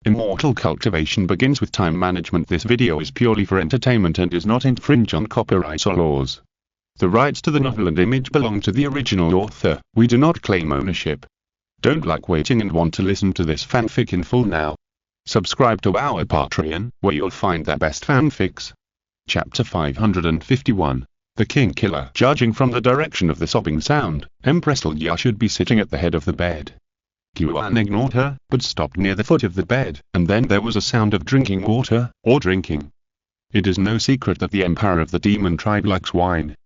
Immortal Cultivation begins with time management. This video is purely for entertainment and does not infringe on copyright or laws. The rights to the novel and image belong to the original author. We do not claim ownership. Don't like waiting and want to listen to this fanfic in full now? Subscribe to our Patreon, where you'll find the best fanfics. Chapter 551. The King Killer. Judging from the direction of the sobbing sound, Empress Lya should be sitting at the head of the bed. Yuan ignored her, but stopped near the foot of the bed, and then there was a sound of drinking water, or drinking. It is no secret that the Emperor of the Demon tribe likes wine.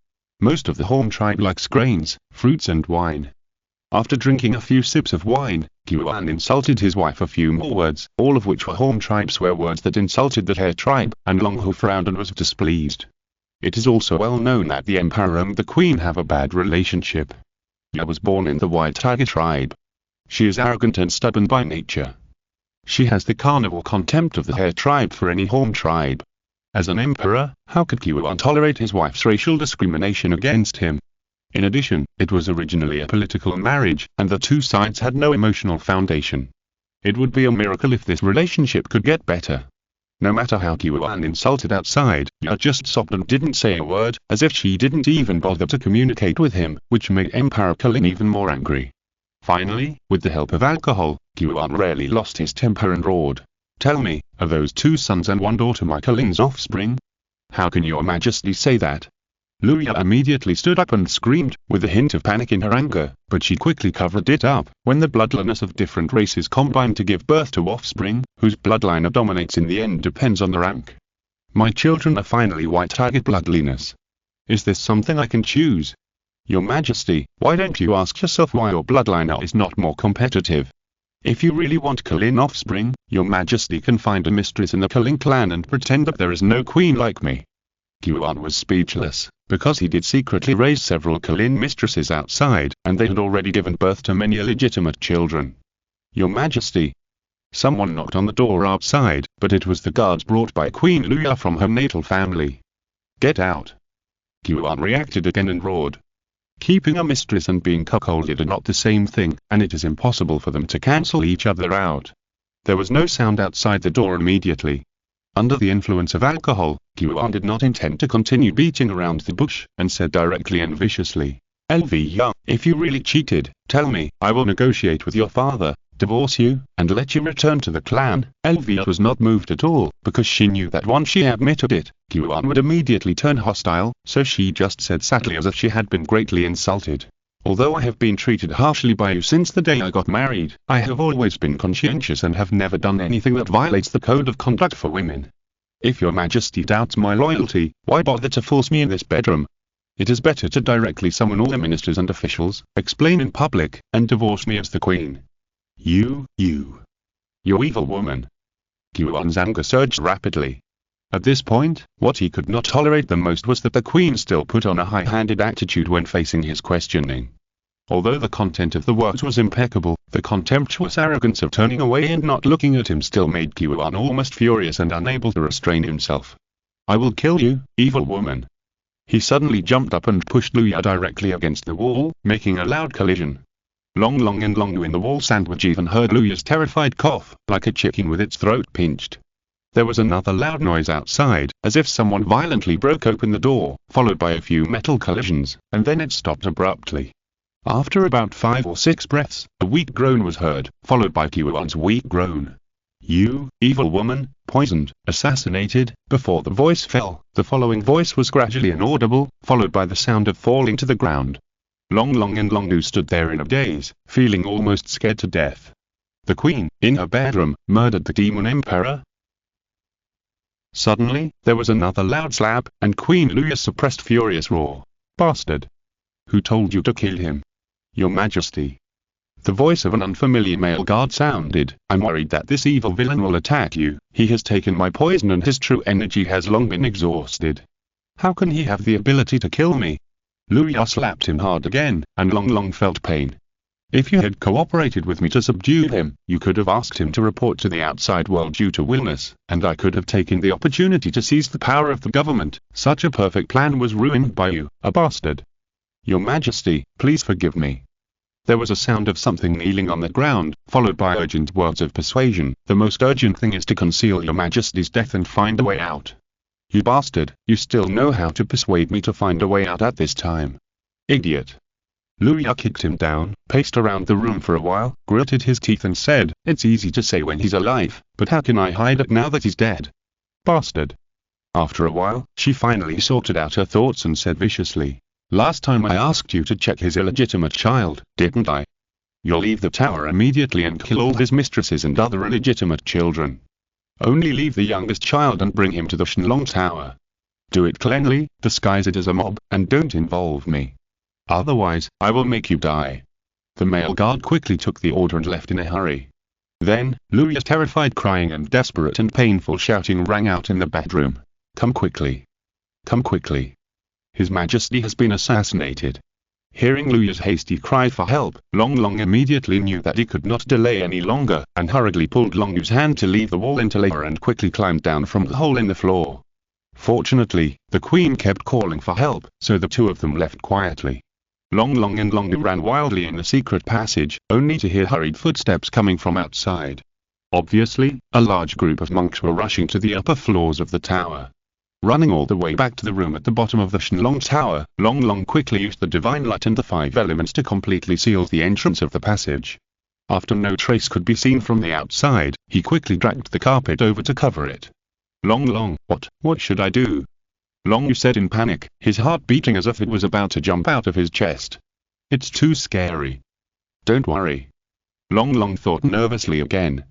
Most of the Horn tribe likes grains, fruits and wine. After drinking a few sips of wine, Yuan insulted his wife a few more words, all of which were Horn tribe swear words that insulted the Hare tribe, and Longhu frowned and was displeased. It is also well known that the Emperor and the Queen have a bad relationship. Lya was born in the White Tiger tribe. She is arrogant and stubborn by nature. She has the carnival contempt of the Hare tribe for any Horn tribe. As an emperor, how could Yuan tolerate his wife's racial discrimination against him? In addition, it was originally a political marriage, and the two sides had no emotional foundation. It would be a miracle if this relationship could get better. No matter how Yuan insulted outside, Lya just sobbed and didn't say a word, as if she didn't even bother to communicate with him, which made Emperor Culling even more angry. Finally, with the help of alcohol, Yuan rarely lost his temper and roared. "Tell me, are those two sons and one daughter my Culling's offspring? How can your majesty say that?" Lya immediately stood up and screamed, with a hint of panic in her anger, but she quickly covered it up. When the bloodliness of different races combine to give birth to offspring, whose bloodline dominates in the end depends on the rank. My children are finally White Tiger bloodliness. Is this something I can choose? Your Majesty, why don't you ask yourself why your bloodline is not more competitive? If you really want Culling offspring, your Majesty can find a mistress in the Culling clan and pretend that there is no queen like me. Yuan was speechless, because he did secretly raise several Culling mistresses outside, and they had already given birth to many illegitimate children. Your Majesty. Someone knocked on the door outside, but it was the guards brought by Queen Lya from her natal family. Get out. Yuan reacted again and roared. Keeping a mistress and being cuckolded are not the same thing, and it is impossible for them to cancel each other out. There was no sound outside the door immediately. Under the influence of alcohol, Yuan did not intend to continue beating around the bush, and said directly and viciously, "Lya, if you really cheated, tell me, I will negotiate with your father, divorce you, and let you return to the clan." Lya was not moved at all, because she knew that once she admitted it, Yuan would immediately turn hostile, so she just said sadly as if she had been greatly insulted. "Although I have been treated harshly by you since the day I got married, I have always been conscientious and have never done anything that violates the code of conduct for women. If your Majesty doubts my loyalty, why bother to force me in this bedroom? It is better to directly summon all the ministers and officials, explain in public, and divorce me as the queen. You evil woman." Yuan's anger surged rapidly. At this point, what he could not tolerate the most was that the queen still put on a high-handed attitude when facing his questioning. Although the content of the words was impeccable, the contemptuous arrogance of turning away and not looking at him still made Yuan almost furious and unable to restrain himself. "I will kill you, evil woman." He suddenly jumped up and pushed Lya directly against the wall, making a loud collision. Long and Longhu in the wall sandwich even heard Lya's terrified cough, like a chicken with its throat pinched. There was another loud noise outside, as if someone violently broke open the door, followed by a few metal collisions, and then it stopped abruptly. After about 5 or 6 breaths, a weak groan was heard, followed by Yuan's weak groan. "You, evil woman, poisoned, assassinated." Before the voice fell, the following voice was gradually inaudible, followed by the sound of falling to the ground. Long and Longhu stood there in a daze, feeling almost scared to death. The queen, in her bedroom, murdered the demon emperor? Suddenly, there was another loud slap, and Queen Lya's suppressed furious roar. "Bastard! Who told you to kill him?" "Your Majesty." The voice of an unfamiliar male guard sounded. "I'm worried that this evil villain will attack you. He has taken my poison and his true energy has long been exhausted. How can he have the ability to kill me?" Lya slapped him hard again, and Long felt pain. "If you had cooperated with me to subdue him, you could have asked him to report to the outside world due to illness, and I could have taken the opportunity to seize the power of the government. Such a perfect plan was ruined by you, a bastard. Your Majesty, please forgive me." There was a sound of something kneeling on the ground, followed by urgent words of persuasion. "The most urgent thing is to conceal your majesty's death and find a way out." "You bastard, you still know how to persuade me to find a way out at this time. Idiot." Luya kicked him down, paced around the room for a while, gritted his teeth and said, "It's easy to say when he's alive, but how can I hide it now that he's dead? Bastard." After a while, she finally sorted out her thoughts and said viciously, "Last time I asked you to check his illegitimate child, didn't I? You'll leave the tower immediately and kill all his mistresses and other illegitimate children. Only leave the youngest child and bring him to the Shenlong Tower. Do it cleanly, disguise it as a mob, and don't involve me. Otherwise, I will make you die." The male guard quickly took the order and left in a hurry. Then, Luya's terrified crying and desperate and painful shouting rang out in the bedroom. "Come quickly! Come quickly! His Majesty has been assassinated." Hearing Luya's hasty cry for help, Long Long immediately knew that he could not delay any longer, and hurriedly pulled Long Yu's hand to leave the wall interlayer and quickly climbed down from the hole in the floor. Fortunately, the queen kept calling for help, so the two of them left quietly. Long Long and Long Yu ran wildly in the secret passage, only to hear hurried footsteps coming from outside. Obviously, a large group of monks were rushing to the upper floors of the tower. Running all the way back to the room at the bottom of the Shenlong Tower, Long Long quickly used the divine light and the 5 elements to completely seal the entrance of the passage. After no trace could be seen from the outside, he quickly dragged the carpet over to cover it. "Long Long, what should I do?" Long Yu said in panic, his heart beating as if it was about to jump out of his chest. "It's too scary." "Don't worry." Long Long thought nervously again.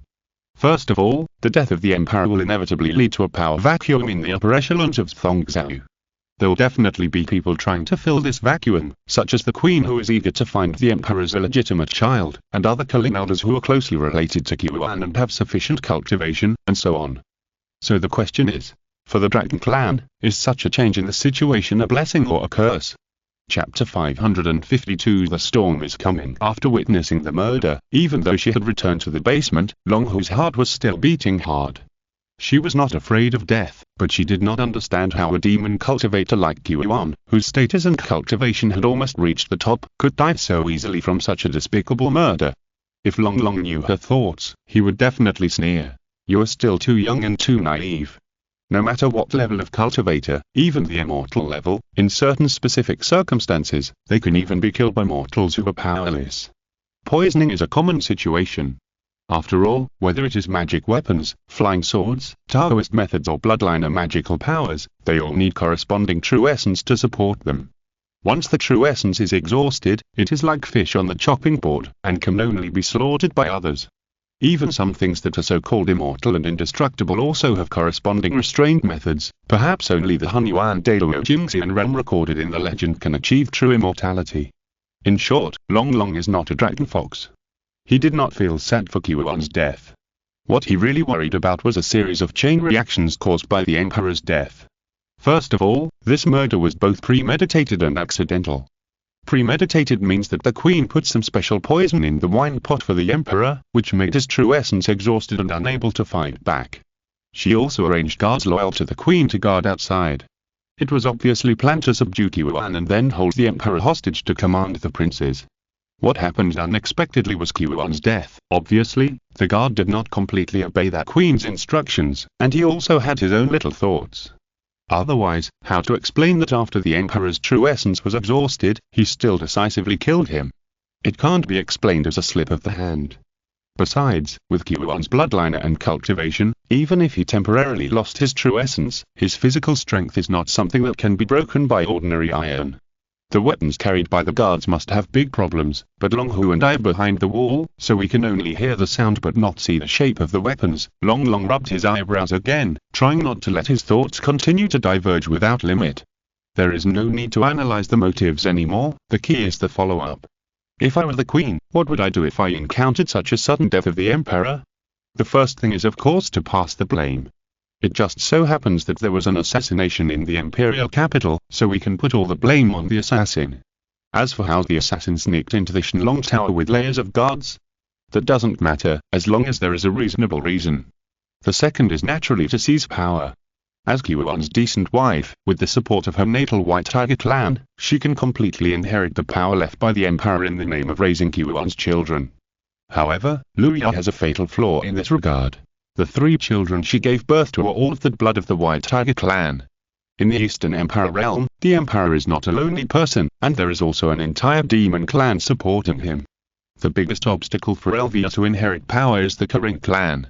"First of all, the death of the Emperor will inevitably lead to a power vacuum in the upper echelons of Thongzhou. There'll definitely be people trying to fill this vacuum, such as the Queen who is eager to find the Emperor's illegitimate child, and other culling elders who are closely related to Qiuan and have sufficient cultivation, and so on. So the question is, for the Dragon Clan, is such a change in the situation a blessing or a curse?" Chapter 552 The storm is coming. After witnessing the murder, even though she had returned to the basement, Long Hu's heart was still beating hard. She was not afraid of death, but she did not understand how a demon cultivator like Qiuan, whose status and cultivation had almost reached the top, could die so easily from such a despicable murder. If Long Long knew her thoughts, he would definitely sneer. "You are still too young and too naive. No matter what level of cultivator, even the immortal level, in certain specific circumstances, they can even be killed by mortals who are powerless. Poisoning is a common situation. After all, whether it is magic weapons, flying swords, Taoist methods or bloodliner magical powers, they all need corresponding true essence to support them. Once the true essence is exhausted, it is like fish on the chopping board, and can only be slaughtered by others. Even some things that are so-called immortal and indestructible also have corresponding restrained methods. Perhaps only the Hunyuan Daluo Jingxian realm recorded in the legend can achieve true immortality. In short, Long Long is not a dragon fox. He did not feel sad for Qiuan's death. What he really worried about was a series of chain reactions caused by the Emperor's death. First of all, this murder was both premeditated and accidental. Premeditated means that the Queen put some special poison in the wine pot for the Emperor, which made his true essence exhausted and unable to fight back. She also arranged guards loyal to the Queen to guard outside. It was obviously planned to subdue Qiuan and then hold the Emperor hostage to command the princes. What happened unexpectedly was Qiuan's death. Obviously, the guard did not completely obey that Queen's instructions, and he also had his own little thoughts. Otherwise, how to explain that after the Emperor's true essence was exhausted, he still decisively killed him? It can't be explained as a slip of the hand. Besides, with Qiuan's bloodliner and cultivation, even if he temporarily lost his true essence, his physical strength is not something that can be broken by ordinary iron. The weapons carried by the guards must have big problems, but Long Hu and I are behind the wall, so we can only hear the sound but not see the shape of the weapons. Long Long rubbed his eyebrows again, trying not to let his thoughts continue to diverge without limit. There is no need to analyze the motives anymore, the key is the follow-up. If I were the Queen, what would I do if I encountered such a sudden death of the Emperor? The first thing is of course to pass the blame. It just so happens that there was an assassination in the imperial capital, so we can put all the blame on the assassin. As for how the assassin sneaked into the Shenlong Tower with layers of guards, that doesn't matter, as long as there is a reasonable reason. The second is naturally to seize power. As Qiwan's decent wife, with the support of her natal White Tiger clan, she can completely inherit the power left by the Emperor in the name of raising Qiwan's children. However, Luya has a fatal flaw in this regard. The 3 children she gave birth to are all of the blood of the White Tiger clan. In the Eastern Empire realm, the Emperor is not a lonely person, and there is also an entire demon clan supporting him. The biggest obstacle for Elvia to inherit power is the cunning clan.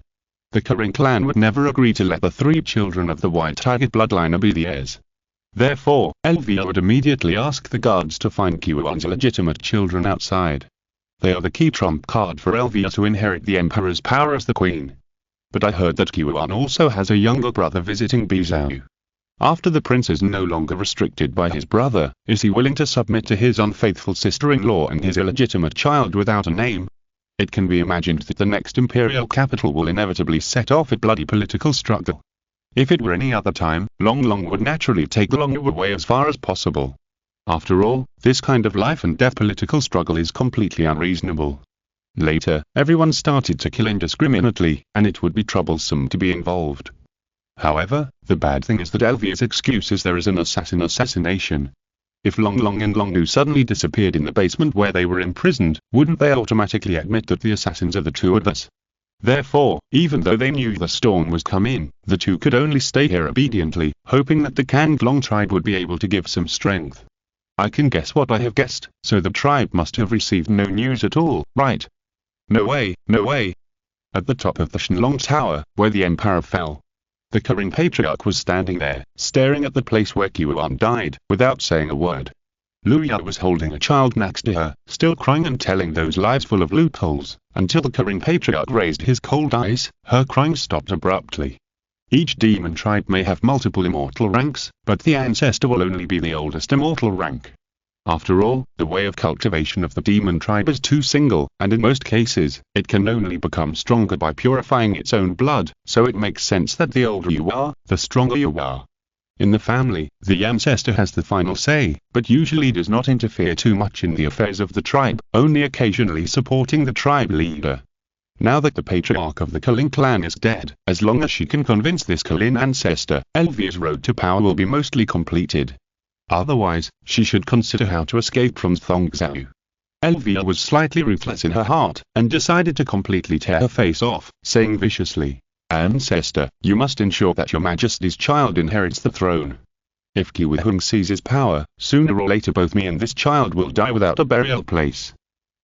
The cunning clan would never agree to let the 3 children of the White Tiger bloodline be the heirs. Therefore, Elvia would immediately ask the guards to find Qiwan's illegitimate children outside. They are the key trump card for Elvia to inherit the Emperor's power as the queen. But I heard that Qiwan also has a younger brother visiting Bizhou. After the prince is no longer restricted by his brother, is he willing to submit to his unfaithful sister-in-law and his illegitimate child without a name? It can be imagined that the next imperial capital will inevitably set off a bloody political struggle. If it were any other time, Long Long would naturally take the longer way as far as possible. After all, this kind of life and death political struggle is completely unreasonable. Later, everyone started to kill indiscriminately, and it would be troublesome to be involved. However, the bad thing is that Elvia's excuse is there is an assassination. If Long Long and Long Lu suddenly disappeared in the basement where they were imprisoned, wouldn't they automatically admit that the assassins are the 2 of us? Therefore, even though they knew the storm was coming, the 2 could only stay here obediently, hoping that the Kanglong tribe would be able to give some strength. I can guess what I have guessed, so the tribe must have received no news at all, right? No way, no way. At the top of the Shenlong Tower, where the Emperor fell, the Kering Patriarch was standing there, staring at the place where Qiwan died, without saying a word. Luya was holding a child next to her, still crying and telling those lies full of loopholes, until the Kering Patriarch raised his cold eyes. Her crying stopped abruptly. Each demon tribe may have multiple immortal ranks, but the ancestor will only be the oldest immortal rank. After all, the way of cultivation of the demon tribe is too single, and in most cases, it can only become stronger by purifying its own blood, so it makes sense that the older you are, the stronger you are. In the family, the ancestor has the final say, but usually does not interfere too much in the affairs of the tribe, only occasionally supporting the tribe leader. Now that the patriarch of the Kulin clan is dead, as long as she can convince this Kulin ancestor, Elvia's road to power will be mostly completed. Otherwise, she should consider how to escape from Thongzhou. Elvia was slightly ruthless in her heart, and decided to completely tear her face off, saying viciously, "Ancestor, you must ensure that your majesty's child inherits the throne. If Qiwihung seizes power, sooner or later both me and this child will die without a burial place."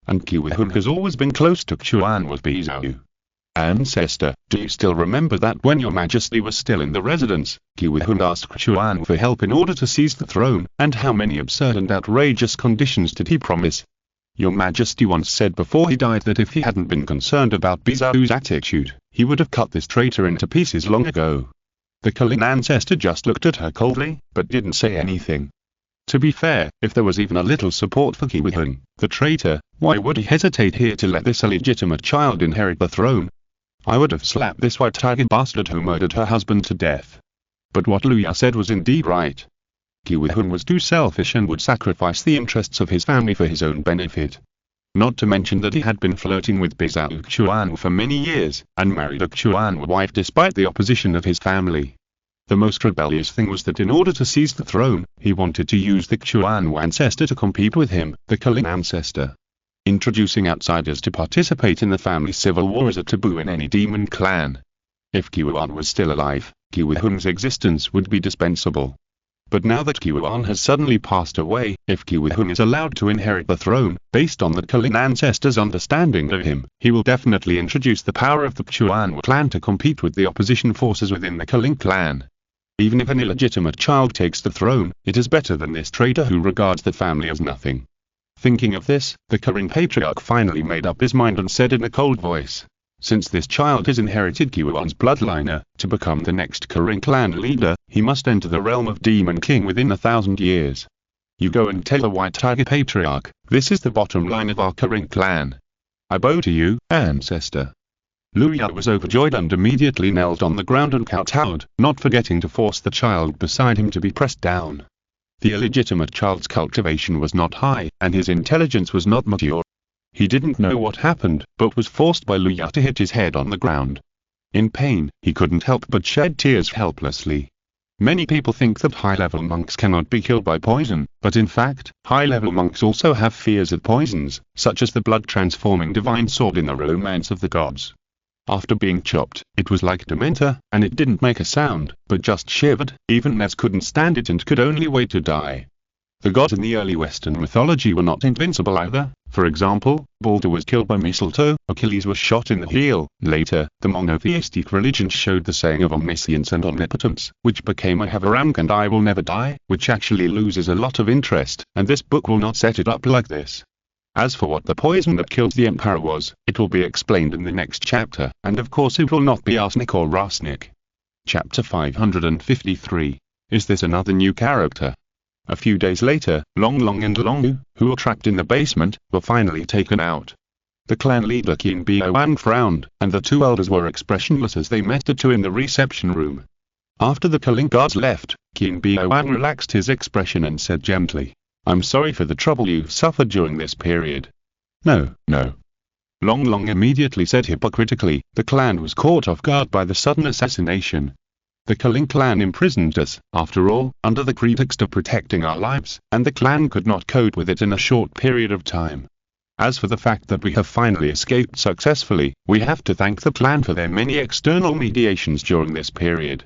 And Qiwihung has always been close to Chuan with Bizhou. "Ancestor, do you still remember that when your majesty was still in the residence, Qiwihung asked Chuan for help in order to seize the throne, and how many absurd and outrageous conditions did he promise? Your majesty once said before he died that if he hadn't been concerned about Bizhou's attitude, he would have cut this traitor into pieces long ago." The Kulin ancestor just looked at her coldly, but didn't say anything. To be fair, if there was even a little support for Qiwihung, the traitor, why would he hesitate here to let this illegitimate child inherit the throne? I would have slapped this white tiger bastard who murdered her husband to death. But what Luya said was indeed right. Qiwihung was too selfish and would sacrifice the interests of his family for his own benefit. Not to mention that he had been flirting with Bizhou Xuan for many years, and married a Xuan wife despite the opposition of his family. The most rebellious thing was that in order to seize the throne, he wanted to use the Xuan ancestor to compete with him, the Kulin ancestor. Introducing outsiders to participate in the family civil war is a taboo in any demon clan. If Qiwan was still alive, Qiwihung's existence would be dispensable. But now that Qiwan has suddenly passed away, if Qiwihung is allowed to inherit the throne, based on the Kulin ancestor's understanding of him, he will definitely introduce the power of the Xuan clan to compete with the opposition forces within the Kulin clan. Even if an illegitimate child takes the throne, it is better than this traitor who regards the family as nothing. Thinking of this, the Kering Patriarch finally made up his mind and said in a cold voice, "Since this child has inherited Qiwan's bloodline, to become the next Kering clan leader, he must enter the realm of Demon King within 1,000 years. You go and tell the White Tiger Patriarch, this is the bottom line of our Kering clan. I bow to you, ancestor." Luya was overjoyed and immediately knelt on the ground and kowtowed, not forgetting to force the child beside him to be pressed down. The illegitimate child's cultivation was not high, and his intelligence was not mature. He didn't know what happened, but was forced by Luya to hit his head on the ground. In pain, he couldn't help but shed tears helplessly. Many people think that high-level monks cannot be killed by poison, but in fact, high-level monks also have fears of poisons, such as the blood-transforming divine sword in the Romance of the Gods. After being chopped, it was like Dementor, and it didn't make a sound, but just shivered. Even Ness couldn't stand it and could only wait to die. The gods in the early Western mythology were not invincible either. For example, Balder was killed by mistletoe, Achilles was shot in the heel. Later, the monotheistic religions showed the saying of omniscience and omnipotence, which became I have a rank and I will never die, which actually loses a lot of interest, and this book will not set it up like this. As for what the poison that killed the emperor was, it will be explained in the next chapter, and of course it will not be arsenic or rasnic. Chapter 553. Is this another new character? A few days later, Long Long and Longu, who were trapped in the basement, were finally taken out. The clan leader King Beowan frowned, and the two elders were expressionless as they met the two in the reception room. After the Kalink guards left, King Beowan relaxed his expression and said gently, "I'm sorry for the trouble you've suffered during this period." No. Long Long immediately said hypocritically, "The clan was caught off guard by the sudden assassination. The Kalink clan imprisoned us, after all, under the pretext of protecting our lives, and the clan could not cope with it in a short period of time. As for the fact that we have finally escaped successfully, we have to thank the clan for their many external mediations during this period."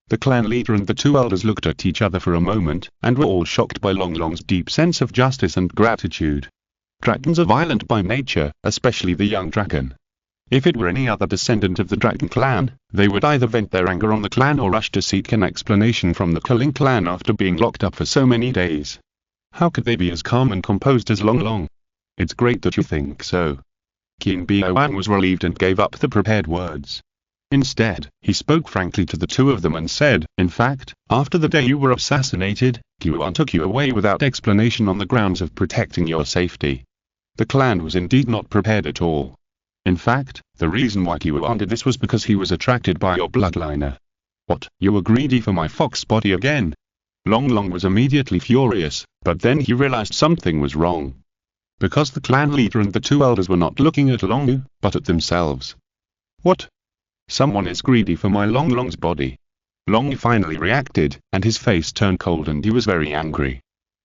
The clan leader and the two elders looked at each other for a moment, and were all shocked by Long Long's deep sense of justice and gratitude. Dragons are violent by nature, especially the young dragon. If it were any other descendant of the dragon clan, they would either vent their anger on the clan or rush to seek an explanation from the Kalink clan after being locked up for so many days. How could they be as calm and composed as Long Long? It's great that you think so. King Beowan was relieved and gave up the prepared words. Instead, he spoke frankly to the two of them and said, "In fact, after the day you were assassinated, Kyuan took you away without explanation on the grounds of protecting your safety. The clan was indeed not prepared at all. In fact, the reason why Kyuan did this was because he was attracted by your bloodline." "What, you were greedy for my fox body again?" Long Long was immediately furious, but then he realized something was wrong. Because the clan leader and the two elders were not looking at Longu, but at themselves. "What? Someone is greedy for my Long Long's body." Long finally reacted, and his face turned cold and he was very angry.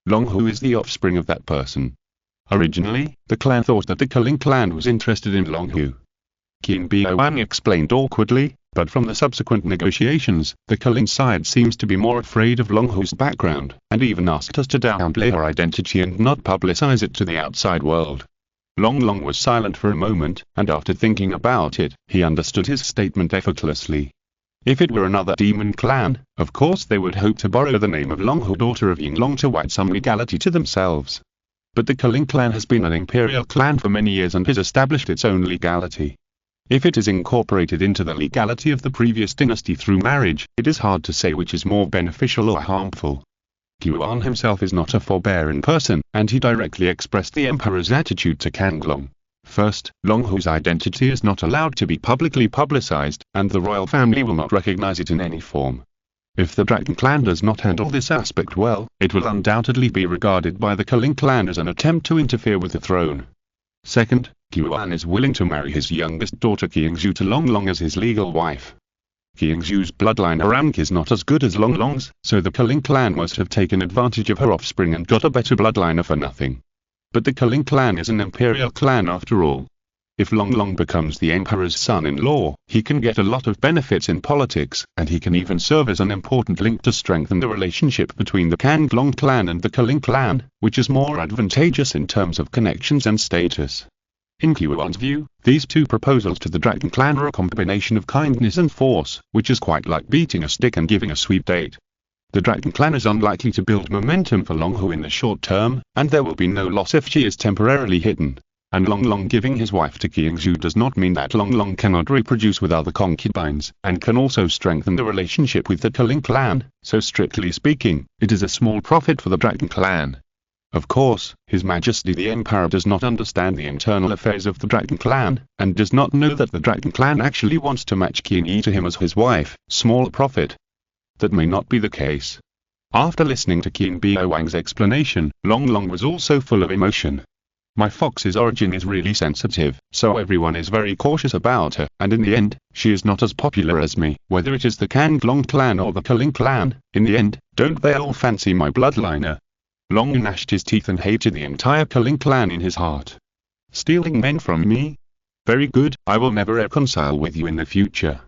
Longu is the offspring of that person. Originally, the clan thought that the Kalink clan was interested in Longu. King Beowan explained awkwardly, but from the subsequent negotiations, the Kalink side seems to be more afraid of Longu's background, and even asked us to downplay her identity and not publicize it to the outside world. Long Long was silent for a moment, and after thinking about it, he understood his statement effortlessly. If it were another demon clan, of course they would hope to borrow the name of Longu, daughter of Yinglong, to add some legality to themselves. But the Kalink clan has been an imperial clan for many years and has established its own legality. If it is incorporated into the legality of the previous dynasty through marriage, it is hard to say which is more beneficial or harmful. Kyuan himself is not a forbearing person, and he directly expressed the emperor's attitude to Kanglong. First, Longu's identity is not allowed to be publicly publicized, and the royal family will not recognize it in any form. If the Dragon clan does not handle this aspect well, it will undoubtedly be regarded by the Kalink clan as an attempt to interfere with the throne. Second, Kyuan is willing to marry his youngest daughter Kyingzhu to Long Long as his legal wife. Kyingzhu's bloodline rank is not as good as Long Long's, so the Kalink clan must have taken advantage of her offspring and got a better bloodliner for nothing. But the Kalink clan is an imperial clan after all. If Long Long becomes the emperor's son-in-law, he can get a lot of benefits in politics, and he can even serve as an important link to strengthen the relationship between the Kanglong clan and the Kalink clan, which is more advantageous in terms of connections and status. In Kyuan's view, these two proposals to the Dragon clan are a combination of kindness and force, which is quite like beating a stick and giving a sweet date. The Dragon clan is unlikely to build momentum for Longu in the short term, and there will be no loss if she is temporarily hidden. And Long Long giving his wife to Kyingzhu does not mean that Long Long cannot reproduce with other concubines, and can also strengthen the relationship with the Kalink clan, so strictly speaking, it is a small profit for the Dragon clan. Of course, His Majesty the Emperor does not understand the internal affairs of the Dragon clan, and does not know that the Dragon clan actually wants to match Kyingyi to him as his wife. Small profit. That may not be the case. After listening to King Beowang's explanation, Long Long was also full of emotion. My fox's origin is really sensitive, so everyone is very cautious about her, and in the end, she is not as popular as me. Whether it is the Kanglong clan or the Cunning clan, in the end, don't they all fancy my bloodline? Long gnashed his teeth and hated the entire Cunning clan in his heart. Stealing men from me? Very good, I will never reconcile with you in the future.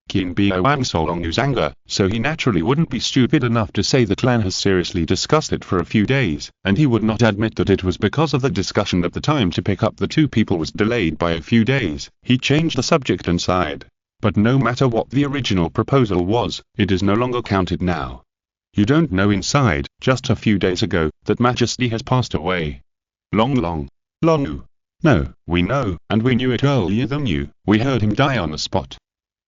Qin Biao saw Longnu's anger, so he naturally wouldn't be stupid enough to say the clan has seriously discussed it for a few days, and he would not admit that it was because of the discussion that the time to pick up the two people was delayed by a few days. He changed the subject and sighed. But no matter what the original proposal was, it is no longer counted now. You don't know inside, just a few days ago, that Majesty has passed away. Long. No, we know, and we knew it earlier than you. We heard him die on the spot.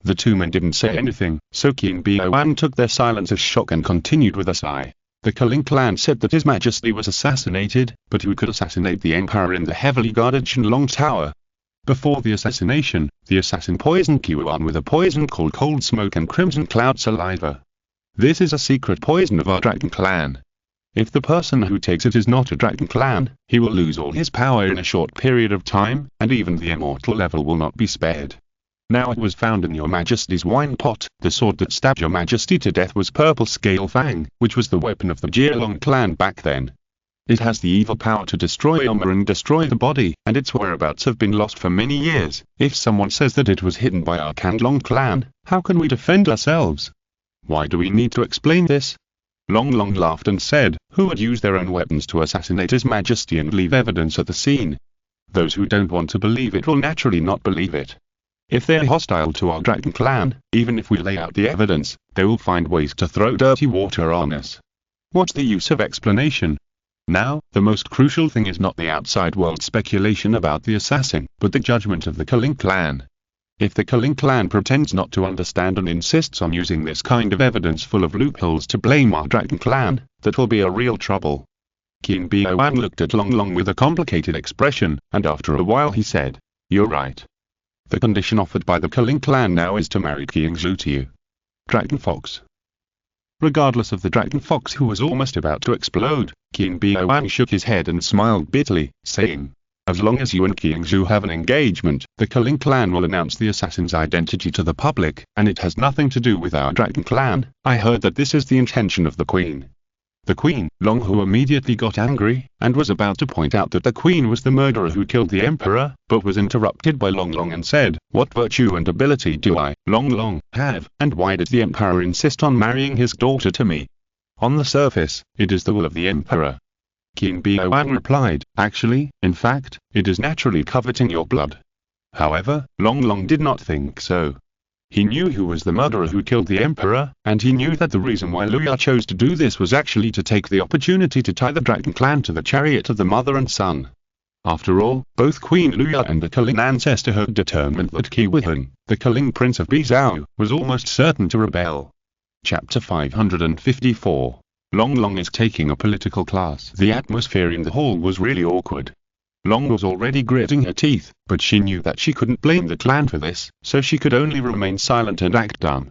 The two men didn't say anything, so Qin Biao took their silence as shock and continued with a sigh. The Cunning clan said that His Majesty was assassinated, but who could assassinate the Emperor in the heavily guarded Shenlong Tower? Before the assassination, the assassin poisoned Qiwan with a poison called Cold Smoke and Crimson Cloud Saliva. This is a secret poison of our Dragon clan. If the person who takes it is not a Dragon clan, he will lose all his power in a short period of time, and even the immortal level will not be spared. Now it was found in your Majesty's wine pot. The sword that stabbed your Majesty to death was Purple Scale Fang, which was the weapon of the Jialong clan back then. It has the evil power to destroy armor and destroy the body, and its whereabouts have been lost for many years. If someone says that it was hidden by our Kanglong clan, how can we defend ourselves? Why do we need to explain this? Long laughed and said, who would use their own weapons to assassinate His Majesty and leave evidence at the scene? Those who don't want to believe it will naturally not believe it. If they're hostile to our Dragon clan, even if we lay out the evidence, they will find ways to throw dirty water on us. What's the use of explanation? Now, the most crucial thing is not the outside world speculation about the assassin, but the judgment of the Cunning clan. If the Cunning clan pretends not to understand and insists on using this kind of evidence full of loopholes to blame our Dragon clan, that will be a real trouble. Qin Biao looked at Long with a complicated expression, and after a while he said, you're right. The condition offered by the Cunning clan now is to marry Qiangzhu to you. Dragon Fox. Regardless of the Dragon Fox who was almost about to explode, Qin Biao shook his head and smiled bitterly, saying, as long as you and Qiangzhu have an engagement, the Cunning clan will announce the assassin's identity to the public, and it has nothing to do with our Dragon clan. I heard that this is the intention of the Queen. The Queen, Long, who immediately got angry, and was about to point out that the Queen was the murderer who killed the Emperor, but was interrupted by Long and said, what virtue and ability do I, Long, have, and why does the Emperor insist on marrying his daughter to me? On the surface, it is the will of the Emperor. Qin Biao replied, actually, in fact, it is naturally coveting your blood. However, Long did not think so. He knew who was the murderer who killed the Emperor, and he knew that the reason why Luya chose to do this was actually to take the opportunity to tie the Dragon clan to the chariot of the mother and son. After all, both Queen Luya and the Cunning ancestor had determined that Qiwan, the Cunning Prince of Bizhou, was almost certain to rebel. Chapter 554. Long is taking a political class. The atmosphere in the hall was really awkward. Long was already gritting her teeth, but she knew that she couldn't blame the clan for this, so she could only remain silent and act dumb.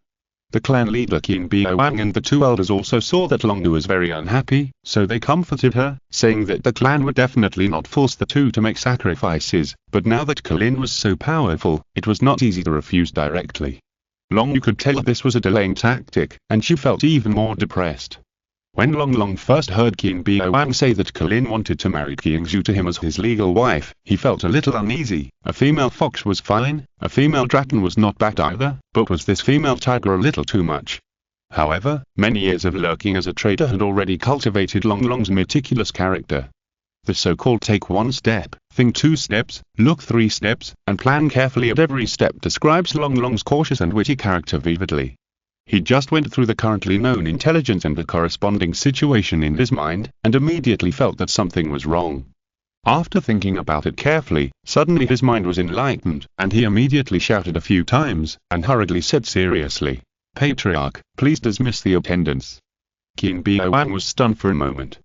The clan leader Qin Biao and the two elders also saw that Long was very unhappy, so they comforted her, saying that the clan would definitely not force the two to make sacrifices, but now that Qin was so powerful, it was not easy to refuse directly. Long could tell this was a delaying tactic, and she felt even more depressed. When Long first heard Qin Biao say that Qin wanted to marry Qiangzhu to him as his legal wife, he felt a little uneasy. A female fox was fine, a female dragon was not bad either, but was this female tiger a little too much? However, many years of lurking as a traitor had already cultivated Long's meticulous character. The so-called take one step, think two steps, look three steps, and plan carefully at every step describes Long's cautious and witty character vividly. He just went through the currently known intelligence and the corresponding situation in his mind, and immediately felt that something was wrong. After thinking about it carefully, suddenly his mind was enlightened, and he immediately shouted a few times, and hurriedly said seriously, Patriarch, please dismiss the attendants. Qin Biao was stunned for a moment.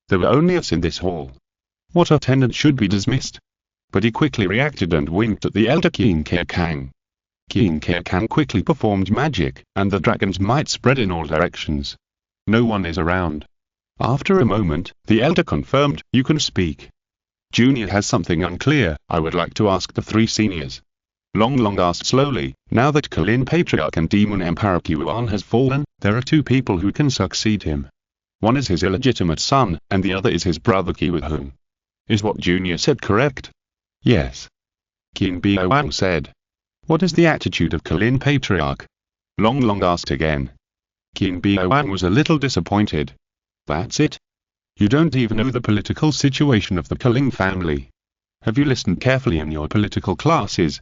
There were only us in this hall. What attendant should be dismissed? But he quickly reacted and winked at the elder Qin Kang. Qin Kang quickly performed magic, and the dragon's might spread in all directions. No one is around. After a moment, the elder confirmed, you can speak. Junior has something unclear, I would like to ask the three seniors. Long Long asked slowly. Now that Kulin Patriarch and Demon Emperor Qiwan has fallen, there are two people who can succeed him. One is his illegitimate son, and the other is his brother Qiwan. Is what Junior said correct? Yes. Qin Biawan said. What is the attitude of Kulin Patriarch? Long Long asked again. Qin Biawan was a little disappointed. That's it? You don't even know the political situation of the Kulin family. Have you listened carefully in your political classes?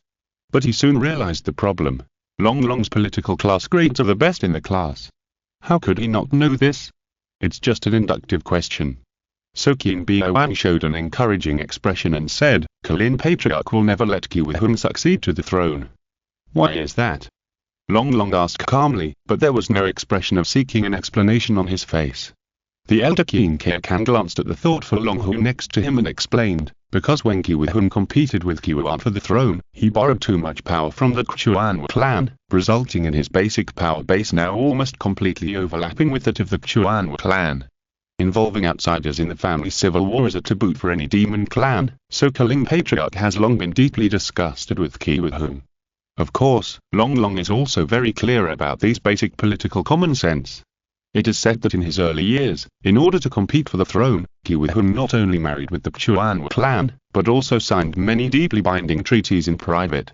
But he soon realized the problem. Long Long's political class grades are the best in the class. How could he not know this? It's just an inductive question. So Qin Biawan showed an encouraging expression and said, Kulin Patriarch will never let Qiwan succeed to the throne. Why is that? Long Long asked calmly, but there was no expression of seeking an explanation on his face. The elder Qin Kan glanced at the thoughtful Long Hu next to him and explained, because when Qiwan competed with Qiwan for the throne, he borrowed too much power from the Chuan clan, resulting in his basic power base now almost completely overlapping with that of the Chuan clan. Involving outsiders in the family civil war is a taboo for any demon clan, so Kulin Patriarch has long been deeply disgusted with Qiwan. Of course, Long Long is also very clear about these basic political common sense. It is said that in his early years, in order to compete for the throne, Qiwan not only married with the Chuan clan, but also signed many deeply binding treaties in private.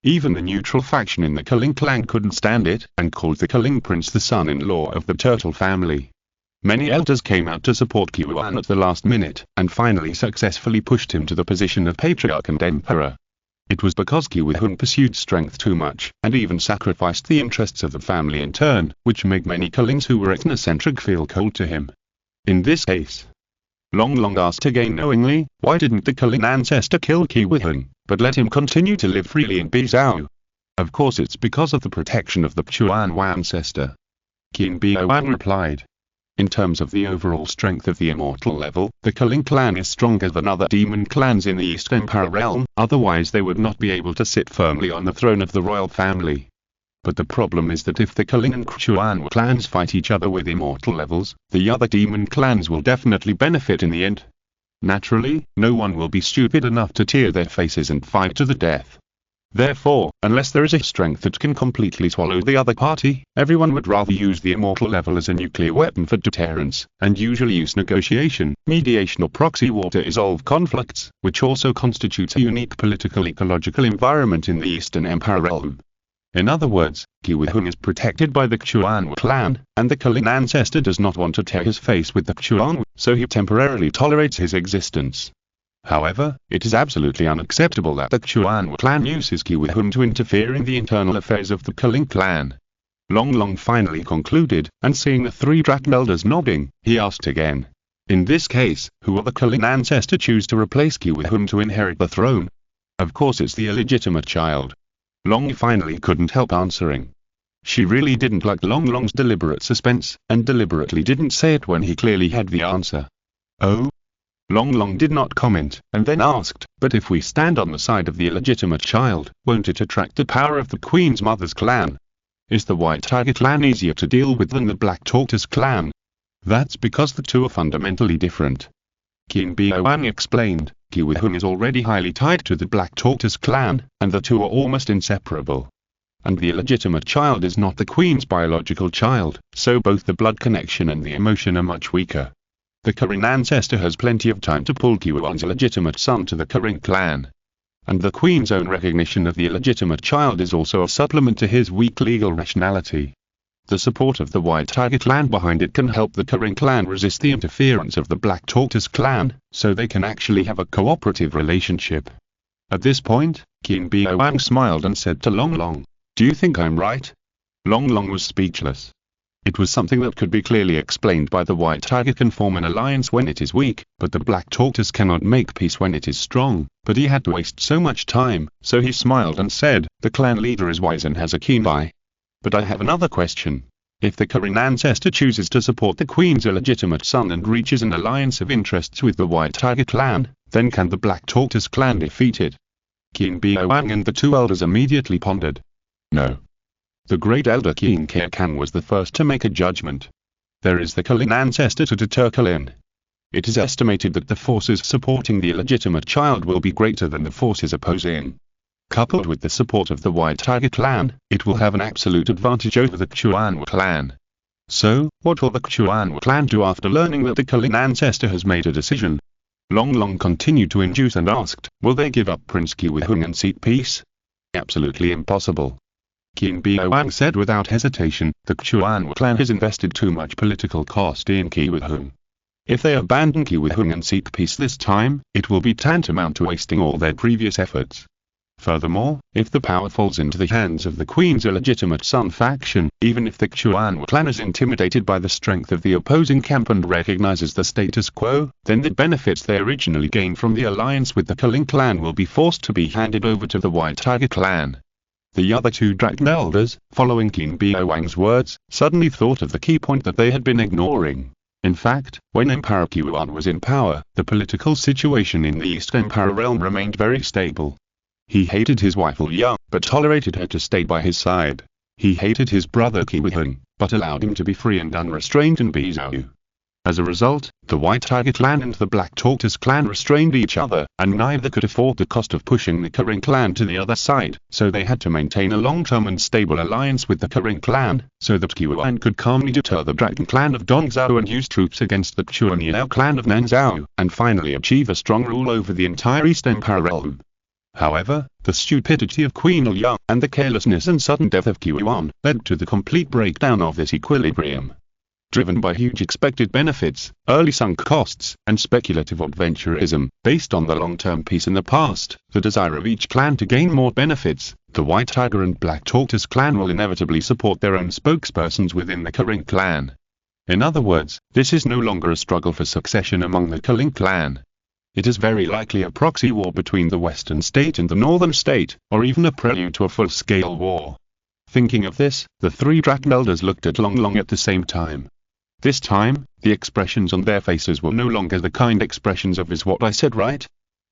Even the neutral faction in the Kulin clan couldn't stand it, and called the Kulin prince the son-in-law of the turtle family. Many elders came out to support Qiwan at the last minute, and finally successfully pushed him to the position of patriarch and emperor. It was because Qiwan pursued strength too much, and even sacrificed the interests of the family in turn, which made many Kulins who were ethnocentric feel cold to him. In this case, Long Long asked again knowingly, why didn't the Kulin ancestor kill Qiwan, but let him continue to live freely in Bizhou? Of course it's because of the protection of the Chuan ancestor. Qin Biawan replied. In terms of the overall strength of the immortal level, the Kulin clan is stronger than other demon clans in the East Empire realm, otherwise they would not be able to sit firmly on the throne of the royal family. But the problem is that if the Kulin and Chuan clans fight each other with immortal levels, the other demon clans will definitely benefit in the end. Naturally, no one will be stupid enough to tear their faces and fight to the death. Therefore, unless there is a strength that can completely swallow the other party, everyone would rather use the immortal level as a nuclear weapon for deterrence, and usually use negotiation, mediation or proxy war to resolve conflicts, which also constitutes a unique political ecological environment in the Eastern Empire realm. In other words, Qiwan is protected by the Chuan clan, and the Kulin ancestor does not want to tear his face with the Chuan, so he temporarily tolerates his existence. However, it is absolutely unacceptable that the Chuan clan uses Qiwan to interfere in the internal affairs of the Kulin clan. Long Long finally concluded, and seeing the three Draken elders nodding, he asked again. In this case, who will the Kulin ancestor choose to replace Qiwan to inherit the throne? Of course it's the illegitimate child. Long finally couldn't help answering. She really didn't like Long Long's deliberate suspense, and deliberately didn't say it when he clearly had the answer. Oh? Long Long did not comment, and then asked, but if we stand on the side of the illegitimate child, won't it attract the power of the Queen's mother's clan? Is the White Tiger clan easier to deal with than the Black Tortoise clan? That's because the two are fundamentally different. Qin Biawan explained, Qiwan is already highly tied to the Black Tortoise clan, and the two are almost inseparable. And the illegitimate child is not the Queen's biological child, so both the blood connection and the emotion are much weaker. The Kulin ancestor has plenty of time to pull Qiwan's illegitimate son to the Kulin clan. And the Queen's own recognition of the illegitimate child is also a supplement to his weak legal rationality. The support of the White Tiger clan behind it can help the Kulin clan resist the interference of the Black Tortoise clan, so they can actually have a cooperative relationship. At this point, Qin Biawan smiled and said to Long Long, "Do you think I'm right?" Long Long was speechless. It was something that could be clearly explained by the White Tiger can form an alliance when it is weak, but the Black Tortoise cannot make peace when it is strong, but he had to waste so much time, so he smiled and said, "The clan leader is wise and has a keen eye. But I have another question. If the Kulin ancestor chooses to support the Queen's illegitimate son and reaches an alliance of interests with the White Tiger clan, then can the Black Tortoise clan defeat it?" Qin Biawan and the two elders immediately pondered. No. The great elder Qin Kan was the first to make a judgment. There is the Kulin ancestor to deter Kulin. It is estimated that the forces supporting the illegitimate child will be greater than the forces opposing. Coupled with the support of the White Tiger clan, it will have an absolute advantage over the Chuan clan. So, what will the Chuan clan do after learning that the Culling ancestor has made a decision? Long Long continued to induce and asked, will they give up Prince Kiwihung and seek peace? Absolutely impossible. Qin Biawang said without hesitation, the Chuan clan has invested too much political cost in Kiwihung. If they abandon Kiwihung and seek peace this time, it will be tantamount to wasting all their previous efforts. Furthermore, if the power falls into the hands of the Queen's illegitimate son faction, even if the Chuan clan is intimidated by the strength of the opposing camp and recognizes the status quo, then the benefits they originally gained from the alliance with the Culling clan will be forced to be handed over to the White Tiger clan. The other two Dragon Elders, following Qin Biawang's words, suddenly thought of the key point that they had been ignoring. In fact, when Emperor Qiwan was in power, the political situation in the East Empire realm remained very stable. He hated his wife Liu Yang, but tolerated her to stay by his side. He hated his brother Kiwihung, but allowed him to be free and unrestrained in Bizhou. As a result, the White Tiger clan and the Black Tortoise clan restrained each other, and neither could afford the cost of pushing the Kering clan to the other side, so they had to maintain a long-term and stable alliance with the Kering clan, so that Qiwan could calmly deter the Dragon clan of Dongzhou and use troops against the Chuanyao clan of Nanzhou, and finally achieve a strong rule over the entire East Empire realm. However, the stupidity of Queen Liu Yang and the carelessness and sudden death of Qiwan led to the complete breakdown of this equilibrium. Driven by huge expected benefits, early sunk costs, and speculative adventurism, based on the long-term peace in the past, the desire of each clan to gain more benefits, the White Tiger and Black Tortoise clan will inevitably support their own spokespersons within the Kering clan. In other words, this is no longer a struggle for succession among the Kering clan. It is very likely a proxy war between the Western state and the Northern state, or even a prelude to a full-scale war. Thinking of this, the three Dragon Elders looked at Long Long at the same time. This time, the expressions on their faces were no longer the kind expressions of "is what I said right?"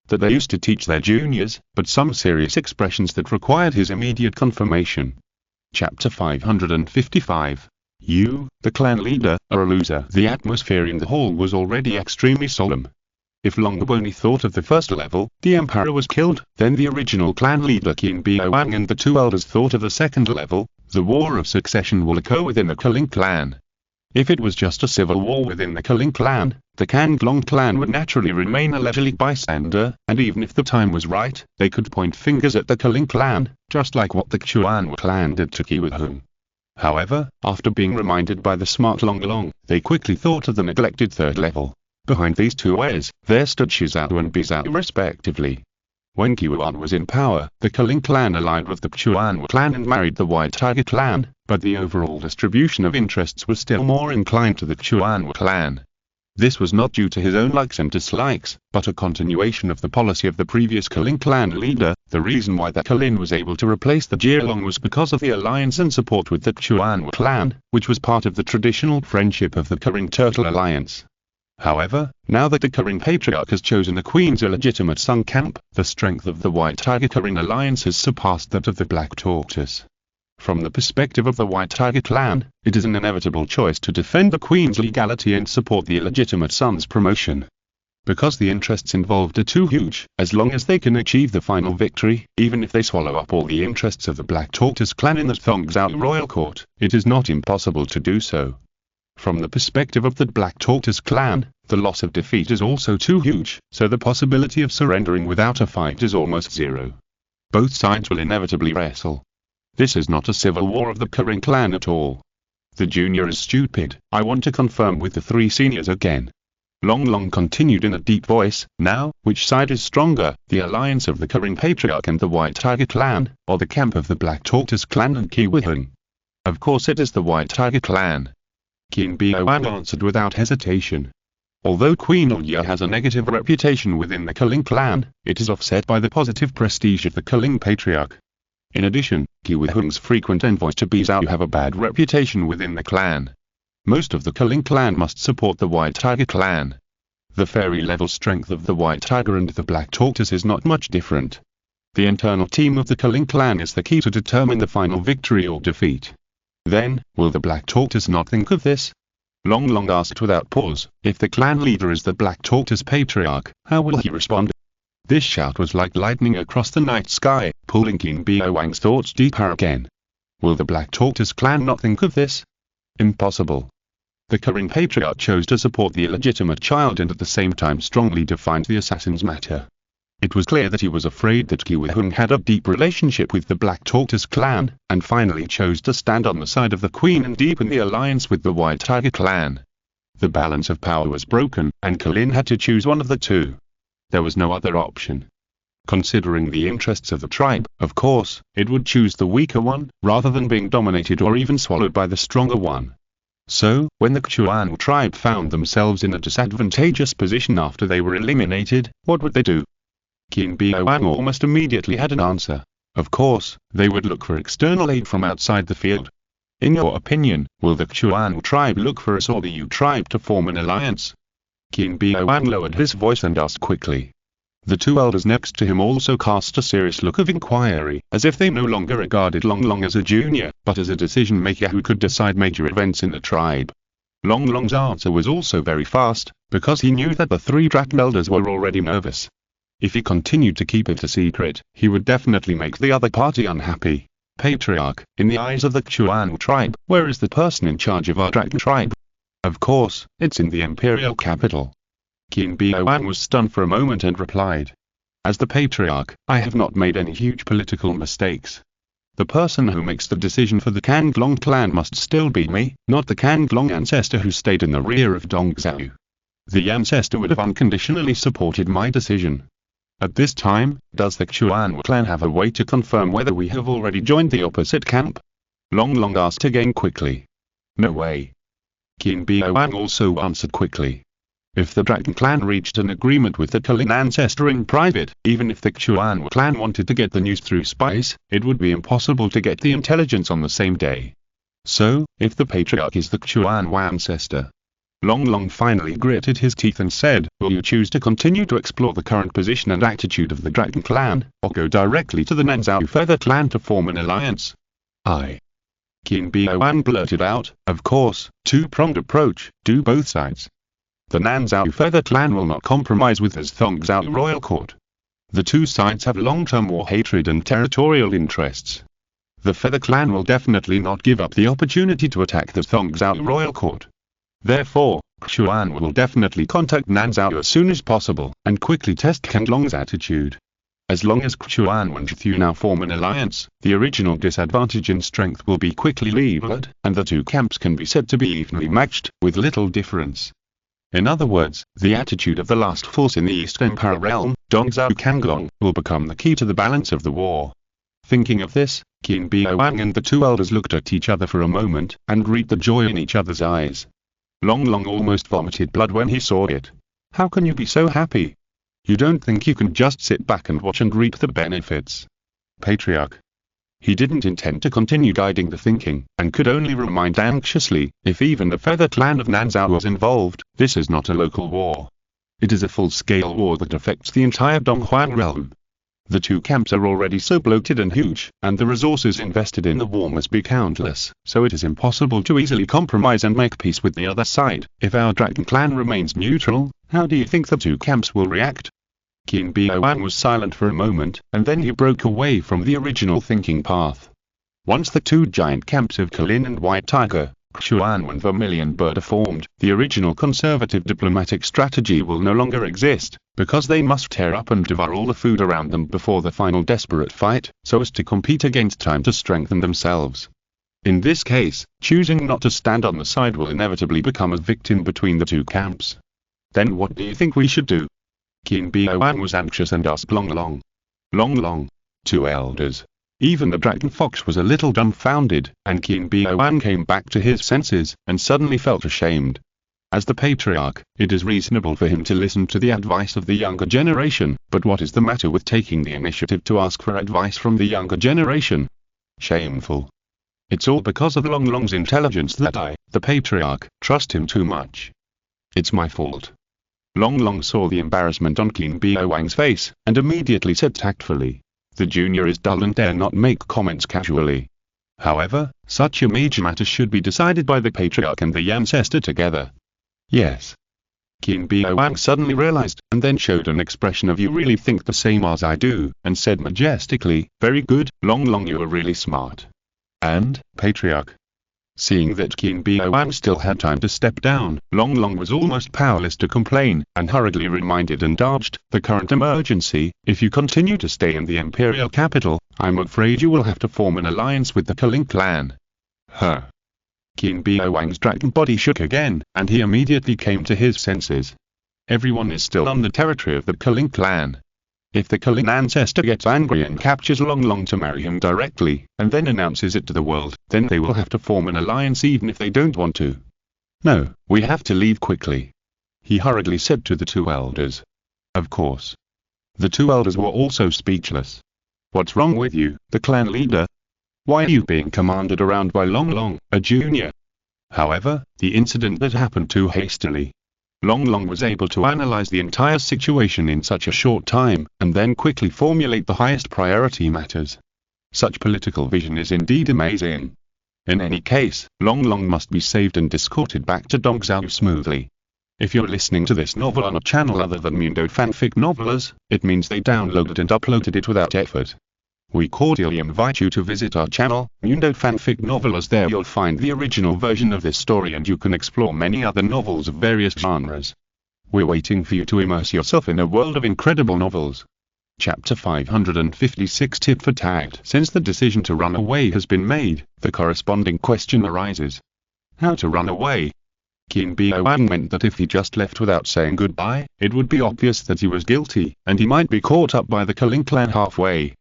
that they used to teach their juniors, but some serious expressions that required his immediate confirmation. Chapter 555. You, the clan leader, are a loser. The atmosphere in the hall was already extremely solemn. If Long only thought of the first level, the Emperor was killed, then the original clan leader Qin Biawang and the two elders thought of the second level, the war of succession will occur within the Culling clan. If it was just a civil war within the Culling clan, the Kanglong clan would naturally remain a leisurely bystander, and even if the time was right, they could point fingers at the Culling clan, just like what the Chuan clan did to Qiwihung. However, after being reminded by the smart Long Long, they quickly thought of the neglected third level. Behind these two heirs, there stood Shizao and Bizhou respectively. When Qiwan was in power, the Culling clan allied with the Chuan clan and married the White Tiger clan, but the overall distribution of interests was still more inclined to the Chuan clan. This was not due to his own likes and dislikes, but a continuation of the policy of the previous Culling clan leader. The reason why the Culling was able to replace the Jialong was because of the alliance and support with the Chuan clan, which was part of the traditional friendship of the Kering Turtle Alliance. However, now that the Kering Patriarch has chosen the Queen's illegitimate son camp, the strength of the White Tiger Kering alliance has surpassed that of the Black Tortoise. From the perspective of the White Tiger clan, it is an inevitable choice to defend the Queen's legality and support the illegitimate son's promotion. Because the interests involved are too huge, as long as they can achieve the final victory, even if they swallow up all the interests of the Black Tortoise clan in the Thongzhou royal court, it is not impossible to do so. From the perspective of the Black Tortoise clan, the loss of defeat is also too huge, so the possibility of surrendering without a fight is almost zero. Both sides will inevitably wrestle. This is not a civil war of the Kering clan at all. The junior is stupid. I want to confirm with the three seniors again. Long Long continued in a deep voice, now, which side is stronger, the alliance of the Kering Patriarch and the White Tiger clan, or the camp of the Black Tortoise clan and Qiwihung? Of course it is the White Tiger clan. Qin Biawang answered without hesitation. Although Queen Liu has a negative reputation within the Culling clan, it is offset by the positive prestige of the Culling Patriarch. In addition, Qiwihung's frequent envoys to Bizhou have a bad reputation within the clan. Most of the Culling clan must support the White Tiger clan. The fairy-level strength of the White Tiger and the Black Tortoise is not much different. The internal team of the Culling clan is the key to determine the final victory or defeat. Then, will the Black Tortoise not think of this? Long Long asked without pause. If the clan leader is the Black Tortoise Patriarch, how will he respond? This shout was like lightning across the night sky, pulling King Bio Wang's thoughts deeper again. Will the Black Tortoise clan not think of this? Impossible. The Karen Patriarch chose to support the illegitimate child and at the same time strongly defined the assassin's matter. It was clear that he was afraid that Ki Hung had a deep relationship with the Black Tortoise clan, and finally chose to stand on the side of the Queen and deepen the alliance with the White Tiger clan. The balance of power was broken, and Kalin had to choose one of the two. There was no other option. Considering the interests of the tribe, of course, it would choose the weaker one, rather than being dominated or even swallowed by the stronger one. So, when the Chuan tribe found themselves in a disadvantageous position after they were eliminated, what would they do? Qin Biao almost immediately had an answer. Of course, they would look for external aid from outside the field. In your opinion, will the Chuan tribe look for us or the Yu tribe to form an alliance? Qin Biao lowered his voice and asked quickly. The two elders next to him also cast a serious look of inquiry, as if they no longer regarded Long Long as a junior, but as a decision-maker who could decide major events in the tribe. Long Long's answer was also very fast, because he knew that the three Draken elders were already nervous. If he continued to keep it a secret, he would definitely make the other party unhappy. Patriarch, in the eyes of the Chuan tribe, where is the person in charge of our Draken tribe? Of course, it's in the imperial capital. Qin Biao was stunned for a moment and replied. As the Patriarch, I have not made any huge political mistakes. The person who makes the decision for the Kanglong clan must still be me, not the Kanglong ancestor who stayed in the rear of Dongzhou. The ancestor would have unconditionally supported my decision. At this time, does the Chuan clan have a way to confirm whether we have already joined the opposite camp? Long Long asked again quickly. No way. Qin Biao also answered quickly. If the Draken clan reached an agreement with the Kalin ancestor in private, even if the Chuan clan wanted to get the news through spies, it would be impossible to get the intelligence on the same day. So, if the Patriarch is the Chuan ancestor. Long Long finally gritted his teeth and said, will you choose to continue to explore the current position and attitude of the Draken clan, or go directly to the Nanzhou Feather clan to form an alliance? Qin Biao blurted out, of course, two-pronged approach, do both sides. The Nanzhou Feather clan will not compromise with his Thongzhou royal court. The two sides have long-term war hatred and territorial interests. The Feather clan will definitely not give up the opportunity to attack the Thongzhou royal court. Therefore, Chuan will definitely contact Nanzhou as soon as possible, and quickly test Kanglong's attitude. As long as Chuan and Thu now form an alliance, the original disadvantage in strength will be quickly leveled, and the two camps can be said to be evenly matched, with little difference. In other words, the attitude of the last force in the East Empire realm, Dongzhou Kanglong, will become the key to the balance of the war. Thinking of this, Qin Biao and the two elders looked at each other for a moment, and read the joy in each other's eyes. Long Long almost vomited blood when he saw it. How can you be so happy? You don't think you can just sit back and watch and reap the benefits? Patriarch. He didn't intend to continue guiding the thinking, and could only remind anxiously, if even the Feather clan of Nanzhou was involved, this is not a local war. It is a full-scale war that affects the entire Donghuan realm. The two camps are already so bloated and huge, and the resources invested in the war must be countless, so it is impossible to easily compromise and make peace with the other side. If our Draken clan remains neutral, how do you think the two camps will react? Qin Biao was silent for a moment, and then he broke away from the original thinking path. Once the two giant camps of Kalin and White Tiger, Chuan and Vermilion Bird are formed, the original conservative diplomatic strategy will no longer exist, because they must tear up and devour all the food around them before the final desperate fight, so as to compete against time to strengthen themselves. In this case, choosing not to stand on the side will inevitably become a victim between the two camps. Then what do you think we should do? Qin Biao was anxious and asked Long Long. Long Long. Two elders. Even the Dragon Fox was a little dumbfounded, and Qin Biao came back to his senses, and suddenly felt ashamed. As the Patriarch, it is reasonable for him to listen to the advice of the younger generation, but what is the matter with taking the initiative to ask for advice from the younger generation? Shameful. It's all because of Long Long's intelligence that I, the Patriarch, trust him too much. It's my fault. Long Long saw the embarrassment on Qin Biao face, and immediately said tactfully, the junior is dull and dare not make comments casually. However, such a major matter should be decided by the patriarch and the ancestor together. Yes. Qin Biowang suddenly realized, and then showed an expression of "you really think the same as I do," and said majestically, "Very good, Long Long, you are really smart." And, patriarch. Seeing that Qin Biowang still had time to step down, Long Long was almost powerless to complain, and hurriedly reminded and dodged the current emergency. "If you continue to stay in the imperial capital, I'm afraid you will have to form an alliance with the Cunning clan." Huh. Qin Biowang's dragon body shook again, and he immediately came to his senses. Everyone is still on the territory of the Cunning clan. If the Cunning ancestor gets angry and captures Long Long to marry him directly, and then announces it to the world, then they will have to form an alliance even if they don't want to. "No, we have to leave quickly," he hurriedly said to the two elders. Of course. The two elders were also speechless. "What's wrong with you, the clan leader? Why are you being commanded around by Long Long, a junior?" However, the incident that happened too hastily. Long Long was able to analyze the entire situation in such a short time, and then quickly formulate the highest priority matters. Such political vision is indeed amazing. In any case, Long Long must be saved and escorted back to Dongzhou smoothly. If you're listening to this novel on a channel other than Mundo Fanfic Novelers, it means they downloaded and uploaded it without effort. We cordially invite you to visit our channel, Mundo Fanfic Novelers. There you'll find the original version of this story and you can explore many other novels of various genres. We're waiting for you to immerse yourself in a world of incredible novels. Chapter 556 Tip for Tact. Since the decision to run away has been made, the corresponding question arises. How to run away? Qin Biowang meant that if he just left without saying goodbye, it would be obvious that he was guilty, and he might be caught up by the Cunning clan halfway.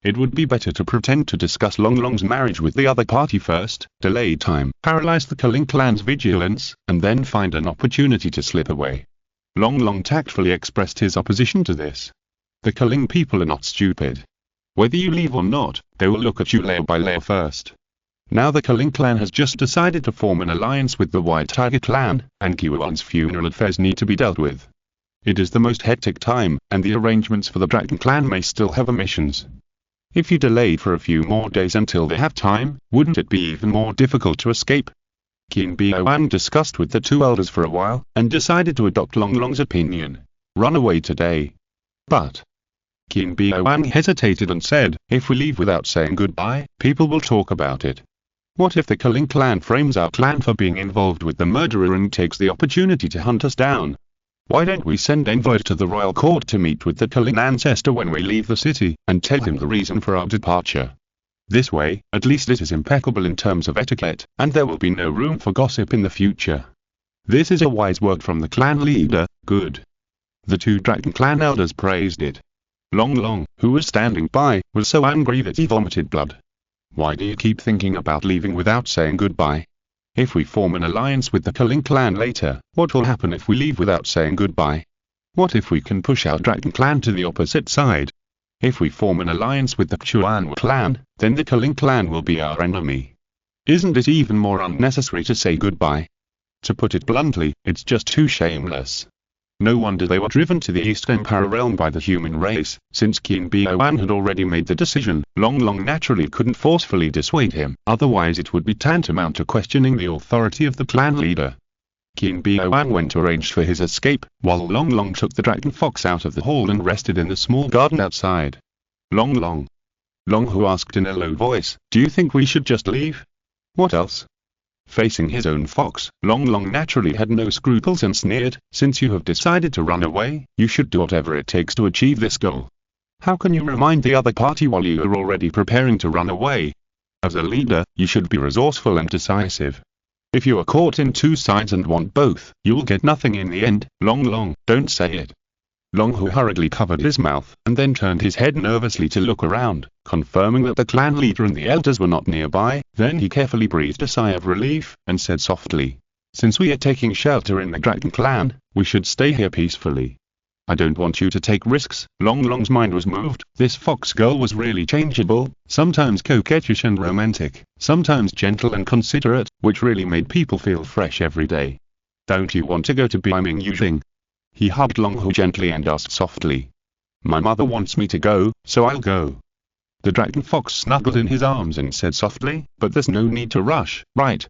It would be better to pretend to discuss Long Long's marriage with the other party first, delay time, paralyze the Cunning clan's vigilance, and then find an opportunity to slip away. Long Long tactfully expressed his opposition to this. The Cunning people are not stupid. Whether you leave or not, they will look at you layer by layer first. Now the Cunning clan has just decided to form an alliance with the White Tiger clan, and Qiwan's funeral affairs need to be dealt with. It is the most hectic time, and the arrangements for the Dragon clan may still have omissions. If you delay for a few more days until they have time, wouldn't it be even more difficult to escape? Qin Biowang discussed with the two elders for a while, and decided to adopt Long Long's opinion. Run away today. But Qin Biowang hesitated and said, "If we leave without saying goodbye, people will talk about it. What if the Cunning clan frames our clan for being involved with the murderer and takes the opportunity to hunt us down? Why don't we send envoys to the royal court to meet with the Cunning ancestor when we leave the city, and tell him the reason for our departure? This way, at least it is impeccable in terms of etiquette, and there will be no room for gossip in the future." This is a wise word from the clan leader. Good. The two Dragon clan elders praised it. Long Long, who was standing by, was so angry that he vomited blood. "Why do you keep thinking about leaving without saying goodbye? If we form an alliance with the Cunning clan later, what will happen if we leave without saying goodbye? What if we can push our Dragon clan to the opposite side? If we form an alliance with the Chuan clan, then the Cunning clan will be our enemy. Isn't it even more unnecessary to say goodbye? To put it bluntly, it's just too shameless." No wonder they were driven to the East Empire realm by the human race, since Qin Biowang had already made the decision. Long Long naturally couldn't forcefully dissuade him, otherwise it would be tantamount to questioning the authority of the clan leader. Qin Biowang went to arrange for his escape, while Long Long took the dragon fox out of the hall and rested in the small garden outside. Long Long. Long Hu asked in a low voice, "Do you think we should just leave?" "What else?" Facing his own fox, Long Long naturally had no scruples and sneered, "Since you have decided to run away, you should do whatever it takes to achieve this goal. How can you remind the other party while you are already preparing to run away? As a leader, you should be resourceful and decisive. If you are caught in two sides and want both, you will get nothing in the end." "Long Long, don't say it." Long Hu hurriedly covered his mouth, and then turned his head nervously to look around, confirming that the clan leader and the elders were not nearby. Then he carefully breathed a sigh of relief, and said softly, "Since we are taking shelter in the Dragon clan, we should stay here peacefully. I don't want you to take risks." Long Long's mind was moved. This fox girl was really changeable, sometimes coquettish and romantic, sometimes gentle and considerate, which really made people feel fresh every day. "Don't you want to go to Beiming Yujing?" He hugged Long Hu gently and asked softly. "My mother wants me to go, so I'll go." The dragon fox snuggled in his arms and said softly, "But there's no need to rush, right?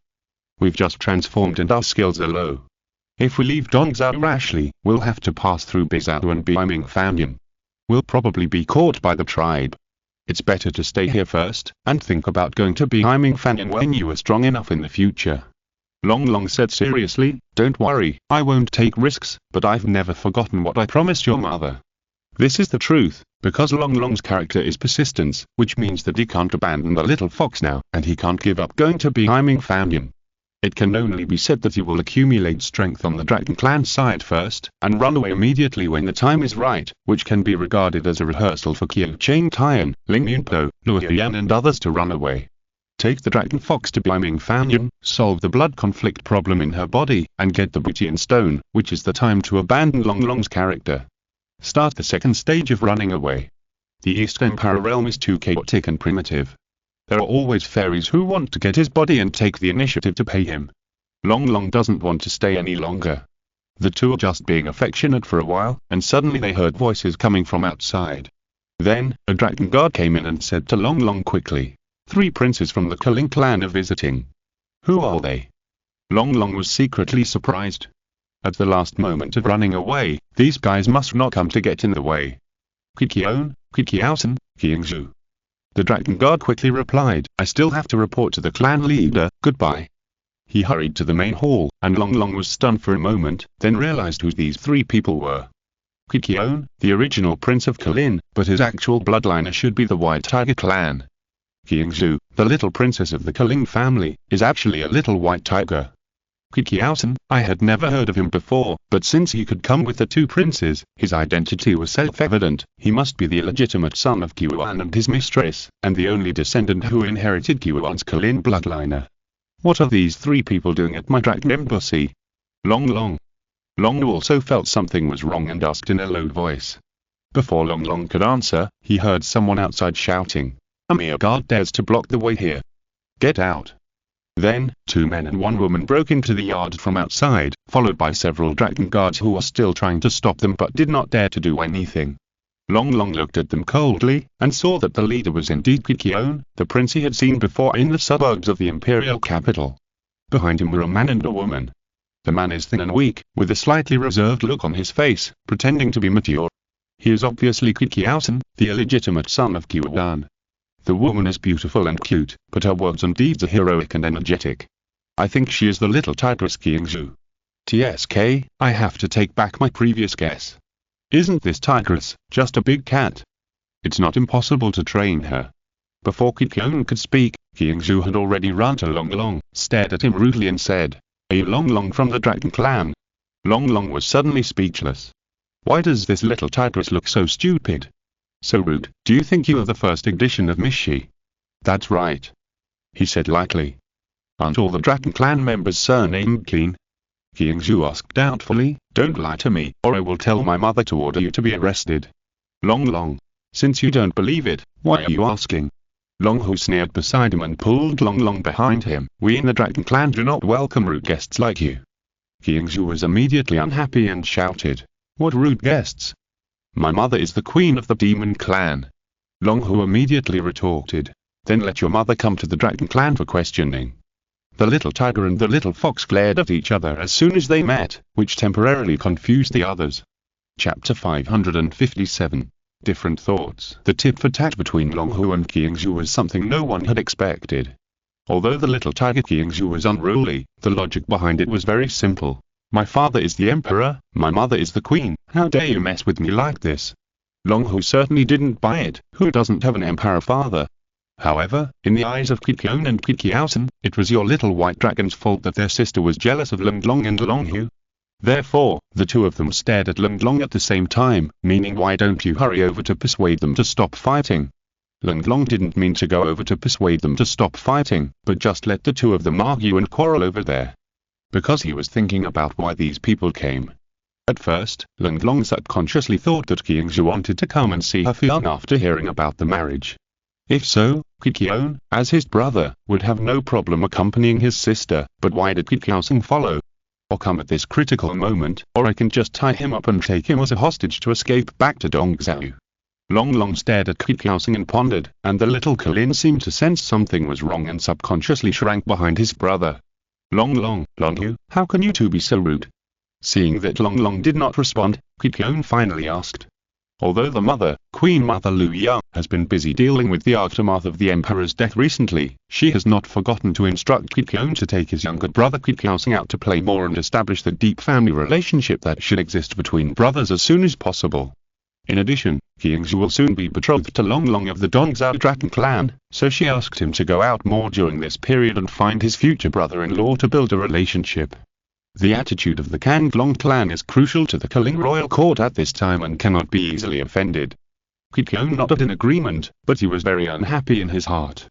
We've just transformed and our skills are low. If we leave Dongzhou rashly, we'll have to pass through Bizhou and Beimingfanyan. We'll probably be caught by the tribe. It's better to stay here first, and think about going to Beimingfanyan when you are strong enough in the future." Long Long said seriously, "Don't worry, I won't take risks, but I've never forgotten what I promised your mother." This is the truth, because Long Long's character is persistence, which means that he can't abandon the little fox now, and he can't give up going to Beimingfanyan. It can only be said that he will accumulate strength on the Dragon Clan side first, and run away immediately when the time is right, which can be regarded as a rehearsal for Qiu Chang Tian, Ling Yunpo, Luo Yan and others to run away. Take the Dragon Fox to Beimingfanyan, solve the blood conflict problem in her body, and get the booty and stone, which is the time to abandon Long Long's character. Start the second stage of running away. The East Empire realm is too chaotic and primitive. There are always fairies who want to get his body and take the initiative to pay him. Long Long doesn't want to stay any longer. The two are just being affectionate for a while, and suddenly they heard voices coming from outside. Then, a dragon guard came in and said to Long Long quickly, "3 princes from the Cunning clan are visiting." "Who are they?" Long Long was secretly surprised. At the last moment of running away, these guys must not come to get in the way. "Qiqion, Qiqiaosen, Qiangzhu." The dragon guard quickly replied, "I still have to report to the clan leader, goodbye." He hurried to the main hall, and Long Long was stunned for a moment, then realized who these 3 people were. Qiqion, the original prince of Kalin, but his actual bloodline should be the White Tiger clan. Qiangzhu, the little princess of the Kaling family, is actually a little white tiger. Qiqiaosen, I had never heard of him before, but since he could come with the 2 princes, his identity was self-evident. He must be the illegitimate son of Qiuan and his mistress, and the only descendant who inherited Qiuan's Kalin bloodline. What are these 3 people doing at my dragon embassy? Long Long. Long also felt something was wrong and asked in a low voice. Before Long Long could answer, he heard someone outside shouting, "A mere guard dares to block the way here. Get out." Then, 2 men and 1 woman broke into the yard from outside, followed by several dragon guards who were still trying to stop them but did not dare to do anything. Long Long looked at them coldly, and saw that the leader was indeed Qiqion, the prince he had seen before in the suburbs of the imperial capital. Behind him were a man and a woman. The man is thin and weak, with a slightly reserved look on his face, pretending to be mature. He is obviously Qiqiaosen, the illegitimate son of Qiuan. The woman is beautiful and cute, but her words and deeds are heroic and energetic. I think she is the little tigress Qiangzhu. TSK, I have to take back my previous guess. Isn't this tigress just a big cat? It's not impossible to train her. Before Qiqion could speak, Qiangzhu had already run to Long Long, stared at him rudely and said, "Are you Long Long from the Dragon Clan?" Long Long was suddenly speechless. Why does this little tigress look so stupid? So rude. "Do you think you are the first edition of Mishi?" "That's right," he said lightly. "Aren't all the Dragon Clan members surnamed Clean?" Qiangzhu asked doubtfully. "Don't lie to me, or I will tell my mother to order you to be arrested." Long Long. "Since you don't believe it, why are you asking?" Long Hu sneered beside him and pulled Long Long behind him. "We in the Dragon Clan do not welcome rude guests like you." Qiangzhu was immediately unhappy and shouted, "What rude guests? My mother is the queen of the demon clan." Long Hu immediately retorted, "Then let your mother come to the Dragon Clan for questioning." The little tiger and the little fox glared at each other as soon as they met, which temporarily confused the others. Chapter 557. Different thoughts. The tit-for-tat between Long Hu and Qiangzhu was something no one had expected. Although the little tiger Qiangzhu was unruly, the logic behind it was very simple. My father is the emperor, my mother is the queen, how dare you mess with me like this? Long Hu certainly didn't buy it. Who doesn't have an emperor father? However, in the eyes of Qiqion and Qiqiaosen, it was your little white dragon's fault that their sister was jealous of Long Long and Long Hu. Therefore, the 2 of them stared at Long Long at the same time, meaning why don't you hurry over to persuade them to stop fighting? Long Long didn't mean to go over to persuade them to stop fighting, but just let the 2 of them argue and quarrel over there. Because he was thinking about why these people came. At first, Long Long subconsciously thought that Qiangzhu wanted to come and see her fiancé after hearing about the marriage. If so, Qiqion, as his brother, would have no problem accompanying his sister, but why did Qiqiaosen follow? Or come at this critical moment, or I can just tie him up and take him as a hostage to escape back to Dongzhou. Long Long stared at Kikaosing and pondered, and the little Kalin seemed to sense something was wrong and subconsciously shrank behind his brother. Long Long, you, how can you two be so rude? Seeing that Long Long did not respond, Kikaon finally asked. Although the mother, Queen Mother Lu Yang, has been busy dealing with the aftermath of the Emperor's death recently, she has not forgotten to instruct Kikaon to take his younger brother Kikaosing out to play more and establish the deep family relationship that should exist between brothers as soon as possible. In addition, Qiangzhu will soon be betrothed to Long Long of the Dongzhou Dragon clan, so she asked him to go out more during this period and find his future brother-in-law to build a relationship. The attitude of the Kanglong clan is crucial to the Kaling royal court at this time and cannot be easily offended. Kikaon nodded in agreement, but he was very unhappy in his heart.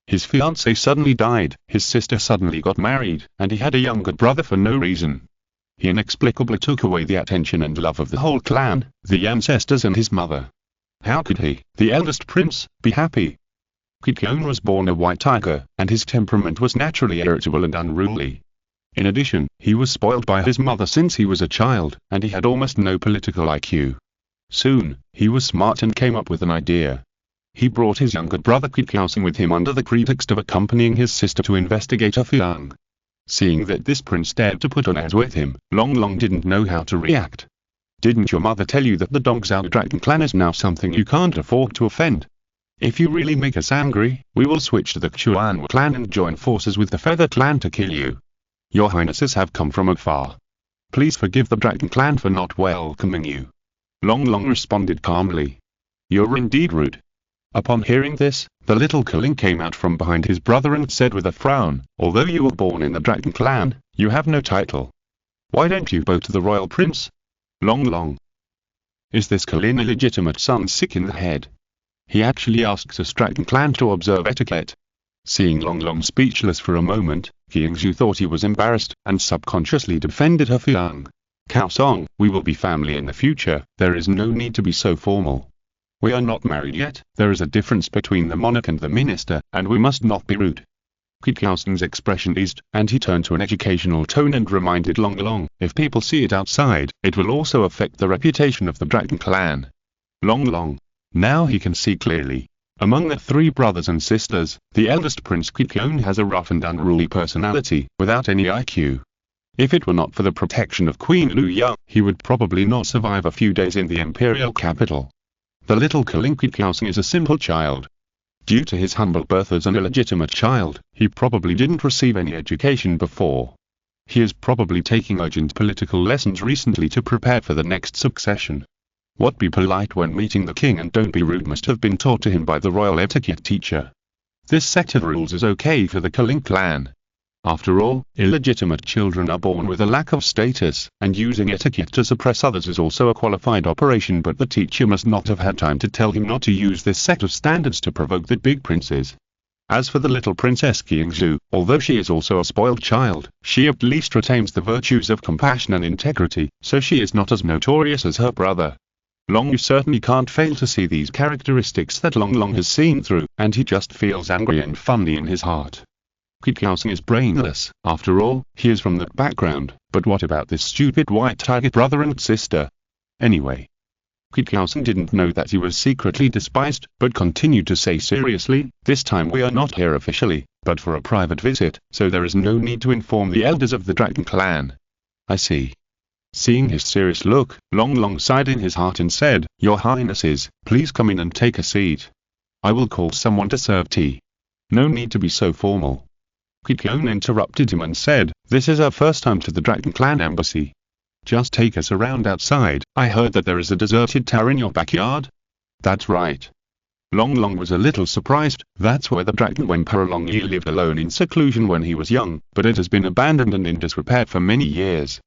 His fiancée suddenly died, his sister suddenly got married, and he had a younger brother for no reason. He inexplicably took away the attention and love of the whole clan, the ancestors and his mother. How could he, the eldest prince, be happy? Kikaon was born a white tiger, and his temperament was naturally irritable and unruly. In addition, he was spoiled by his mother since he was a child, and he had almost no political IQ. Soon, he was smart and came up with an idea. He brought his younger brother Kikaosing with him under the pretext of accompanying his sister to investigate a Fiang. Seeing that this prince dared to put on airs with him, Long Long didn't know how to react. Didn't your mother tell you that the Dongzhou Dragon clan is now something you can't afford to offend? If you really make us angry, we will switch to the Chuan clan and join forces with the Feather clan to kill you. Your highnesses have come from afar. Please forgive the Dragon clan for not welcoming you. Long Long responded calmly. You're indeed rude. Upon hearing this, the little Kaling came out from behind his brother and said with a frown, although you were born in the Dragon clan, you have no title. Why don't you bow to the royal prince? Long Long. Is this Kalin illegitimate son sick in the head? He actually asks us Dragon clan to observe etiquette. Seeing Long Long speechless for a moment, Qiangzhu thought he was embarrassed, and subconsciously defended her Fiang. Cao Song, we will be family in the future, there is no need to be so formal. We are not married yet, there is a difference between the monarch and the minister, and we must not be rude. Kikaosing's expression eased, and he turned to an educational tone and reminded Long Long, if people see it outside, it will also affect the reputation of the Dragon clan. Long Long. Now he can see clearly. Among the three brothers and sisters, the eldest Prince Kikaon has a rough and unruly personality, without any IQ. If it were not for the protection of Queen Lu Yang, he would probably not survive a few days in the imperial capital. The little Kaling Kikaosing is a simple child. Due to his humble birth as an illegitimate child, he probably didn't receive any education before. He is probably taking urgent political lessons recently to prepare for the next succession. What be polite when meeting the king and don't be rude must have been taught to him by the royal etiquette teacher. This set of rules is okay for the Kaling clan. After all, illegitimate children are born with a lack of status, and using etiquette to suppress others is also a qualified operation, but the teacher must not have had time to tell him not to use this set of standards to provoke the big princes. As for the little princess Qiangzhu, although she is also a spoiled child, she at least retains the virtues of compassion and integrity, so she is not as notorious as her brother. Long you certainly can't fail to see these characteristics that Long Long has seen through, and he just feels angry and funny in his heart. Kikaosing is brainless, after all, he is from that background, but what about this stupid white tiger brother and sister? Anyway. Kikaosing didn't know that he was secretly despised, but continued to say seriously, this time we are not here officially, but for a private visit, so there is no need to inform the elders of the Dragon clan. I see. Seeing his serious look, Long Long sighed in his heart and said, Your Highnesses, please come in and take a seat. I will call someone to serve tea. No need to be so formal. Kikaon interrupted him and said, This is our first time to the Dragon clan embassy. Just take us around outside. I heard that there is a deserted tower in your backyard. That's right. Long Long was a little surprised. That's where the Dragon Emperor Long Yi lived alone in seclusion when he was young, but it has been abandoned and in disrepair for many years.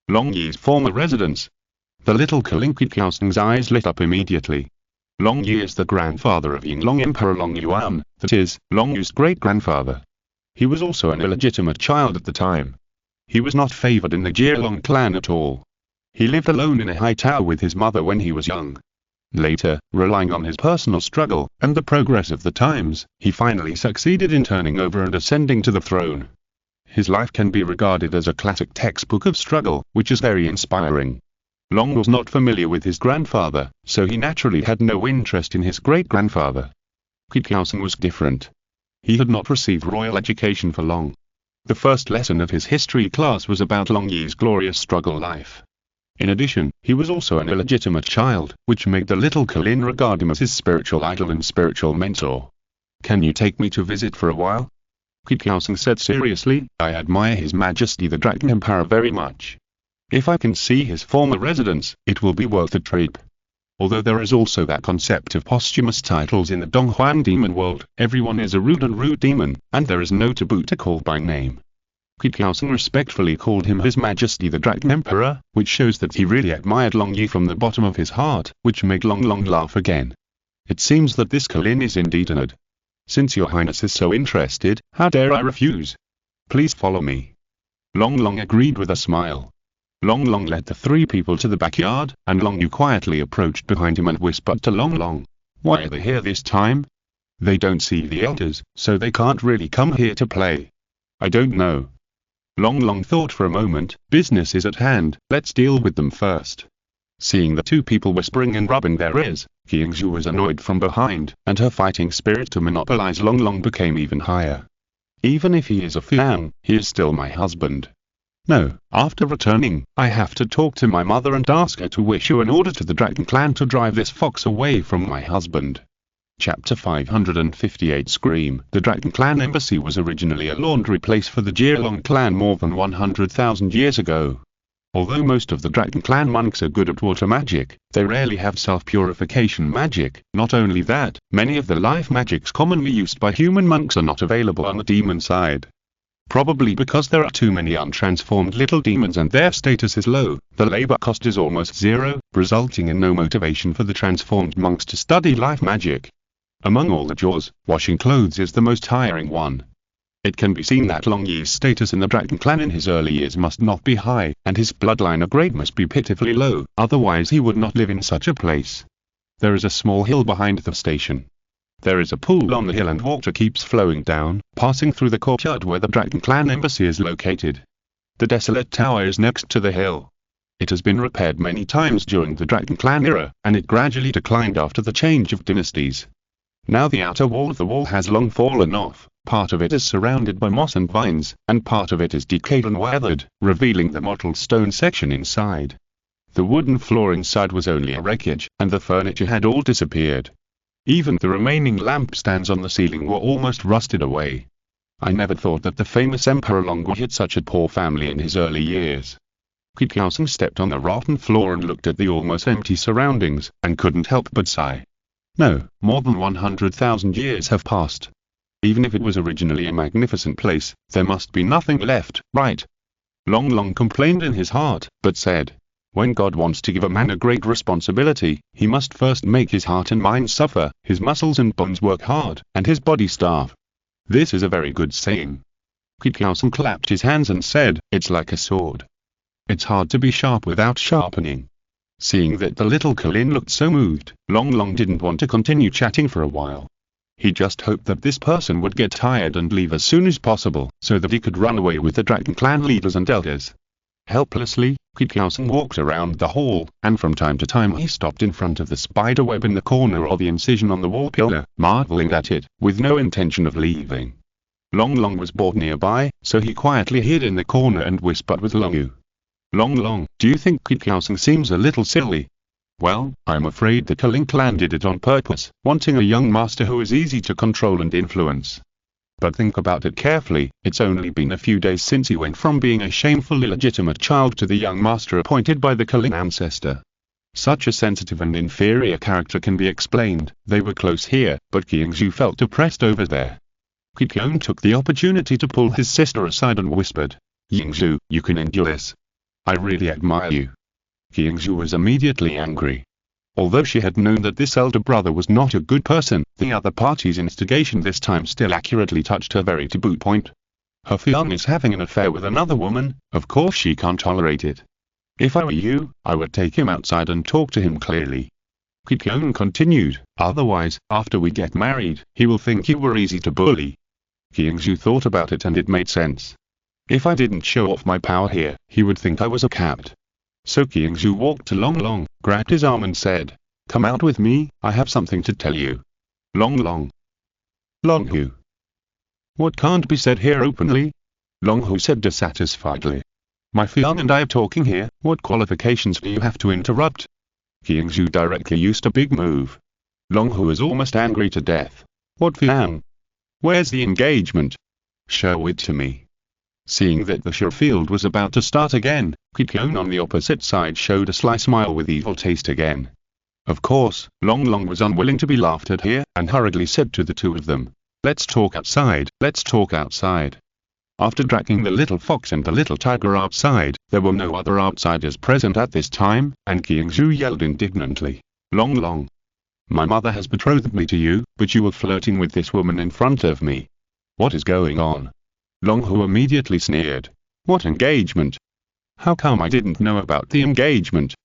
Long Yi's former residence. The little Kaling Kikaosing's eyes lit up immediately. Long Yi is the grandfather of Yinglong Emperor Long Yuan, that is, Long Yu's great-grandfather. He was also an illegitimate child at the time. He was not favored in the Jialong clan at all. He lived alone in a high tower with his mother when he was young. Later, relying on his personal struggle, and the progress of the times, he finally succeeded in turning over and ascending to the throne. His life can be regarded as a classic textbook of struggle, which is very inspiring. Long was not familiar with his grandfather, so he naturally had no interest in his great-grandfather. Kikausen was different. He had not received royal education for Long. The first lesson of his history class was about Long Yi's glorious struggle life. In addition, he was also an illegitimate child, which made the little Colin regard him as his spiritual idol and spiritual mentor. "Can you take me to visit for a while?" Kikausen said seriously. "I admire His Majesty the Dragon Emperor very much. If I can see his former residence, it will be worth the trip." Although there is also that concept of posthumous titles in the Donghuan demon world, everyone is a root demon, and there is no taboo to call by name. Kikausen respectfully called him His Majesty the Dragon Emperor, which shows that he really admired Long Yi from the bottom of his heart, which made Long laugh again. "It seems that this Colin is indeed honored. Since your highness is so interested, how dare I refuse? Please follow me." Long agreed with a smile. Long led the three people to the backyard, and Long Yu quietly approached behind him and whispered to Long, "Why are they here this time? They don't see the elders, so they can't really come here to play." "I don't know." Long thought for a moment. "Business is at hand, let's deal with them first." Seeing the two people whispering and rubbing their ears, Qingzhu was annoyed from behind, and her fighting spirit to monopolize Long became even higher. "Even if he is a Fiang, he is still my husband. No, after returning, I have to talk to my mother and ask her to issue an order to the Dragon Clan to drive this fox away from my husband." Chapter 558 Scream. The Dragon Clan embassy was originally a laundry place for the Jielong clan more than 100,000 years ago. Although most of the Dragon Clan monks are good at water magic, they rarely have self-purification magic. Not only that, many of the life magics commonly used by human monks are not available on the demon side. Probably because there are too many untransformed little demons and their status is low, the labor cost is almost zero, resulting in no motivation for the transformed monks to study life magic. Among all the chores, washing clothes is the most tiring one. It can be seen that Long Yi's status in the Dragon Clan in his early years must not be high, and his bloodline of grade must be pitifully low, otherwise he would not live in such a place. There is a small hill behind the station. There is a pool on the hill and water keeps flowing down, passing through the courtyard where the Dragon Clan embassy is located. The desolate tower is next to the hill. It has been repaired many times during the Dragon Clan era, and it gradually declined after the change of dynasties. Now the outer wall of the wall has long fallen off, part of it is surrounded by moss and vines, and part of it is decayed and weathered, revealing the mottled stone section inside. The wooden floor inside was only a wreckage, and the furniture had all disappeared. Even the remaining lampstands on the ceiling were almost rusted away. I never thought that the famous Emperor Longwu had such a poor family in his early years. Kikausen stepped on the rotten floor and looked at the almost empty surroundings, and couldn't help but sigh. No, more than 100,000 years have passed. Even if it was originally a magnificent place, there must be nothing left, right? Long complained in his heart, but said, "When God wants to give a man a great responsibility, he must first make his heart and mind suffer, his muscles and bones work hard, and his body starve." This is a very good saying. Kikausen clapped his hands and said, "It's like a sword. It's hard to be sharp without sharpening." Seeing that the little Colin looked so moved, Long didn't want to continue chatting for a while. He just hoped that this person would get tired and leave as soon as possible, so that he could run away with the Dragon Clan leaders and elders. Helplessly, Kikausen walked around the hall, and from time to time he stopped in front of the spider web in the corner or the incision on the wall pillar, marveling at it, with no intention of leaving. Long was bored nearby, so he quietly hid in the corner and whispered with Longyu. Long, do you think Kikausen seems a little silly?" "Well, I'm afraid the Culling clan did it on purpose, wanting a young master who is easy to control and influence. But think about it carefully, it's only been a few days since he went from being a shameful illegitimate child to the young master appointed by the Culling ancestor. Such a sensitive and inferior character can be explained. They were close here, but Qingzhu felt depressed over there." Kikausen took the opportunity to pull his sister aside and whispered, "Qingzhu, you can endure this. I really admire you." Qingzhu was immediately angry. Although she had known that this elder brother was not a good person, the other party's instigation this time still accurately touched her very taboo point. Her fiancé is having an affair with another woman, of course she can't tolerate it. "If I were you, I would take him outside and talk to him clearly." Kikausen continued, "Otherwise, after we get married, he will think you were easy to bully." Qingzhu thought about it and it made sense. "If I didn't show off my power here, he would think I was a cat." So Qiangzhu walked to Long Long, grabbed his arm and said, "Come out with me, I have something to tell you." Long Long. Long Hu. "What can't be said here openly?" Long Hu said dissatisfiedly. "My fiancé and I are talking here, what qualifications do you have to interrupt?" Qiangzhu directly used a big move. Long Hu was almost angry to death. "What fiancé? Where's the engagement? Show it to me." Seeing that the field was about to start again, Qiqion on the opposite side showed a sly smile with evil taste again. Of course, Long Long was unwilling to be laughed at here, and hurriedly said to the two of them, "Let's talk outside, let's talk outside." After dragging the little fox and the little tiger outside, there were no other outsiders present at this time, and Qiangzhu yelled indignantly, "Long Long! My mother has betrothed me to you, but you were flirting with this woman in front of me. What is going on?" Long Hu immediately sneered. "What engagement? How come I didn't know about the engagement?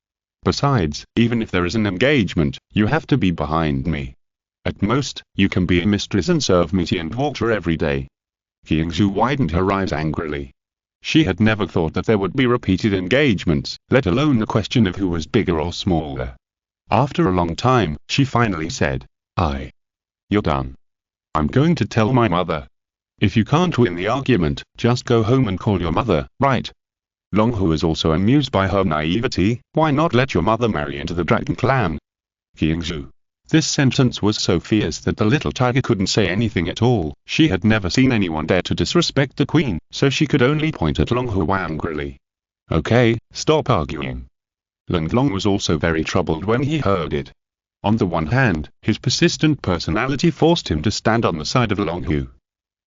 Besides, even if there is an engagement, you have to be behind me. At most, you can be a mistress and serve me tea and water every day." Qiangzhu widened her eyes angrily. She had never thought that there would be repeated engagements, let alone the question of who was bigger or smaller. After a long time, she finally said, "You're done. I'm going to tell my mother. If you can't win the argument, just go home and call your mother, right?" Long Hu was also amused by her naivety. "Why not let your mother marry into the dragon clan?" Qiangzhu. This sentence was so fierce that the little tiger couldn't say anything at all. She had never seen anyone dare to disrespect the queen, so she could only point at Long Hu angrily. "Okay, stop arguing." Long Long was also very troubled when he heard it. On the one hand, his persistent personality forced him to stand on the side of Long Hu.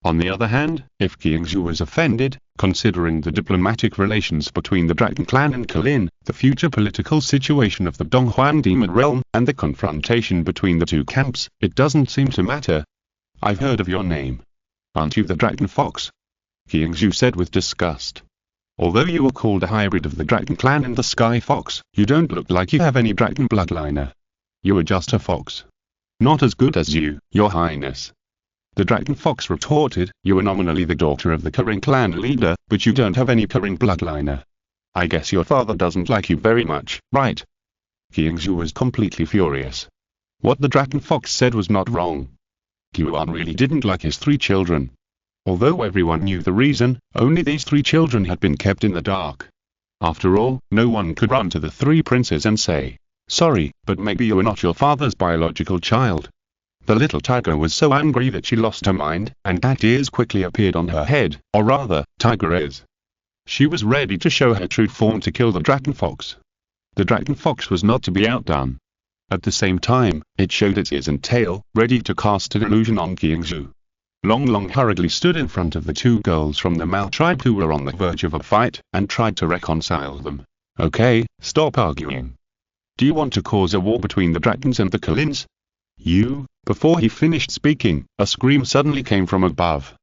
On the other hand, if Qiangzhu was offended, considering the diplomatic relations between the Dragon Clan and Colin, the future political situation of the Donghuan Demon Realm, and the confrontation between the two camps, it doesn't seem to matter. "I've heard of your name. Aren't you the Dragon Fox?" Qiangzhu said with disgust. "Although you are called a hybrid of the Dragon Clan and the Sky Fox, you don't look like you have any dragon bloodline. You are just a fox. Not as good as you, your highness." The Dragon Fox retorted, "You are nominally the daughter of the Cunning clan leader, but you don't have any Cunning bloodline. I guess your father doesn't like you very much, right?" Qiangzhu was completely furious. What the Dragon Fox said was not wrong. Qiuan really didn't like his 3 children. Although everyone knew the reason, only these 3 children had been kept in the dark. After all, no one could run to the 3 princes and say, "Sorry, but maybe you are not your father's biological child." The little tiger was so angry that she lost her mind, and cat ears quickly appeared on her head, or rather, tiger ears. She was ready to show her true form to kill the Dragon Fox. The Dragon Fox was not to be outdone. At the same time, it showed its ears and tail, ready to cast an illusion on Qiangzhu. Long Long hurriedly stood in front of the 2 girls from the Mao tribe who were on the verge of a fight, and tried to reconcile them. "Okay, stop arguing. Do you want to cause a war between the dragons and the Kalins?" "You..." Before he finished speaking, a scream suddenly came from above.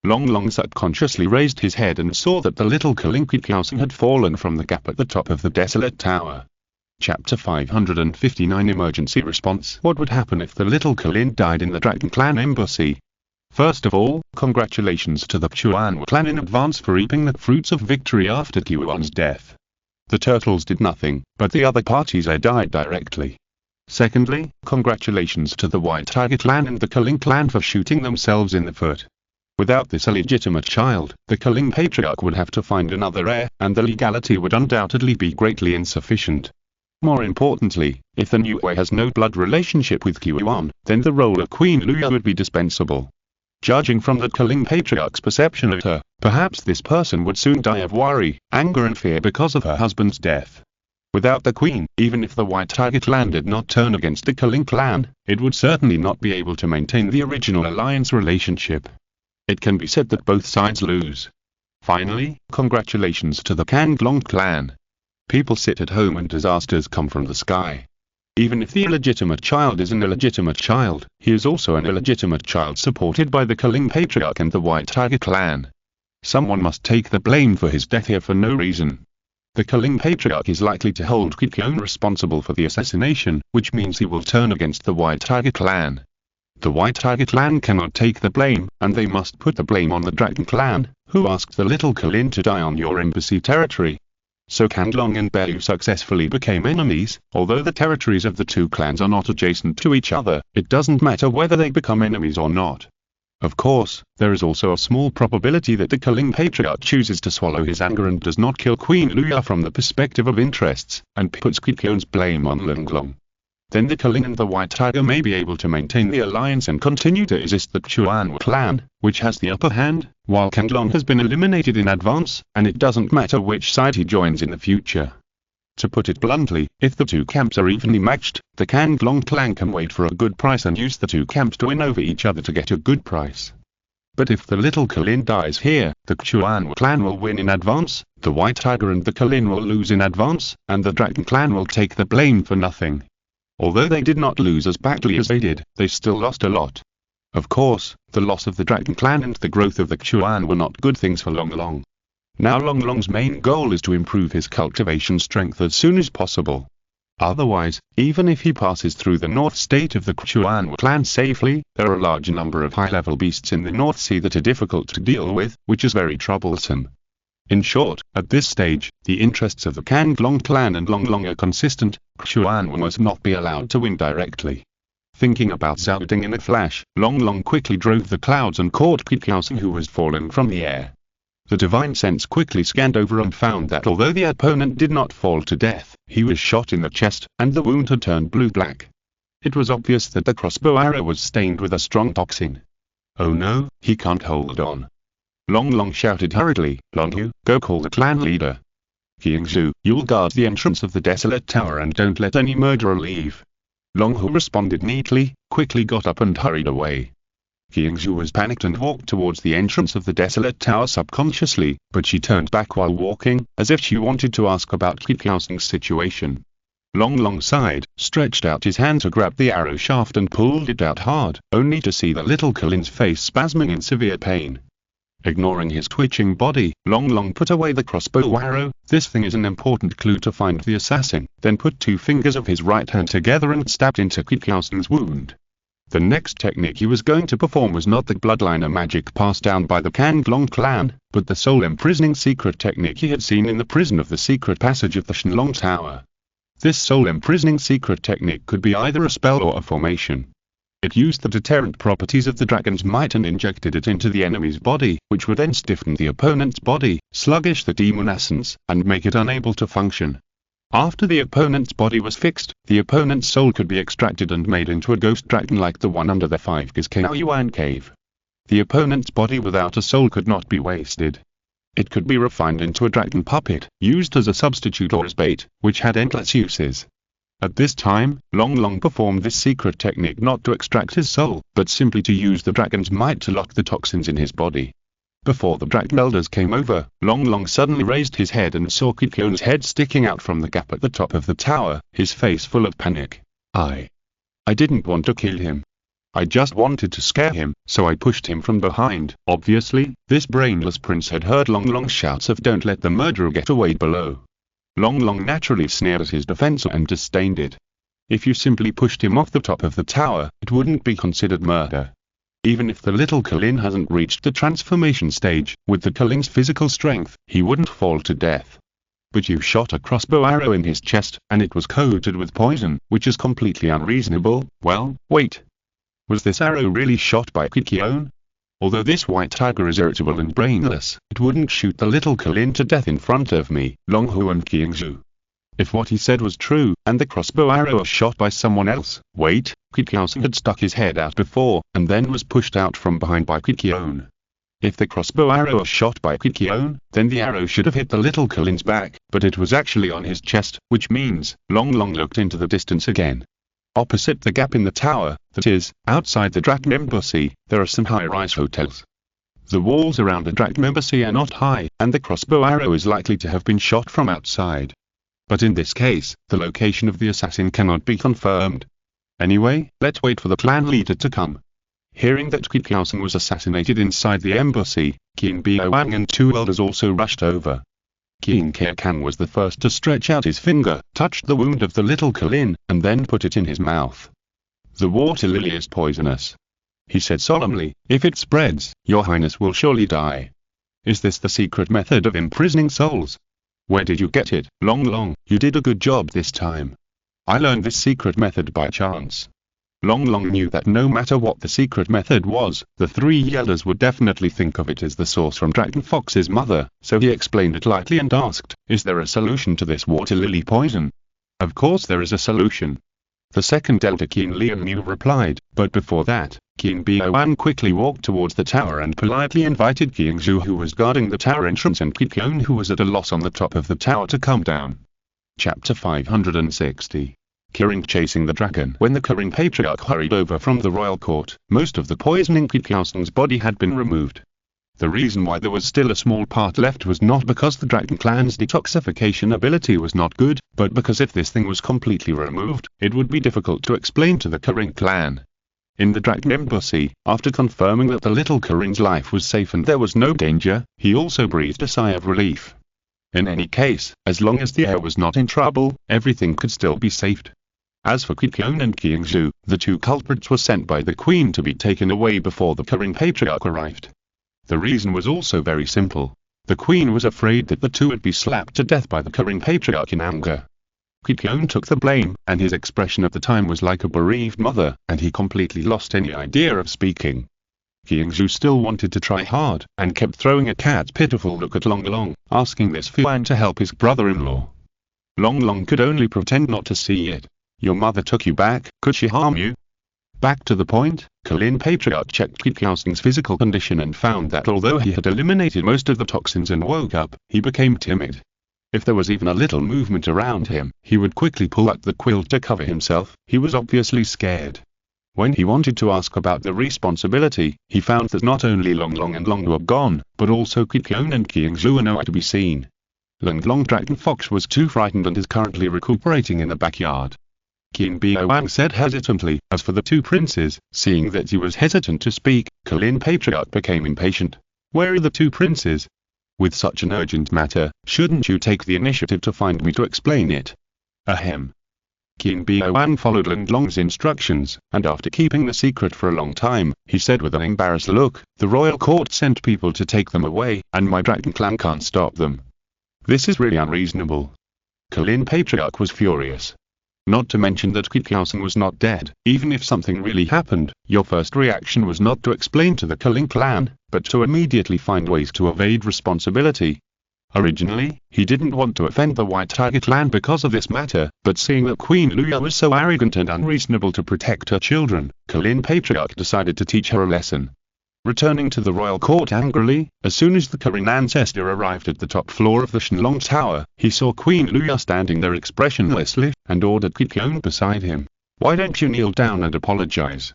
Long Long subconsciously raised his head and saw that the little Kalinkikiausing had fallen from the gap at the top of the desolate tower. Chapter 559 Emergency Response. What would happen if the little Kalin died in the Dragon Clan embassy? First of all, congratulations to the Chuan clan in advance for reaping the fruits of victory after Qiuan's death. The turtles did nothing, but the other parties died directly. Secondly, congratulations to the White Tiger clan and the Kaling clan for shooting themselves in the foot. Without this illegitimate child, the Kaling patriarch would have to find another heir, and the legality would undoubtedly be greatly insufficient. More importantly, if the new heir has no blood relationship with Qiuan, then the role of Queen Luya would be dispensable. Judging from the Kaling patriarch's perception of her, perhaps this person would soon die of worry, anger and fear because of her husband's death. Without the queen, even if the White Tiger clan did not turn against the Kaling clan, it would certainly not be able to maintain the original alliance relationship. It can be said that both sides lose. Finally, congratulations to the Kanglong clan. People sit at home and disasters come from the sky. Even if the illegitimate child is an illegitimate child, he is also an illegitimate child supported by the Kaling patriarch and the White Tiger clan. Someone must take the blame for his death here for no reason. The Kaling patriarch is likely to hold Qiqion responsible for the assassination, which means he will turn against the White Tiger clan. The White Tiger clan cannot take the blame, and they must put the blame on the Dragon clan, who asked the little Kalin to die on your embassy territory. So Kandlong and Belu successfully became enemies. Although the territories of the two clans are not adjacent to each other, it doesn't matter whether they become enemies or not. Of course, there is also a small probability that the Kaling patriarch chooses to swallow his anger and does not kill Queen Luya from the perspective of interests, and puts Kikyo's blame on Longlong. Then the Kaling and the White Tiger may be able to maintain the alliance and continue to resist the Chuan clan, which has the upper hand, while Kandlong has been eliminated in advance, and it doesn't matter which side he joins in the future. To put it bluntly, if the two camps are evenly matched, the Kandlong clan can wait for a good price and use the two camps to win over each other to get a good price. But if the little Kalin dies here, the Chuan clan will win in advance, the White Tiger and the Kalin will lose in advance, and the Dragon clan will take the blame for nothing. Although they did not lose as badly as they did, they still lost a lot. Of course, the loss of the Dragon clan and the growth of the Chuan were not good things for Longlong. Now Longlong's main goal is to improve his cultivation strength as soon as possible. Otherwise, even if he passes through the north state of the Chuan clan safely, there are a large number of high-level beasts in the North Sea that are difficult to deal with, which is very troublesome. In short, at this stage, the interests of the Kandlong clan and Longlong are consistent. Chuan must not be allowed to win directly. Thinking about Zhaoding in a flash, Longlong quickly drove the clouds and caught Kikyaosing, who was falling from the air. The divine sense quickly scanned over and found that although the opponent did not fall to death, he was shot in the chest, and the wound had turned blue-black. It was obvious that the crossbow arrow was stained with a strong toxin. Oh no, he can't hold on. Longlong shouted hurriedly, Longhu, go call the clan leader. Qingzhu, you'll guard the entrance of the desolate tower and don't let any murderer leave. Longhu responded neatly, quickly got up and hurried away. Qingzhu was panicked and walked towards the entrance of the desolate tower subconsciously, but she turned back while walking, as if she wanted to ask about Kikyaosing's situation. Longlong sighed, stretched out his hand to grab the arrow shaft and pulled it out hard, only to see the little Kalin's face spasming in severe pain. Ignoring his twitching body, Longlong put away the crossbow arrow. This thing is an important clue to find the assassin, then put 2 fingers of his right hand together and stabbed into Kikyaosing's wound. The next technique he was going to perform was not the bloodliner magic passed down by the Kandlong clan, but the soul imprisoning secret technique he had seen in the prison of the secret passage of the Shenlong Tower. This soul imprisoning secret technique could be either a spell or a formation. It used the deterrent properties of the dragon's might and injected it into the enemy's body, which would then stiffen the opponent's body, sluggish the demon essence, and make it unable to function. After the opponent's body was fixed, the opponent's soul could be extracted and made into a ghost dragon like the one under the 5 Gizkao Yuan cave. The opponent's body without a soul could not be wasted. It could be refined into a dragon puppet, used as a substitute or as bait, which had endless uses. At this time, Longlong performed this secret technique not to extract his soul, but simply to use the dragon's might to lock the toxins in his body. Before the dragon elders came over, Longlong suddenly raised his head and saw Kikyo's head sticking out from the gap at the top of the tower, his face full of panic. I didn't want to kill him. I just wanted to scare him, so I pushed him from behind. Obviously, this brainless prince had heard Longlong's shouts of "Don't let the murderer get away" below. Longlong naturally sneered at his defense and disdained it. If you simply pushed him off the top of the tower, it wouldn't be considered murder. Even if the little Kalin hasn't reached the transformation stage, with the Kalin's physical strength, he wouldn't fall to death. But you shot a crossbow arrow in his chest, and it was coated with poison, which is completely unreasonable. Well, wait. Was this arrow really shot by Kikyon? Although this white tiger is irritable and brainless, it wouldn't shoot the little Kalin to death in front of me, Longhu and Qingzhu. If what he said was true, and the crossbow arrow was shot by someone else, wait, Kikyaosing had stuck his head out before, and then was pushed out from behind by Kikyon. If the crossbow arrow was shot by Kikyon, then the arrow should have hit the little Kalin's back, but it was actually on his chest, which means, Longlong looked into the distance again. Opposite the gap in the tower, that is, outside the Dragon Embassy, there are some high-rise hotels. The walls around the Dragon Embassy are not high, and the crossbow arrow is likely to have been shot from outside. But in this case, the location of the assassin cannot be confirmed. Anyway, let's wait for the clan leader to come. Hearing that Kikyaosing was assassinated inside the embassy, Qin Biawang and 2 elders also rushed over. Qin Kekan was the first to stretch out his finger, touched the wound of the little Kalin, and then put it in his mouth. The water lily is poisonous. He said solemnly, if it spreads, your highness will surely die. Is this the secret method of imprisoning souls? Where did you get it? Long Long, you did a good job this time. I learned this secret method by chance. Long Long knew that no matter what the secret method was, the three elders would definitely think of it as the source from Dragon Fox's mother, so he explained it lightly and asked, "Is there a solution to this water lily poison?" "Of course there is a solution." The second elder Keen Lian Mu replied, but before that, Keen Bioan quickly walked towards the tower and politely invited King Zhu, who was guarding the tower entrance, and Kikyun, who was at a loss on the top of the tower, to come down. Chapter 560. Kiring chasing the dragon. When the Kiring patriarch hurried over from the royal court, most of the poisoning Kikyu's body had been removed. The reason why there was still a small part left was not because the dragon clan's detoxification ability was not good, but because if this thing was completely removed, it would be difficult to explain to the Kiring clan. In the dragon embassy, after confirming that the little Kiring's life was safe and there was no danger, he also breathed a sigh of relief. In any case, as long as the heir was not in trouble, everything could still be saved. As for Kikyun and King Zhu, the two culprits were sent by the queen to be taken away before the Kiring patriarch arrived. The reason was also very simple. The queen was afraid that the two would be slapped to death by the Kiring patriarch in anger. Kikyun took the blame, and his expression at the time was like a bereaved mother, and he completely lost any idea of speaking. King Zhu still wanted to try hard, and kept throwing a cat's pitiful look at Long Long, asking this Fuan to help his brother-in-law. Long Long could only pretend not to see it. "Your mother took you back, could she harm you?" Back to the point, Kalin Patriarch checked Kikyu's physical condition and found that although he had eliminated most of the toxins and woke up, he became timid. If there was even a little movement around him, he would quickly pull out the quilt to cover himself. He was obviously scared. When he wanted to ask about the responsibility, he found that not only Long Long and Long were gone, but also Kikyun and King Zhu were nowhere to be seen. Long Long Dragon Fox was too frightened and is currently recuperating in the backyard. King Bioang said hesitantly. As for the two princes, seeing that he was hesitant to speak, Kalin Patriarch became impatient. "Where are the two princes? With such an urgent matter, shouldn't you take the initiative to find me to explain it?" Ahem. King Bioang followed Long Long's instructions, and after keeping the secret for a long time, he said with an embarrassed look, "The royal court sent people to take them away, and my dragon clan can't stop them. This is really unreasonable." Kalin Patriarch was furious. Not to mention that Kikyusan was not dead. Even if something really happened, your first reaction was not to explain to the Kiling clan, but to immediately find ways to evade responsibility. Originally, he didn't want to offend the White Tiger clan because of this matter, but seeing that Queen Luya was so arrogant and unreasonable to protect her children, Kalin Patriarch decided to teach her a lesson. Returning to the royal court angrily, as soon as the Kirin ancestor arrived at the top floor of the Shenlong Tower, he saw Queen Luya standing there expressionlessly, and ordered Kikyun beside him. "Why don't you kneel down and apologize?"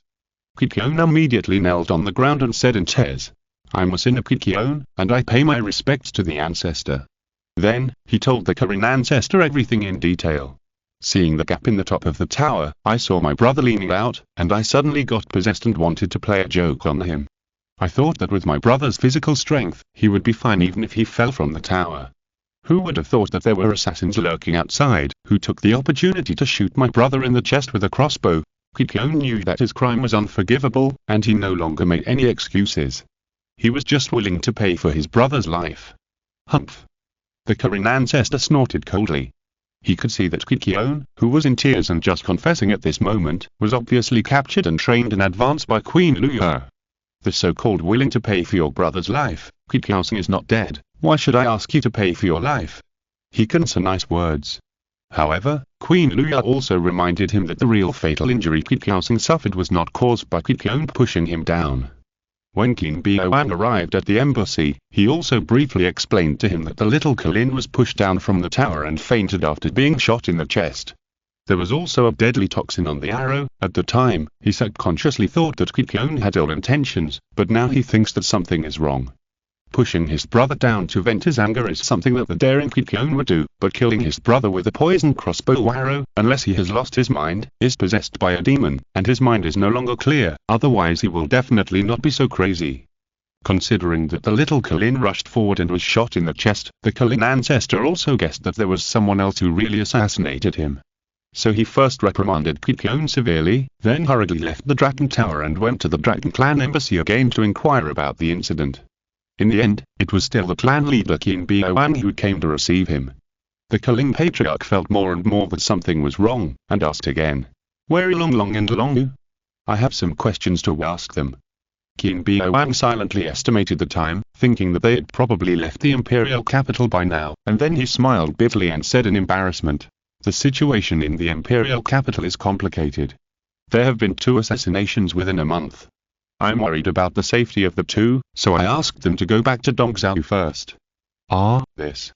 Kikyun immediately knelt on the ground and said in tears, "I'm a son of Kikyun, and I pay my respects to the ancestor." Then, he told the Kirin ancestor everything in detail. "Seeing the gap in the top of the tower, I saw my brother leaning out, and I suddenly got possessed and wanted to play a joke on him. I thought that with my brother's physical strength, he would be fine even if he fell from the tower. Who would have thought that there were assassins lurking outside, who took the opportunity to shoot my brother in the chest with a crossbow?" Kikyun knew that his crime was unforgivable, and he no longer made any excuses. He was just willing to pay for his brother's life. Humph. The Kirin ancestor snorted coldly. He could see that Kikyun, who was in tears and just confessing at this moment, was obviously captured and trained in advance by Queen Luya. "The so-called willing to pay for your brother's life. Kikyusan is not dead. Why should I ask you to pay for your life?" He couldn't say nice words. However, Queen Luya also reminded him that the real fatal injury Kikyusan suffered was not caused by Kikyun pushing him down. When King Bioan arrived at the embassy, he also briefly explained to him that the little Kalin was pushed down from the tower and fainted after being shot in the chest. There was also a deadly toxin on the arrow. At the time, he subconsciously thought that Kikyun had ill intentions, but now he thinks that something is wrong. Pushing his brother down to vent his anger is something that the daring Kikyun would do, but killing his brother with a poisoned crossbow arrow, unless he has lost his mind, is possessed by a demon, and his mind is no longer clear, otherwise he will definitely not be so crazy. Considering that the little Kalin rushed forward and was shot in the chest, the Kalin ancestor also guessed that there was someone else who really assassinated him. So he first reprimanded Kikyun severely, then hurriedly left the Dragon Tower and went to the Dragon Clan embassy again to inquire about the incident. In the end, it was still the clan leader King Bioan who came to receive him. The Culling patriarch felt more and more that something was wrong, and asked again, "Where are Long and Longu? I have some questions to ask them." Qin Biao silently estimated the time, thinking that they had probably left the imperial capital by now, and then he smiled bitterly and said in embarrassment, "The situation in the imperial capital is complicated. There have been 2 assassinations within a month. I'm worried about the safety of the 2, so I asked them to go back to Dongzhou first." This.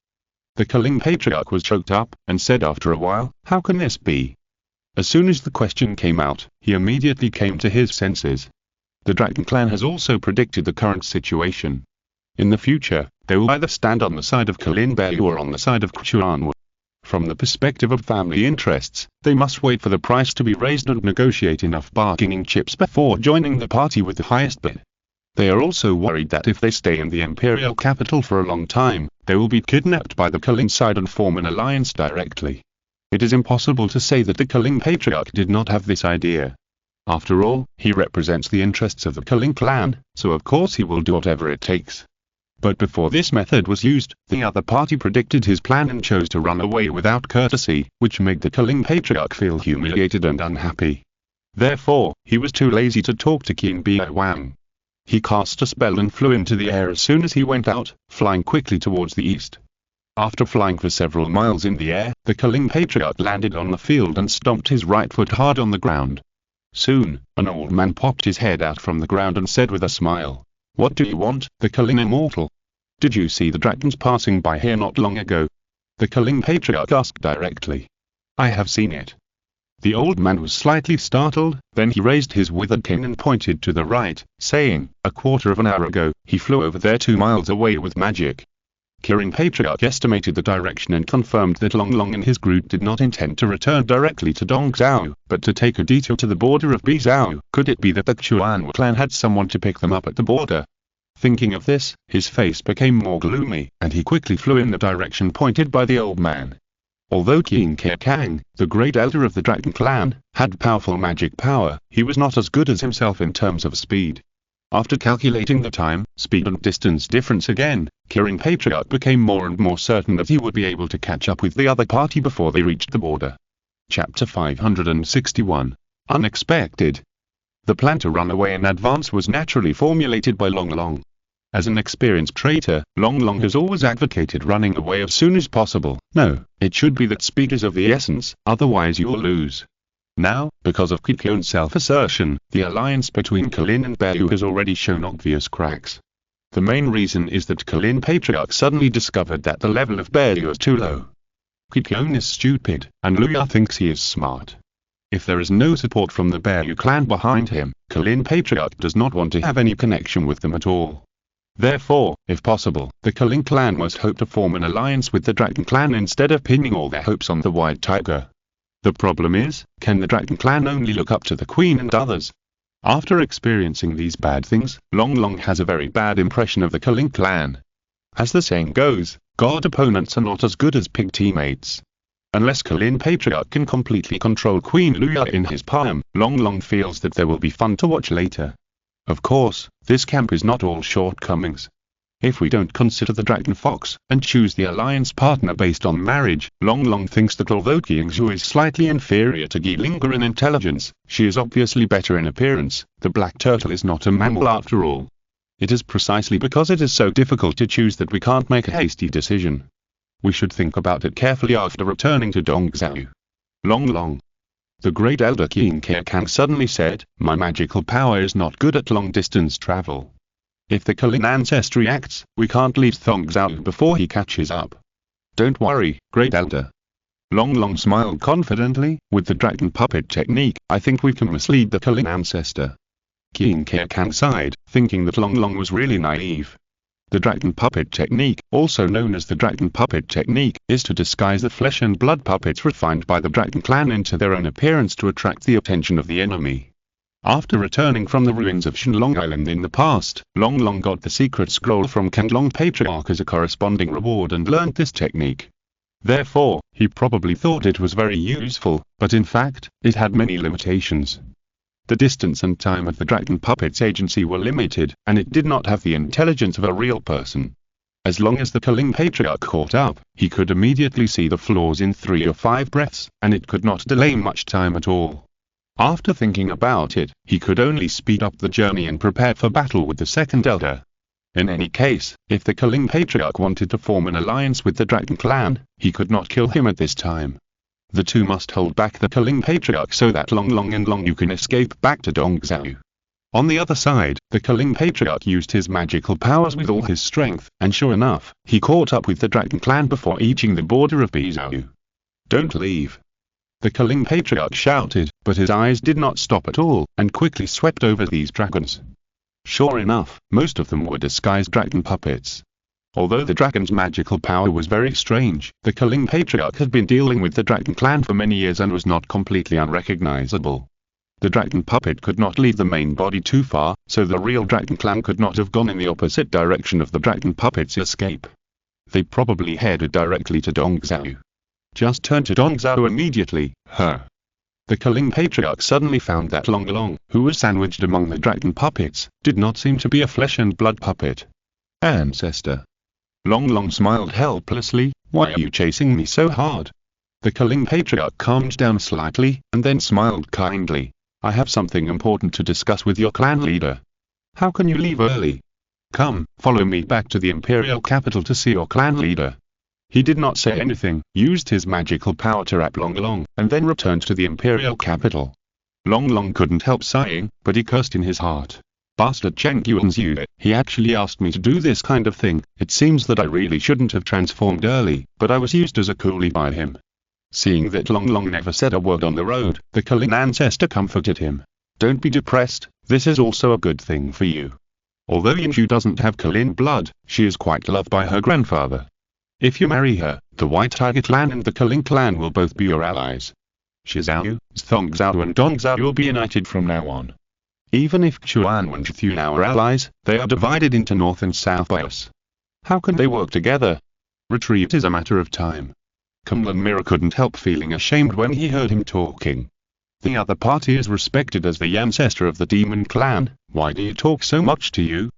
The Culling patriarch was choked up, and said after a while, "How can this be?" As soon as the question came out, he immediately came to his senses. The Dragon clan has also predicted the current situation. In the future, they will either stand on the side of Culling Beyu or on the side of Chuanwu. From the perspective of family interests, they must wait for the price to be raised and negotiate enough bargaining chips before joining the party with the highest bid. They are also worried that if they stay in the imperial capital for a long time, they will be kidnapped by the Culling side and form an alliance directly. It is impossible to say that the Culling patriarch did not have this idea. After all, he represents the interests of the Culling clan, so of course he will do whatever it takes. But before this method was used, the other party predicted his plan and chose to run away without courtesy, which made the Culling patriarch feel humiliated and unhappy. Therefore, he was too lazy to talk to Qin Biao. He cast a spell and flew into the air as soon as he went out, flying quickly towards the east. After flying for several miles in the air, the Culling patriarch landed on the field and stomped his right foot hard on the ground. Soon, an old man popped his head out from the ground and said with a smile, "What do you want, the Culling immortal? Did you see the dragons passing by here not long ago?" The Culling patriarch asked directly. "I have seen it." The old man was slightly startled, then he raised his withered cane and pointed to the right, saying, "A quarter of an hour ago, he flew over there 2 miles away with magic." Culling patriarch estimated the direction and confirmed that Long and his group did not intend to return directly to Dongzhou, but to take a detour to the border of Bizhou. Could it be that the Chuanwu clan had someone to pick them up at the border? Thinking of this, his face became more gloomy, and he quickly flew in the direction pointed by the old man. Although Qin Kang, the great elder of the Dragon clan, had powerful magic power, he was not as good as himself in terms of speed. After calculating the time, speed and distance difference again, Culling patriarch became more and more certain that he would be able to catch up with the other party before they reached the border. Chapter 561. Unexpected. The plan to run away in advance was naturally formulated by Long. As an experienced traitor, Long has always advocated running away as soon as possible. No, it should be that speed is of the essence, otherwise you'll lose. Now, because of Kikyo's self-assertion, the alliance between Culling and Beyu has already shown obvious cracks. The main reason is that Culling patriarch suddenly discovered that the level of Beyu is too low. Kikyo is stupid, and Luya thinks he is smart. If there is no support from the Beyu clan behind him, Culling patriarch does not want to have any connection with them at all. Therefore, if possible, the Culling clan must hope to form an alliance with the Dragon clan instead of pinning all their hopes on the White Tiger. The problem is, can the Dragon clan only look up to the Queen and others? After experiencing these bad things, Long has a very bad impression of the Culling clan. As the saying goes, God opponents are not as good as pig teammates. Unless Culling patriarch can completely control Queen Luya in his palm, Long feels that there will be fun to watch later. Of course, this camp is not all shortcomings. If we don't consider the Dragon Fox, and choose the alliance partner based on marriage, Long thinks that although Qiangzhu is slightly inferior to Gilinga in intelligence, she is obviously better in appearance. The black turtle is not a mammal after all. It is precisely because it is so difficult to choose that we can't make a hasty decision. We should think about it carefully after returning to Dongzhou. Long. The great elder Qin Kang suddenly said, "My magical power is not good at long-distance travel. If the Culling ancestry acts, we can't leave Dongzhou before he catches up." "Don't worry, great elder." Long smiled confidently. "With the dragon puppet technique, I think we can mislead the Culling ancestor." Qin Kang sighed, thinking that Long was really naive. The dragon puppet technique, also known as the dragon puppet technique, is to disguise the flesh and blood puppets refined by the Dragon clan into their own appearance to attract the attention of the enemy. After returning from the ruins of Shenlong Island in the past, Long got the secret scroll from Culling patriarch as a corresponding reward and learned this technique. Therefore, he probably thought it was very useful, but in fact, it had many limitations. The distance and time of the Dragon Puppet's agency were limited, and it did not have the intelligence of a real person. As long as the Culling patriarch caught up, he could immediately see the flaws in 3 or 5 breaths, and it could not delay much time at all. After thinking about it, he could only speed up the journey and prepare for battle with the second elder. In any case, if the Culling patriarch wanted to form an alliance with the Dragon clan, he could not kill him at this time. The two must hold back the Culling patriarch so that Long you can escape back to Dongzhou. On the other side, the Culling patriarch used his magical powers with all his strength, and sure enough, he caught up with the Dragon clan before reaching the border of Bizhou. "Don't leave!" the Culling patriarch shouted, but his eyes did not stop at all, and quickly swept over these dragons. Sure enough, most of them were disguised dragon puppets. Although the dragon's magical power was very strange, the Culling patriarch had been dealing with the Dragon clan for many years and was not completely unrecognizable. The dragon puppet could not leave the main body too far, so the real Dragon clan could not have gone in the opposite direction of the dragon puppet's escape. They probably headed directly to Dongzhou. "Just turn to Dongzhou immediately, huh?" The Culling patriarch suddenly found that Long, who was sandwiched among the dragon puppets, did not seem to be a flesh and blood puppet. "Ancestor." Long smiled helplessly. "Why are you chasing me so hard?" The Culling patriarch calmed down slightly, and then smiled kindly. "I have something important to discuss with your clan leader." "How can you leave early?" "Come, follow me back to the imperial capital to see your clan leader." He did not say anything, used his magical power to wrap Long, and then returned to the imperial capital. Long couldn't help sighing, but he cursed in his heart. "Bastard Cheng Yuanzhu, he actually asked me to do this kind of thing. It seems that I really shouldn't have transformed early, but I was used as a coolie by him." Seeing that Long never said a word on the road, the Culling ancestor comforted him. "Don't be depressed, this is also a good thing for you. Although Yanju doesn't have Culling blood, she is quite loved by her grandfather. If you marry her, the White Tiger clan and the Culling clan will both be your allies. Shizhou, Zhongzhou and Dongzhou will be united from now on. Even if Chuan and Zhu now are allies, they are divided into north and south by us. How can they work together? Retreat is a matter of time." Kunlun Mirror couldn't help feeling ashamed when he heard him talking. "The other party is respected as the ancestor of the demon clan. Why do you talk so much to you?"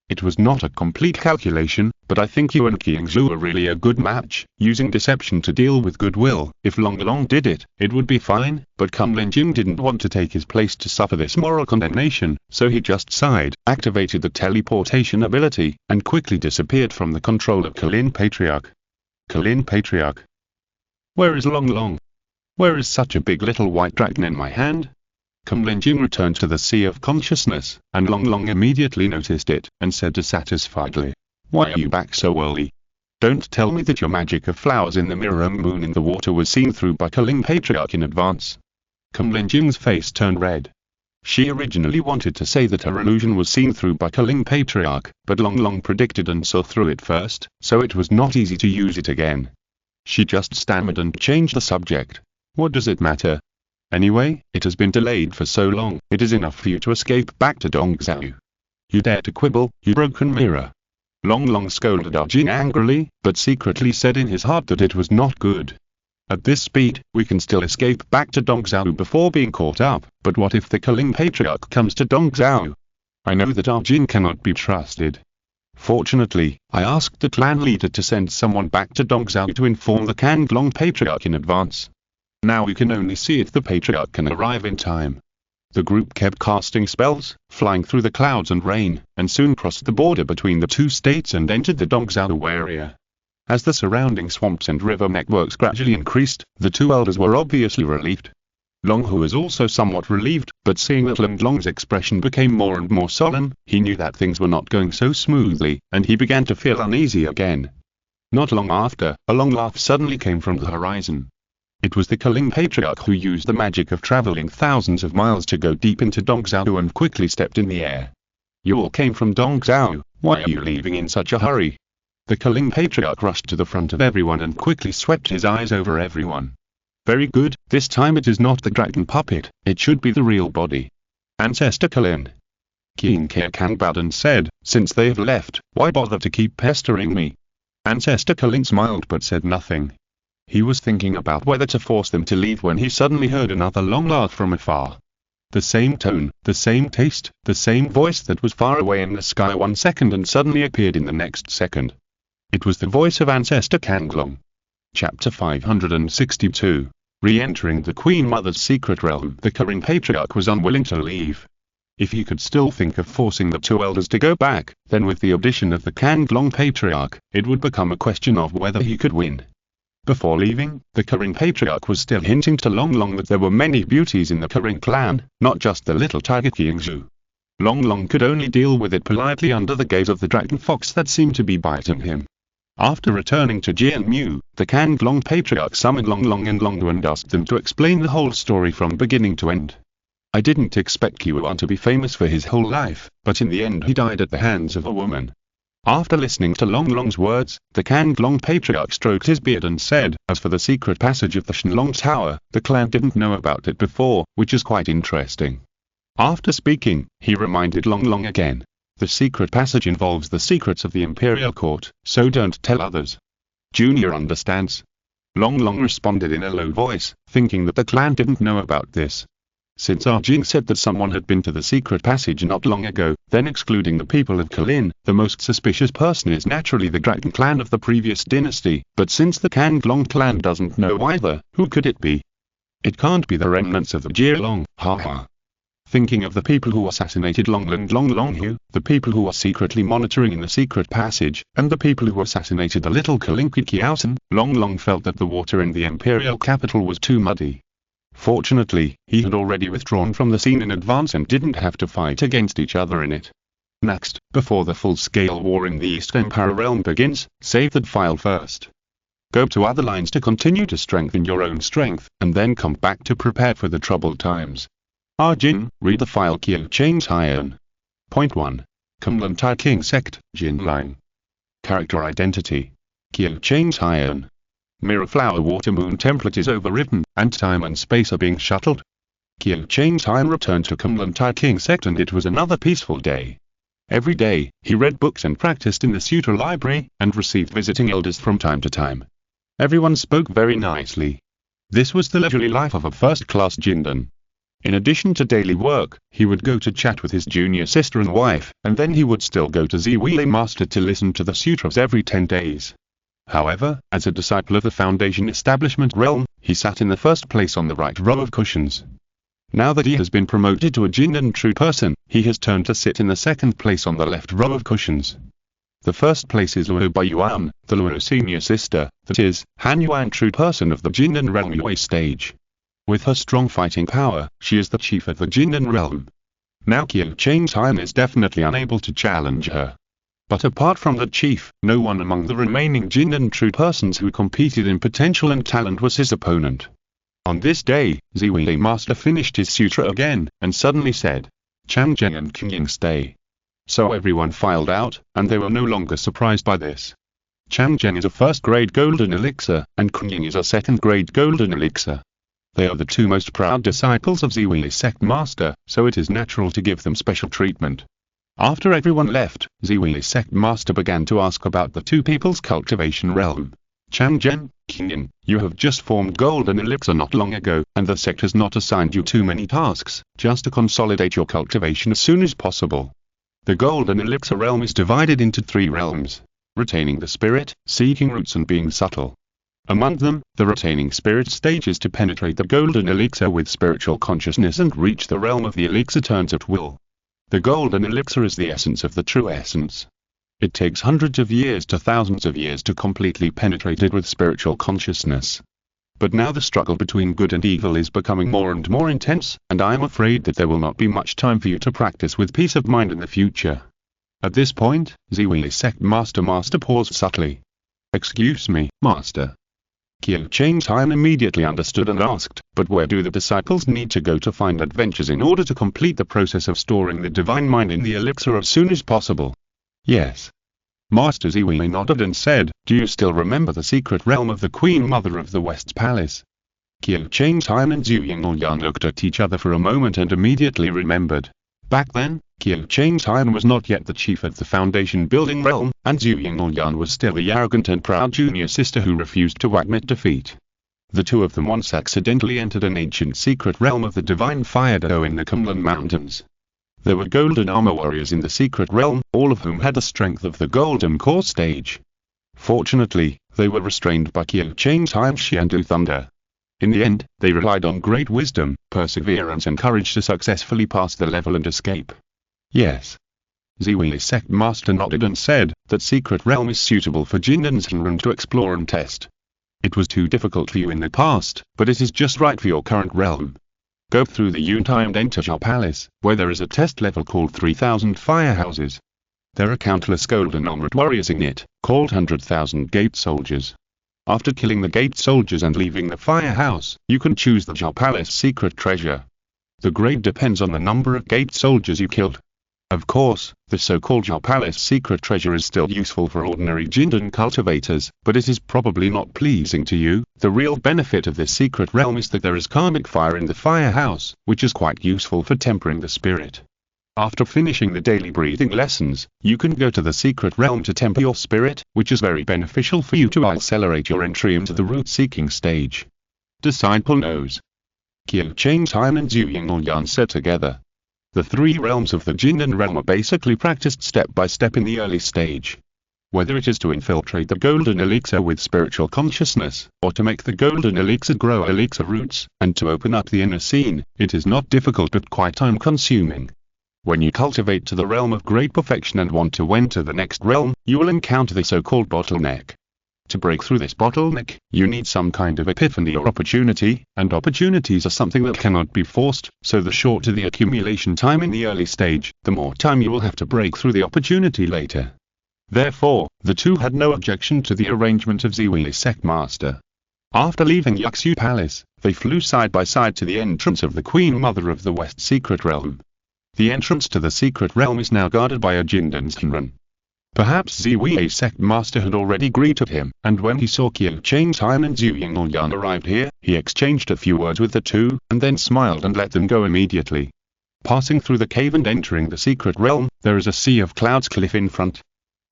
It was not a complete calculation, but I think you and Qiangzhu are really a good match. Using deception to deal with goodwill, if Long did it, it would be fine, but Kunlun didn't want to take his place to suffer this moral condemnation, so he just sighed, activated the teleportation ability, and quickly disappeared from the control of Culling patriarch. "Culling patriarch. Where is Long? Where is such a big little white dragon in my hand?" Kunlun returned to the sea of consciousness, and Long immediately noticed it, and said dissatisfiedly, "Why are you back so early? Don't tell me that your magic of flowers in the mirror moon in the water was seen through by Culling patriarch in advance." Kunlun's face turned red. She originally wanted to say that her illusion was seen through by Culling patriarch, but Long predicted and saw through it first, so it was not easy to use it again. She just stammered and changed the subject. "What does it matter? Anyway, it has been delayed for so long, it is enough for you to escape back to Dongzhou. You dare to quibble, you broken mirror." Long scolded Arjun angrily, but secretly said in his heart that it was not good. "At this speed, we can still escape back to Dongzhou before being caught up, but what if the Culling patriarch comes to Dongzhou? I know that Arjun cannot be trusted. Fortunately, I asked the clan leader to send someone back to Dongzhou to inform the Kanglong patriarch in advance. Now we can only see if the patriarch can arrive in time." The group kept casting spells, flying through the clouds and rain, and soon crossed the border between the two states and entered the Dongzhou area. As the surrounding swamps and river networks gradually increased, the two elders were obviously relieved. Long, who was also somewhat relieved, but seeing that Long's expression became more and more solemn, he knew that things were not going so smoothly, and he began to feel uneasy again. Not long after, a long laugh suddenly came from the horizon. It was the Culling patriarch who used the magic of traveling thousands of miles to go deep into Dongzhou and quickly stepped in the air. "You all came from Dongzhou, why are you leaving in such a hurry?" The Culling patriarch rushed to the front of everyone and quickly swept his eyes over everyone. "Very good, this time it is not the dragon puppet, it should be the real body. Ancestor Culling." King Kang bowed and said, "Since they have left, why bother to keep pestering me?" Ancestor Culling smiled but said nothing. He was thinking about whether to force them to leave when he suddenly heard another long laugh from afar. The same tone, the same taste, the same voice that was far away in the sky 1 second and suddenly appeared in the next second. It was the voice of ancestor Kanglong. Chapter 562. Re-entering the Queen Mother's secret realm. The Cunning patriarch was unwilling to leave. If he could still think of forcing the two elders to go back, then with the addition of the Kanglong patriarch, it would become a question of whether he could win. Before leaving, the Cunning patriarch was still hinting to Long Long that there were many beauties in the Cunning clan, not just the little tiger Qiangzhu. Long Long could only deal with it politely under the gaze of the dragon fox that seemed to be biting him. After returning to Jianmu, the Kanglong patriarch summoned Long Long and Longdu and asked them to explain the whole story from beginning to end. I didn't expect Qiuan to be famous for his whole life, but in the end he died at the hands of a woman. After listening to Long Long's words, the Kanglong patriarch stroked his beard and said, as for the secret passage of the Shenlong Tower, the clan didn't know about it before, which is quite interesting. After speaking, he reminded Long Long again. The secret passage involves the secrets of the Imperial Court, so don't tell others. Junior understands. Long Long responded in a low voice, thinking that the clan didn't know about this. Since Arjing said that someone had been to the secret passage not long ago, then excluding the people of Kalin, the most suspicious person is naturally the Dragon clan of the previous dynasty, but since the Kanglong clan doesn't know either, who could it be? It can't be the remnants of the Jialong, haha. Thinking of the people who assassinated Long Longhu, the people who are secretly monitoring in the secret passage, and the people who assassinated the little Kalinki Kiaosan, Long Long felt that the water in the imperial capital was too muddy. Fortunately, he had already withdrawn from the scene in advance and didn't have to fight against each other in it. Next, before the full-scale war in the East Empire realm begins, save that file first. Go to other lines to continue to strengthen your own strength, and then come back to prepare for the troubled times. Jin, read the file Qiu Chain's Iron. Point 1. Kunlun Tai King Sect, Jin Line. Character Identity. Qiu Chain's Iron. Mirror Flower Water Moon template is overwritten, and time and space are being shuttled. Qiu Chain's Iron returned to Kunlun Tai King Sect and it was another peaceful day. Every day, he read books and practiced in the Sutra library, and received visiting elders from time to time. Everyone spoke very nicely. This was the leisurely life of a first-class Jindan. In addition to daily work, he would go to chat with his junior sister and wife, and then he would still go to Ziwili Master to listen to the sutras every 10 days. However, as a disciple of the Foundation Establishment realm, he sat in the first place on the right row of cushions. Now that he has been promoted to a Jindan true person, he has turned to sit in the second place on the left row of cushions. The first place is Luo Baiyuan, the Luo senior sister, that is, Han Yuan true person of the Jindan realm Yue stage. With her strong fighting power, she is the chief of the Jindan realm. Now Qiu Chain's Iron is definitely unable to challenge her. But apart from the chief, no one among the remaining Jindan true persons who competed in potential and talent was his opponent. On this day, Ziwili Master finished his sutra again, and suddenly said, Changzheng and Qingying stay. So everyone filed out, and they were no longer surprised by this. Changzheng is a first-grade golden elixir, and Qingying is a second-grade golden elixir. They are the two most proud disciples of Ziwili's sect master, so it is natural to give them special treatment. After everyone left, Ziwili's sect master began to ask about the two people's cultivation realm. Changzhen, Qingying, you have just formed golden elixir not long ago, and the sect has not assigned you too many tasks, just to consolidate your cultivation as soon as possible. The golden elixir realm is divided into 3 realms: retaining the spirit, seeking roots and being subtle. Among them, the retaining spirit stage is to penetrate the golden elixir with spiritual consciousness and reach the realm of the elixir turns at will. The golden elixir is the essence of the true essence. It takes hundreds of years to thousands of years to completely penetrate it with spiritual consciousness. But now the struggle between good and evil is becoming more and more intense, and I am afraid that there will not be much time for you to practice with peace of mind in the future. At this point, Ziwili's sect master paused subtly. Excuse me, master. Qiu Chain's Iron immediately understood and asked, but where do the disciples need to go to find adventures in order to complete the process of storing the divine mind in the elixir as soon as possible? Yes. Master Ziwili nodded and said, do you still remember the secret realm of the Queen Mother of the West's Palace? Qiu Chain's Iron and Zhu Yingyan looked at each other for a moment and immediately remembered. Back then, Qiu Chain's Iron was not yet the chief of the Foundation building realm, and Zhu Yingyan was still the arrogant and proud junior sister who refused to admit defeat. The two of them once accidentally entered an ancient secret realm of the Divine Fire Dao in the Kunlun Mountains. There were golden armor warriors in the secret realm, all of whom had the strength of the golden core stage. Fortunately, they were restrained by Qiu Chang's Shi and Thunder. In the end, they relied on great wisdom, perseverance and courage to successfully pass the level and escape. Yes. Ziwi's sect master nodded and said, that secret realm is suitable for Jinden's Hinran to explore and test. It was too difficult for you in the past, but it is just right for your current realm. Go through the Yuntai and enter your palace, where there is a test level called 3000 firehouses. There are countless golden armored warriors in it, called 100,000 gate soldiers. After killing the gate soldiers and leaving the firehouse, you can choose the Jia Palace secret treasure. The grade depends on the number of gate soldiers you killed. Of course, the so-called Jia Palace secret treasure is still useful for ordinary Jindan cultivators, but it is probably not pleasing to you. The real benefit of this secret realm is that there is karmic fire in the firehouse, which is quite useful for tempering the spirit. After finishing the daily breathing lessons, you can go to the secret realm to temper your spirit, which is very beneficial for you to accelerate your entry into the root-seeking stage. Disciple knows. Qiu Chang's and Zhu Yingyan said together. The three realms of the Jindan realm are basically practiced step by step in the early stage. Whether it is to infiltrate the golden elixir with spiritual consciousness, or to make the golden elixir grow elixir roots, and to open up the inner scene, it is not difficult but quite time-consuming. When you cultivate to the realm of great perfection and want to enter the next realm, you will encounter the so-called bottleneck. To break through this bottleneck, you need some kind of epiphany or opportunity, and opportunities are something that cannot be forced, so the shorter the accumulation time in the early stage, the more time you will have to break through the opportunity later. Therefore, the two had no objection to the arrangement of Ziwi's sect master. After leaving Yuxu Palace, they flew side by side to the entrance of the Queen Mother of the West Secret Realm. The entrance to the secret realm is now guarded by a Jindan's Hinran. Perhaps Ziwi's sect master had already greeted him, and when he saw Qiu Chang's and Zhu Yingyan arrived here, he exchanged a few words with the two, and then smiled and let them go immediately. Passing through the cave and entering the secret realm, there is a sea of clouds cliff in front.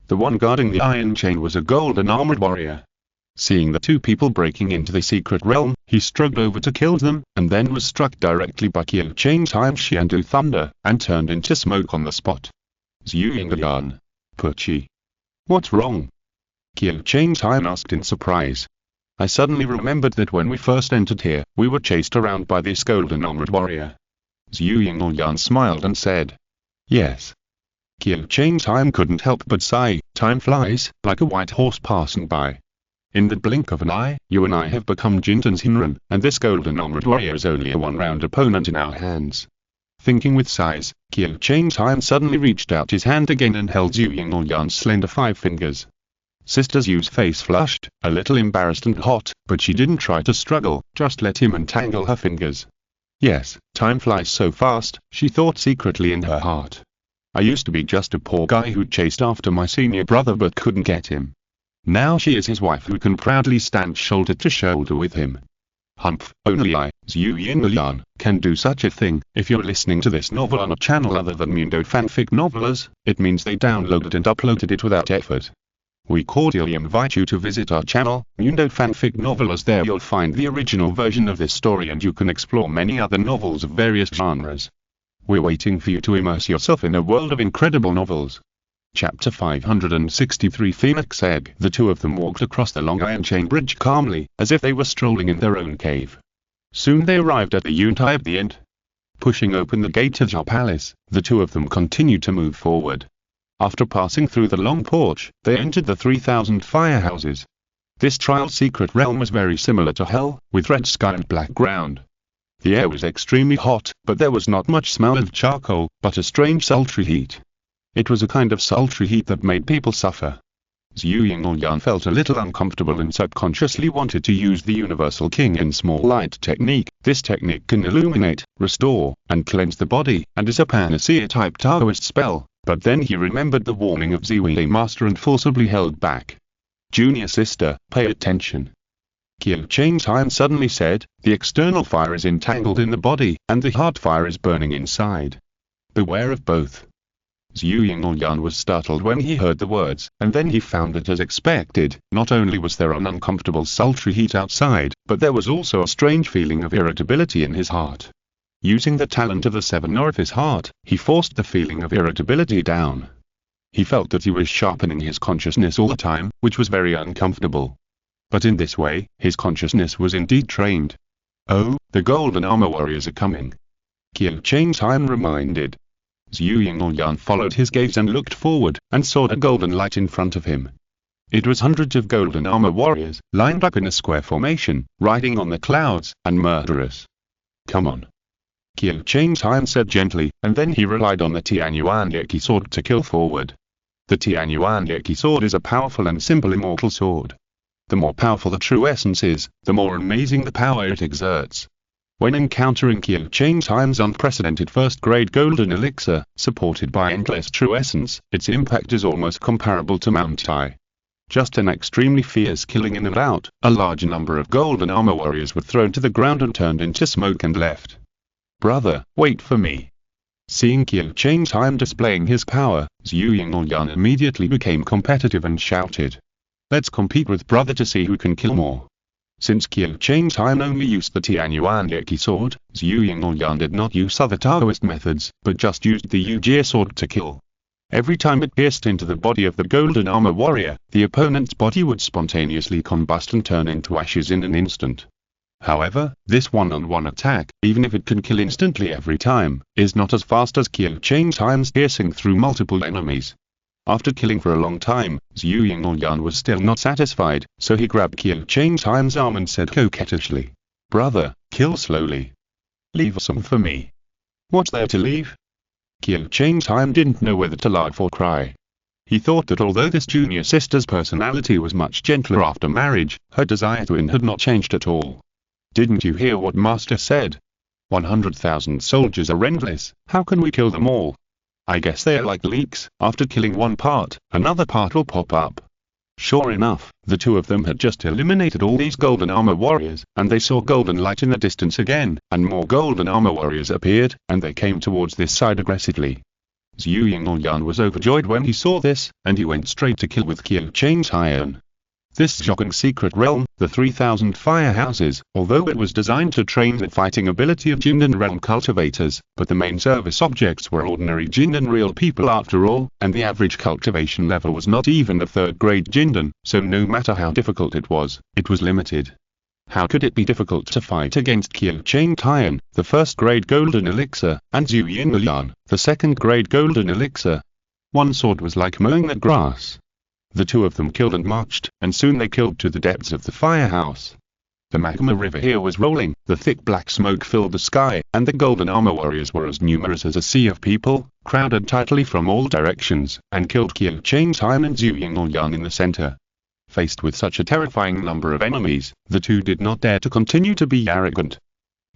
The one guarding the iron chain was a golden armored warrior. Seeing the two people breaking into the secret realm, he struggled over to kill them, and then was struck directly by Qiu Chang's Shi and Thunder, and turned into smoke on the spot. Zhu Yingyan. Puchi. What's wrong? Qiu Chang's asked in surprise. I suddenly remembered that when we first entered here, we were chased around by this golden armored warrior. Zhu Yingyan smiled and said. Yes. Qiu Chang's couldn't help but sigh, time flies, like a white horse passing by. In the blink of an eye, you and I have become Jindan's Hinran, and this golden armored warrior is only a one-round opponent in our hands. Thinking with sighs, Qiu Chang's suddenly reached out his hand again and held Zhu Yingyan's slender 5 fingers. Sister Zhu's face flushed, a little embarrassed and hot, but she didn't try to struggle, just let him untangle her fingers. Yes, time flies so fast, she thought secretly in her heart. I used to be just a poor guy who chased after my senior brother but couldn't get him. Now she is his wife who can proudly stand shoulder to shoulder with him. Humph, only I, Zhu Yingyan, can do such a thing. If you're listening to this novel on a channel other than Mundo Fanfic Novelers, it means they downloaded and uploaded it without effort. We cordially invite you to visit our channel, Mundo Fanfic Novelers. There you'll find the original version of this story and you can explore many other novels of various genres. We're waiting for you to immerse yourself in a world of incredible novels. Chapter 563 Phoenix Egg. The two of them walked across the long iron chain bridge calmly, as if they were strolling in their own cave. Soon they arrived at the Yuntai at the end. Pushing open the gate of Jia Palace, the two of them continued to move forward. After passing through the long porch, they entered the 3000 firehouses. This trial secret realm was very similar to Hell, with red sky and black ground. The air was extremely hot, but there was not much smell of charcoal, but a strange sultry heat. It was a kind of sultry heat that made people suffer. Zhu Yingyan felt a little uncomfortable and subconsciously wanted to use the universal king in small light technique. This technique can illuminate, restore, and cleanse the body, and is a panacea-type Taoist spell, but then he remembered the warning of Ziwi's master and forcibly held back. Junior sister, pay attention. Qiu Chang's suddenly said, the external fire is entangled in the body, and the heart fire is burning inside. Beware of both. Zhu Yingyan was startled when he heard the words, and then he found that as expected, not only was there an uncomfortable sultry heat outside, but there was also a strange feeling of irritability in his heart. Using the talent of the 7 orifice heart, he forced the feeling of irritability down. He felt that he was sharpening his consciousness all the time, which was very uncomfortable. But in this way, his consciousness was indeed trained. "Oh, the golden armor warriors are coming," Qiu Changtime reminded. Zhu Yinglyan followed his gaze and looked forward, and saw a golden light in front of him. It was hundreds of golden armor warriors, lined up in a square formation, riding on the clouds, and murderous. "Come on," Qiu Changtime said gently, and then he relied on the Tianyuan Yeki sword to kill forward. The Tianyuan Yeki sword is a powerful and simple immortal sword. The more powerful the true essence is, the more amazing the power it exerts. When encountering Qiu Changtime's unprecedented first-grade golden elixir, supported by endless true essence, its impact is almost comparable to Mount Tai. Just an extremely fierce killing in and out, a large number of golden armor warriors were thrown to the ground and turned into smoke and left. "Brother, wait for me." Seeing Qiu Changtime displaying his power, Zhu Yinglyan immediately became competitive and shouted, "Let's compete with brother to see who can kill more." Since Qiu Changtime only used the Tianyuan Yeki sword, Zhu Yinglyan did not use other Taoist methods, but just used the Yujie sword to kill. Every time it pierced into the body of the golden armor warrior, the opponent's body would spontaneously combust and turn into ashes in an instant. However, this one-on-one attack, even if it can kill instantly every time, is not as fast as Qiu Changtime's piercing through multiple enemies. After killing for a long time, Zhu Yinglyan was still not satisfied, so he grabbed Qiu Changtime's arm and said coquettishly, "Brother, kill slowly. Leave some for me." "What's there to leave?" Qiu Changtime didn't know whether to laugh or cry. He thought that although this junior sister's personality was much gentler after marriage, her desire to win had not changed at all. "Didn't you hear what Master said? 100,000 soldiers are endless, how can we kill them all? I guess they are like leaks, after killing one part, another part will pop up." Sure enough, the two of them had just eliminated all these golden armor warriors, and they saw golden light in the distance again, and more golden armor warriors appeared, and they came towards this side aggressively. Zhu Yinglyan was overjoyed when he saw this, and he went straight to kill with Qiu Changtime. This shocking secret realm, the 3000 fire houses, although it was designed to train the fighting ability of Jindan realm cultivators, but the main service objects were ordinary Jindan real people after all, and the average cultivation level was not even a third-grade Jindan, so no matter how difficult it was limited. How could it be difficult to fight against Qiu Changtime, the first-grade golden elixir, and Zhu Yinglyan, the second-grade golden elixir? One sword was like mowing the grass. The two of them killed and marched, and soon they killed to the depths of the firehouse. The magma river here was rolling, the thick black smoke filled the sky, and the golden armor warriors were as numerous as a sea of people, crowded tightly from all directions, and killed Qiu Changtime and Zhu Yinglyan in the center. Faced with such a terrifying number of enemies, the two did not dare to continue to be arrogant.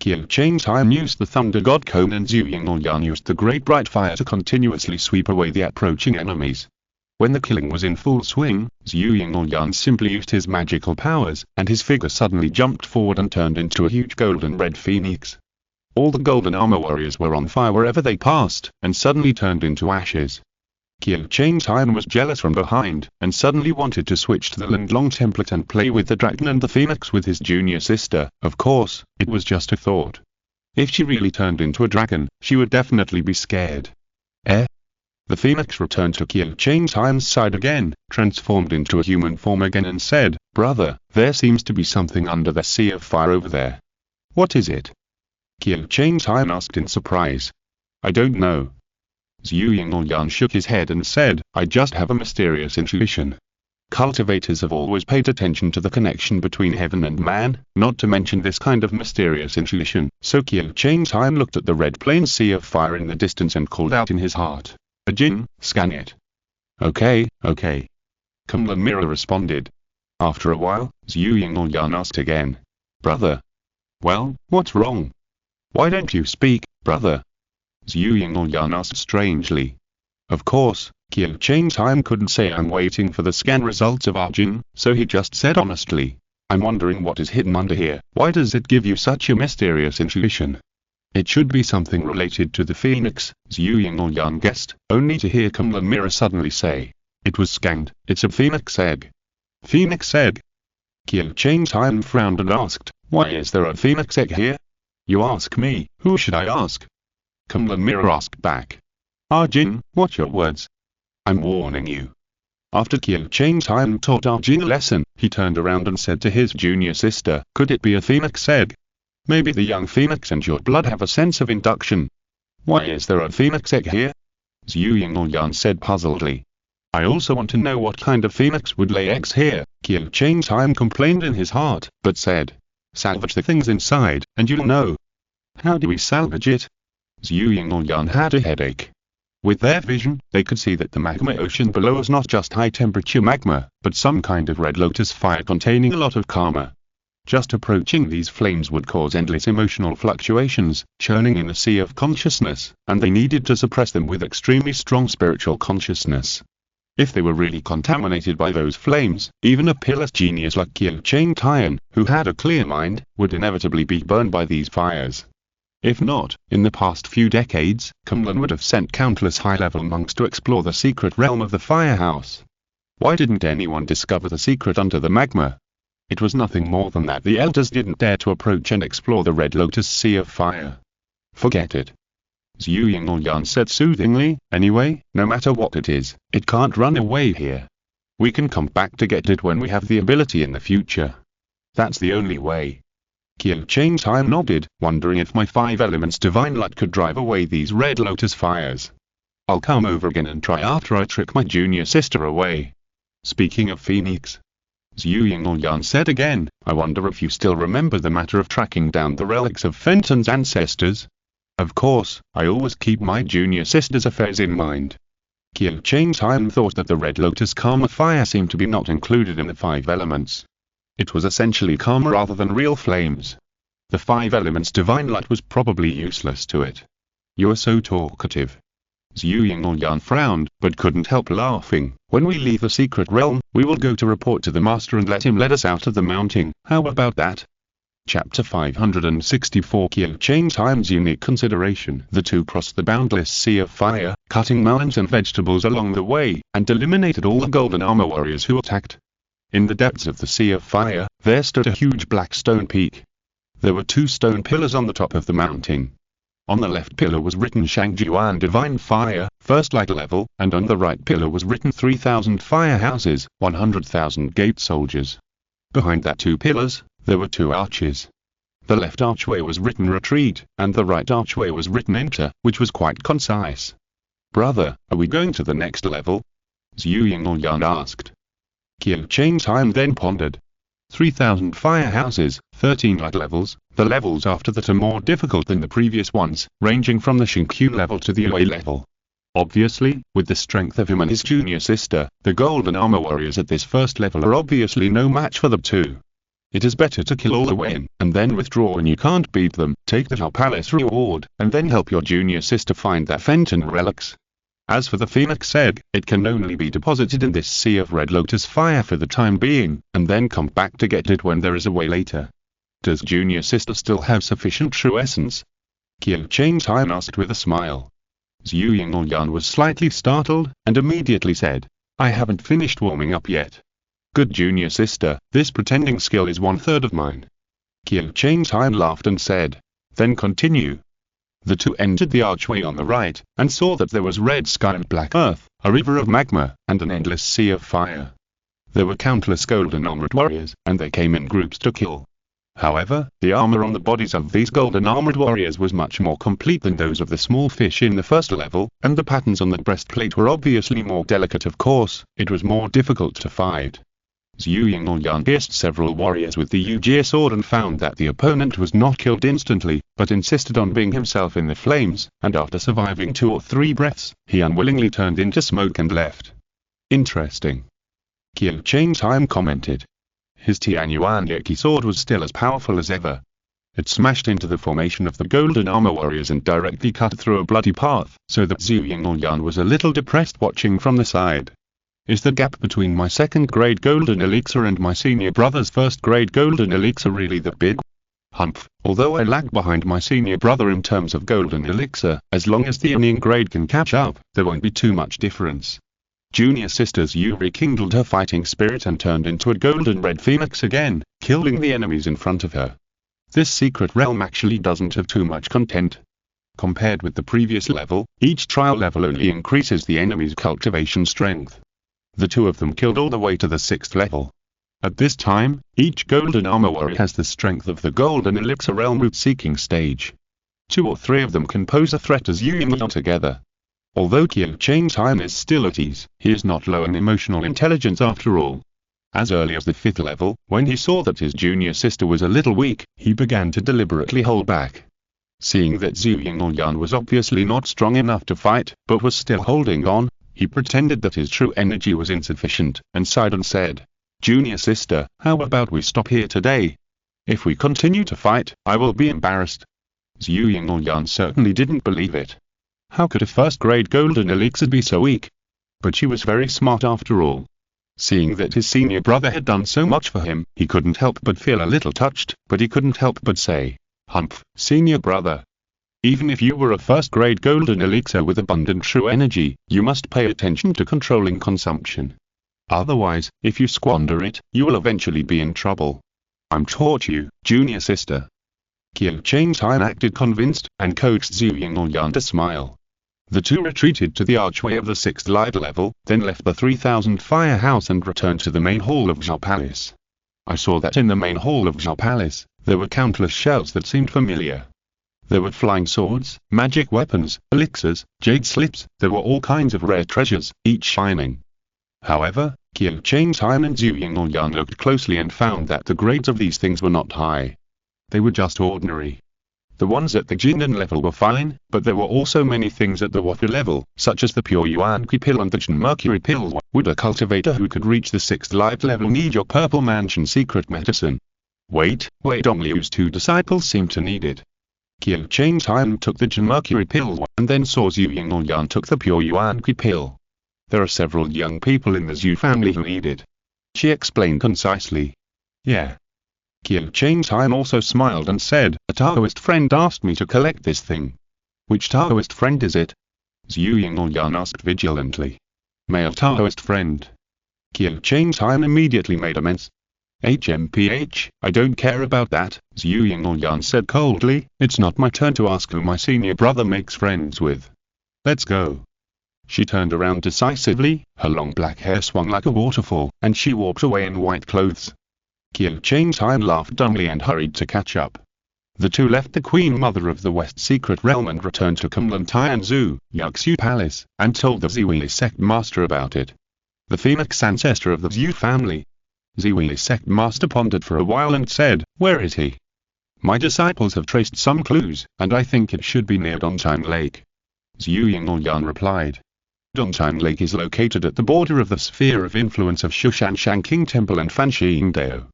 Qiu Changtime used the thunder god cone and Zhu Yinglyan used the great bright fire to continuously sweep away the approaching enemies. When the killing was in full swing, Zhu Yinglyan simply used his magical powers, and his figure suddenly jumped forward and turned into a huge golden red phoenix. All the golden armor warriors were on fire wherever they passed, and suddenly turned into ashes. Qiu Changtime was jealous from behind, and suddenly wanted to switch to the Lindlong template and play with the dragon and the phoenix with his junior sister. Of course, it was just a thought. If she really turned into a dragon, she would definitely be scared. The phoenix returned to Qiu Changtime's side again, transformed into a human form again and said, "Brother, there seems to be something under the sea of fire over there." "What is it?" Qiu Changtime asked in surprise. "I don't know." Zhu Yinglyan shook his head and said, "I just have a mysterious intuition. Cultivators have always paid attention to the connection between heaven and man, not to mention this kind of mysterious intuition." So Qiu Changtime looked at the red plain sea of fire in the distance and called out in his heart, "A jinn, scan it." Okay. Kunlun Mirror responded. After a while, Zhu Yinglyan asked again, "Brother." "Well, what's wrong? Why don't you speak, brother?" Zhu Yinglyan asked strangely. Of course, Qiu Changtime couldn't say "I'm waiting for the scan results of our jinn," so he just said honestly, "I'm wondering what is hidden under here. Why does it give you such a mysterious intuition?" "It should be something related to the phoenix," Zhu Yinglyan guessed, only to hear Kunlun Mirror suddenly say, "It was scanned, it's a phoenix egg." "Phoenix egg?" Qiu Changtime frowned and asked, "Why is there a phoenix egg here?" "You ask me, who should I ask?" Kunlun Mirror asked back. "Ah jinn, watch your words. I'm warning you. After Qiu Changtime taught Arjun a lesson, he turned around and said to his junior sister, could it be a phoenix egg? Maybe the young phoenix and your blood have a sense of induction. Why is there a phoenix egg here? Zhu Yingyan said puzzledly. I also want to know what kind of phoenix would lay eggs here, Qiu Changtime complained in his heart, but said, salvage the things inside, and you'll know. How do we salvage it? Zhu Yingyan had a headache. With their vision, they could see that the magma ocean below was not just high-temperature magma, but some kind of red lotus fire containing a lot of karma. Just approaching these flames would cause endless emotional fluctuations, churning in a sea of consciousness, and they needed to suppress them with extremely strong spiritual consciousness. If they were really contaminated by those flames, even a peerless genius like Qiu Changtime, who had a clear mind, would inevitably be burned by these fires. If not, in the past few decades, Kunlun would have sent countless high-level monks to explore the secret realm of the firehouse. Why didn't anyone discover the secret under the magma? It was nothing more than that the elders didn't dare to approach and explore the Red Lotus Sea of Fire. Forget it. Zhu Yingyan said soothingly, anyway, no matter what it is, it can't run away here. We can come back to get it when we have the ability in the future. That's the only way. Qiu Changtime nodded, wondering if my 5 elements divine light could drive away these Red Lotus fires. I'll come over again and try after I trick my junior sister away. Speaking of Phoenix, Zhu Yingyan said again, I wonder if you still remember the matter of tracking down the relics of Fenton's ancestors? Of course, I always keep my junior sister's affairs in mind. Qiu Changtime thought that the Red Lotus Karma fire seemed to be not included in the 5 elements. It was essentially karma rather than real flames. The 5 elements divine light was probably useless to it. You are so talkative. Zhu Yingyan frowned, but couldn't help laughing. When we leave the secret realm, we will go to report to the master and let him lead us out of the mountain. How about that? Chapter 564 Qiu Changtime's unique consideration. The two crossed the boundless sea of fire, cutting melons and vegetables along the way, and eliminated all the golden armor warriors who attacked. In the depths of the Sea of Fire, there stood a huge black stone peak. There were 2 stone pillars on the top of the mountain. On the left pillar was written Shangjuan Divine Fire, First Light Level, and on the right pillar was written 3,000 firehouses, 100,000 gate soldiers. Behind that 2 pillars, there were 2 arches. The left archway was written Retreat, and the right archway was written Enter, which was quite concise. Brother, are we going to the next level? Zhu Yingyan asked. Qiu Changtime then pondered. 3,000 firehouses, 13 light levels, the levels after that are more difficult than the previous ones, ranging from the Xingqiu level to the Yue level. Obviously, with the strength of him and his junior sister, the golden armor warriors at this first level are obviously no match for the 2. It is better to kill all the way in, and then withdraw when you can't beat them, take the palace reward, and then help your junior sister find their Fenton relics. As for the Phoenix egg, it can only be deposited in this sea of Red Lotus fire for the time being, and then come back to get it when there is a way later. Does junior sister still have sufficient true essence? Qiu Changtime asked with a smile. Zhu Yingyan was slightly startled, and immediately said, I haven't finished warming up yet. Good junior sister, this pretending skill is 1/3 of mine. Qiu Changtime laughed and said, then continue. The 2 entered the archway on the right, and saw that there was red sky and black earth, a river of magma, and an endless sea of fire. There were countless golden armored warriors, and they came in groups to kill. However, the armor on the bodies of these golden armored warriors was much more complete than those of the small fish in the first level, and the patterns on the breastplate were obviously more delicate. Of course, it was more difficult to fight. Zhu Yingyan pierced several warriors with the Yujie sword and found that the opponent was not killed instantly, but insisted on being himself in the flames, and after surviving 2 or 3 breaths, he unwillingly turned into smoke and left. Interesting. Qiu Changtime commented. His Tianyuan Yeki sword was still as powerful as ever. It smashed into the formation of the golden armor warriors and directly cut through a bloody path, so that Zhu Yingyan was a little depressed watching from the side. Is the gap between my 2nd grade golden elixir and my senior brother's 1st grade golden elixir really that big? Humph, although I lag behind my senior brother in terms of golden elixir, as long as the Onion grade can catch up, there won't be too much difference. Junior sister's Yu rekindled her fighting spirit and turned into a golden red phoenix again, killing the enemies in front of her. This secret realm actually doesn't have too much content. Compared with the previous level, each trial level only increases the enemy's cultivation strength. The two of them killed all the way to the 6th level. At this time, each golden armor warrior has the strength of the golden elixir realm root-seeking stage. 2 or 3 of them can pose a threat as Yu Ying together. Although Qiu Chang's is still at ease, he is not low in emotional intelligence after all. As early as the 5th level, when he saw that his junior sister was a little weak, he began to deliberately hold back. Seeing that Zhu Yingyan was obviously not strong enough to fight, but was still holding on, he pretended that his true energy was insufficient, and sighed and said, "Junior sister, how about we stop here today? If we continue to fight, I will be embarrassed." Zhu Yingyan certainly didn't believe it. How could a first-grade golden elixir be so weak? But she was very smart after all. Seeing that his senior brother had done so much for him, he couldn't help but feel a little touched, but he couldn't help but say, "Humph, senior brother. Even if you were a first-grade golden elixir with abundant true energy, you must pay attention to controlling consumption. Otherwise, if you squander it, you will eventually be in trouble. I'm taught you, junior sister." Qiu Chang'an acted convinced, and coaxed Zhu Yingyan to smile. The two retreated to the archway of the 6th light level, then left the 3000 firehouse and returned to the main hall of Zhao Palace. I saw that in the main hall of Zhao Palace, there were countless shelves that seemed familiar. There were flying swords, magic weapons, elixirs, jade slips, there were all kinds of rare treasures, each shining. However, Qiu Chang'an and Zhu Yingyan looked closely and found that the grades of these things were not high. They were just ordinary. The ones at the Jindan level were fine, but there were also many things at the water level, such as the pure Yuan Qi pill and the Jin Mercury pill. Would a cultivator who could reach the 6th light level need your purple mansion secret medicine? Wait, Dong Liu's 2 disciples seemed to need it. Qiu Chang'an took the Jin Mercury pill, and then saw Zhu Yingyan took the pure Yuan Qi pill. There are several young people in the Zhu family who need it. She explained concisely. Yeah. Qiu Chang'an also smiled and said, "A Taoist friend asked me to collect this thing." "Which Taoist friend is it?" Zhu Yingyan asked vigilantly. "Male Taoist friend." Qiu Chang'an immediately made amends. "HMPH, I don't care about that," Zhu Yingyan said coldly. "It's not my turn to ask who my senior brother makes friends with. Let's go." She turned around decisively, her long black hair swung like a waterfall, and she walked away in white clothes. Qiu Chang'an laughed dumbly and hurried to catch up. The two left the Queen Mother of the West Secret Realm and returned to Kunlun Tianzhu, Yuxiu Palace, and told the Ziwili sect master about it. The Phoenix ancestor of the Zhu family. Ziwili sect master pondered for a while and said, "Where is he?" "My disciples have traced some clues, and I think it should be near Dongchang Lake." Zhu Yingyan replied. Dongchang Lake is located at the border of the sphere of influence of Shushan King Temple and Fanxingdao.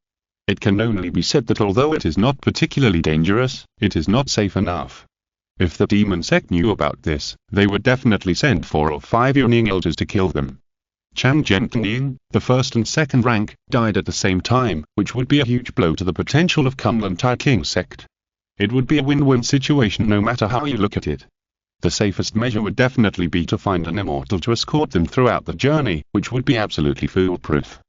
It can only be said that although it is not particularly dangerous, it is not safe enough. If the demon sect knew about this, they would definitely send 4 or 5 Yuning elders to kill them. Chang Zhengtanying, the 1st and 2nd rank, died at the same time, which would be a huge blow to the potential of Kunlun Tai King sect. It would be a win-win situation no matter how you look at it. The safest measure would definitely be to find an immortal to escort them throughout the journey, which would be absolutely foolproof.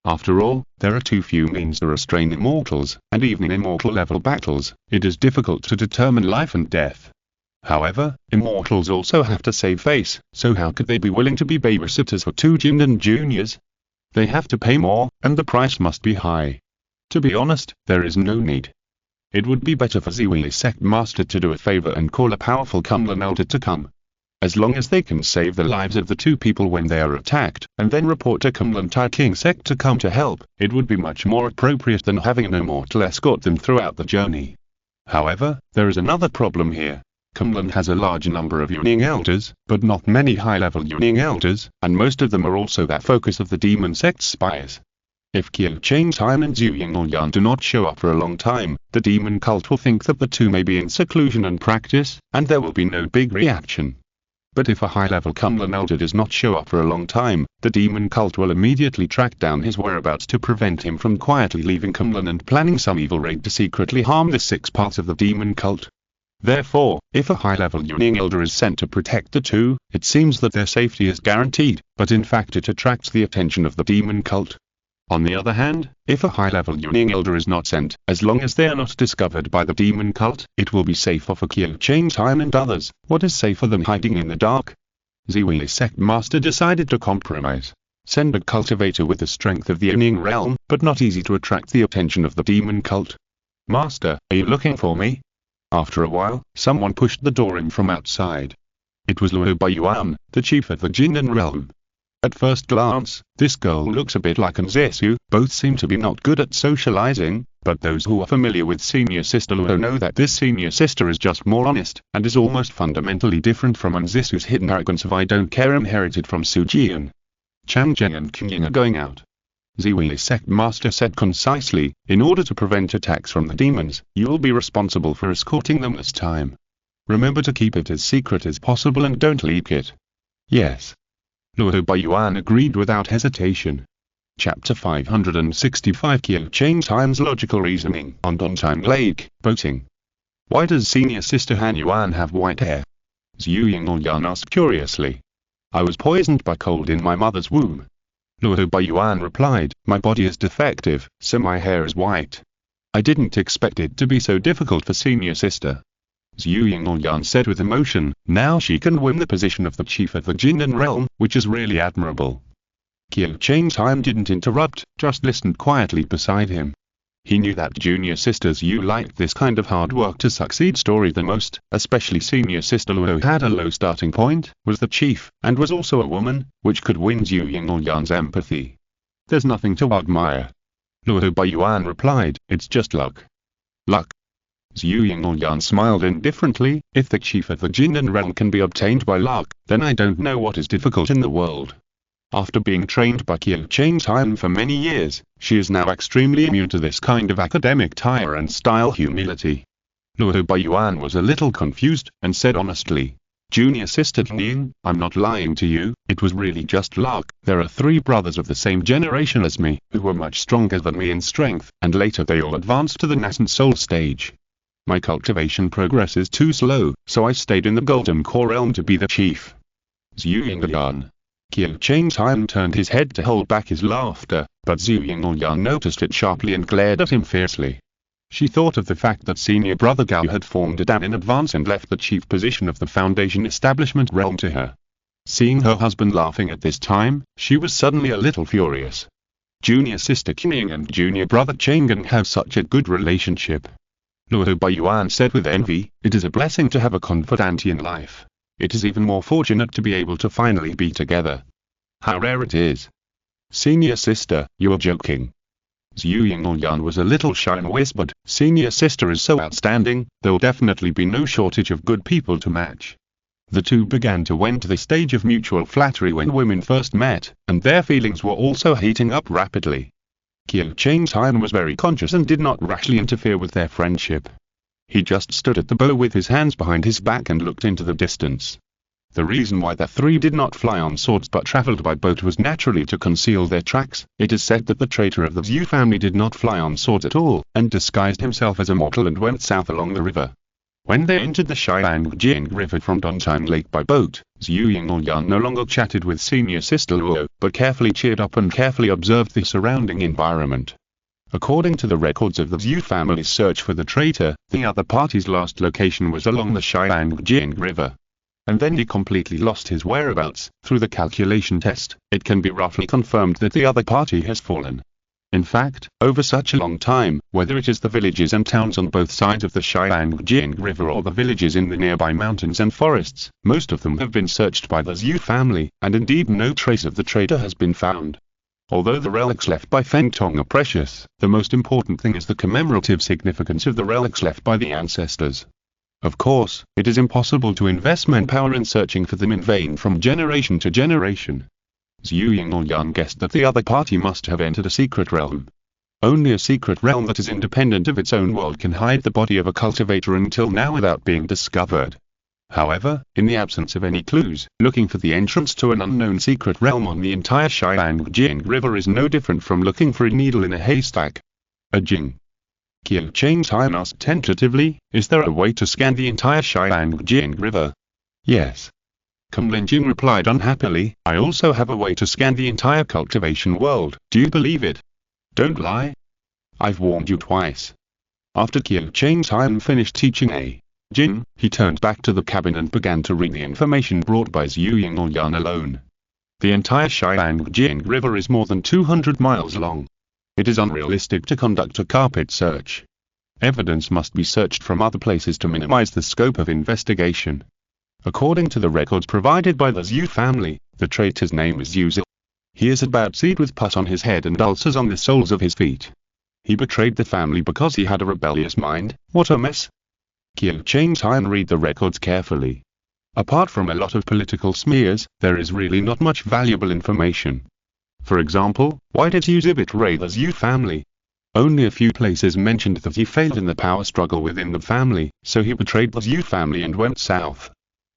After all, there are too few means to restrain immortals, and even in immortal-level battles, it is difficult to determine life and death. However, immortals also have to save face, so how could they be willing to be babysitters for 2 Jindan juniors? They have to pay more, and the price must be high. To be honest, there is no need. It would be better for Ziwili sect master to do a favor and call a powerful Kunlun elder to come. As long as they can save the lives of the 2 people when they are attacked, and then report to Kunlun Tai King sect to come to help, it would be much more appropriate than having an immortal escort them throughout the journey. However, there is another problem here. Kunlun has a large number of Yuning elders, but not many high-level Yuning elders, and most of them are also that focus of the demon sect spies. If Qiu Chang'an and Zhu Yingyan do not show up for a long time, the demon cult will think that the two may be in seclusion and practice, and there will be no big reaction. But if a high-level Kunlun elder does not show up for a long time, the demon cult will immediately track down his whereabouts to prevent him from quietly leaving Kunlun and planning some evil raid to secretly harm the 6 parts of the demon cult. Therefore, if a high-level Yuning elder is sent to protect the two, it seems that their safety is guaranteed, but in fact it attracts the attention of the demon cult. On the other hand, if a high-level Yuning elder is not sent, as long as they are not discovered by the demon cult, it will be safer for Qiu Changtime and others. What is safer than hiding in the dark? Ziwi's sect master decided to compromise. Send a cultivator with the strength of the Yuning realm, but not easy to attract the attention of the demon cult. Master, are you looking for me? After a while, someone pushed the door in from outside. It was Luo Baiyuan, the chief of the Jindan realm. At first glance, this girl looks a bit like Anzesu. Both seem to be not good at socializing, but those who are familiar with senior sister Luo know that this senior sister is just more honest, and is almost fundamentally different from Anzesu's hidden arrogance of I don't care inherited from Su Jian. Chang Zheng and Qing Ying are going out. Ziwi's sect master said concisely, in order to prevent attacks from the demons, you'll be responsible for escorting them this time. Remember to keep it as secret as possible and don't leak it. Yes. Luo Baiyuan agreed without hesitation. Chapter 565 Qiu Changtime's logical reasoning on Dontime Lake, boating. Why does senior sister Han Yuan have white hair? Zhu Yingyan asked curiously. I was poisoned by cold in my mother's womb. Luo Baiyuan replied, my body is defective, so my hair is white. I didn't expect it to be so difficult for senior sister. Zhu Yingyan said with emotion, now she can win the position of the chief of the Jindan realm, which is really admirable. Qiu Changtime didn't interrupt, just listened quietly beside him. He knew that junior sister Zhu liked this kind of hard work to succeed story the most, especially senior sister Luo had a low starting point, was the chief, and was also a woman, which could win Zhu Yingyan's empathy. There's nothing to admire. Luo Baiyuan replied, it's just luck. Luck? Zhu Yingyan smiled indifferently, if the chief of the Jindan realm can be obtained by luck, then I don't know what is difficult in the world. After being trained by Qiu Changtime for many years, she is now extremely immune to this kind of academic tyrant-style humility. Luo Baiyuan was a little confused, and said honestly, Junior sister Ning, I'm not lying to you, it was really just luck. There are 3 brothers of the same generation as me, who were much stronger than me in strength, and later they all advanced to the nascent soul stage. My cultivation progress is too slow, so I stayed in the Golden Core realm to be the chief. Zhu Yingyan. Qiu Changtime turned his head to hold back his laughter, but Zhu Yingyan noticed it sharply and glared at him fiercely. She thought of the fact that senior brother Gao had formed a dam in advance and left the chief position of the Foundation establishment realm to her. Seeing her husband laughing at this time, she was suddenly a little furious. Junior sister Qing and junior brother Chang'an have such a good relationship. Luo Baiyuan said with envy, it is a blessing to have a confidante in life. It is even more fortunate to be able to finally be together. How rare it is. Senior sister, you are joking. Zhu Yingyan was a little shy and whispered, senior sister is so outstanding, there'll definitely be no shortage of good people to match. The two began to enter the stage of mutual flattery when women first met, and their feelings were also heating up rapidly. Qiu Changtime was very conscious and did not rashly interfere with their friendship. He just stood at the bow with his hands behind his back and looked into the distance. The reason why the 3 did not fly on swords but traveled by boat was naturally to conceal their tracks. It is said that the traitor of the Zhu family did not fly on swords at all, and disguised himself as a mortal and went south along the river. When they entered the Xiangjing River from Dontime Lake by boat, Zhu Yingyan no longer chatted with senior sister Luo, but carefully cheered up and carefully observed the surrounding environment. According to the records of the Zhu family's search for the traitor, the other party's last location was along the Xiangjing River. And then he completely lost his whereabouts. Through the calculation test, it can be roughly confirmed that the other party has fallen. In fact, over such a long time, whether it is the villages and towns on both sides of the Xiangjing River or the villages in the nearby mountains and forests, most of them have been searched by the Zhu family, and indeed no trace of the traitor has been found. Although the relics left by Feng Tong are precious, the most important thing is the commemorative significance of the relics left by the ancestors. Of course, it is impossible to invest manpower in searching for them in vain from generation to generation. Zhu Yingyan guessed that the other party must have entered a secret realm. Only a secret realm that is independent of its own world can hide the body of a cultivator until now without being discovered. However, in the absence of any clues, looking for the entrance to an unknown secret realm on the entire Xiangjing River is no different from looking for a needle in a haystack. A Jing. Qiu Changtime asked tentatively, is there a way to scan the entire Xiangjing River? Yes. Kumlin Jing replied unhappily, I also have a way to scan the entire cultivation world, do you believe it? Don't lie. I've warned you twice. After Qiu Changtai finished teaching Jin, he turned back to the cabin and began to read the information brought by Zhu Yingyan alone. The entire Xiangjing River is more than 200 miles long. It is unrealistic to conduct a carpet search. Evidence must be searched from other places to minimize the scope of investigation. According to the records provided by the Zhu family, the traitor's name is Zhu. He is a bad seed with pus on his head and ulcers on the soles of his feet. He betrayed the family because he had a rebellious mind. What a mess. Qiu Changtai read the records carefully. Apart from a lot of political smears, there is really not much valuable information. For example, why did Zhu betray the Zhu family? Only a few places mentioned that he failed in the power struggle within the family, so he betrayed the Zhu family and went south.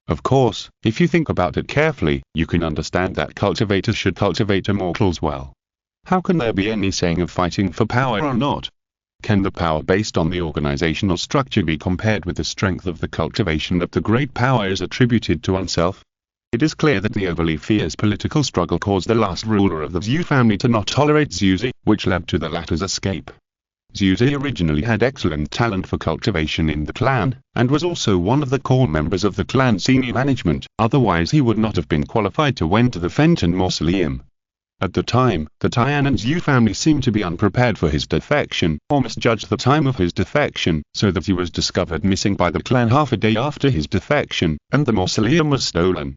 Of course, if you think about it carefully, you can understand that cultivators should cultivate immortals well. How can there be any saying of fighting for power or not? Can the power based on the organizational structure be compared with the strength of the cultivation that the great power is attributed to oneself? It is clear that the overly fierce political struggle caused the last ruler of the Zhu family to not tolerate Zhu, which led to the latter's escape. Zhu originally had excellent talent for cultivation in the clan, and was also one of the core members of the clan's senior management, otherwise he would not have been qualified to enter the Fenton Mausoleum. At the time, the Tian'an Zhu family seemed to be unprepared for his defection, or misjudged the time of his defection, so that he was discovered missing by the clan half a day after his defection, and the mausoleum was stolen.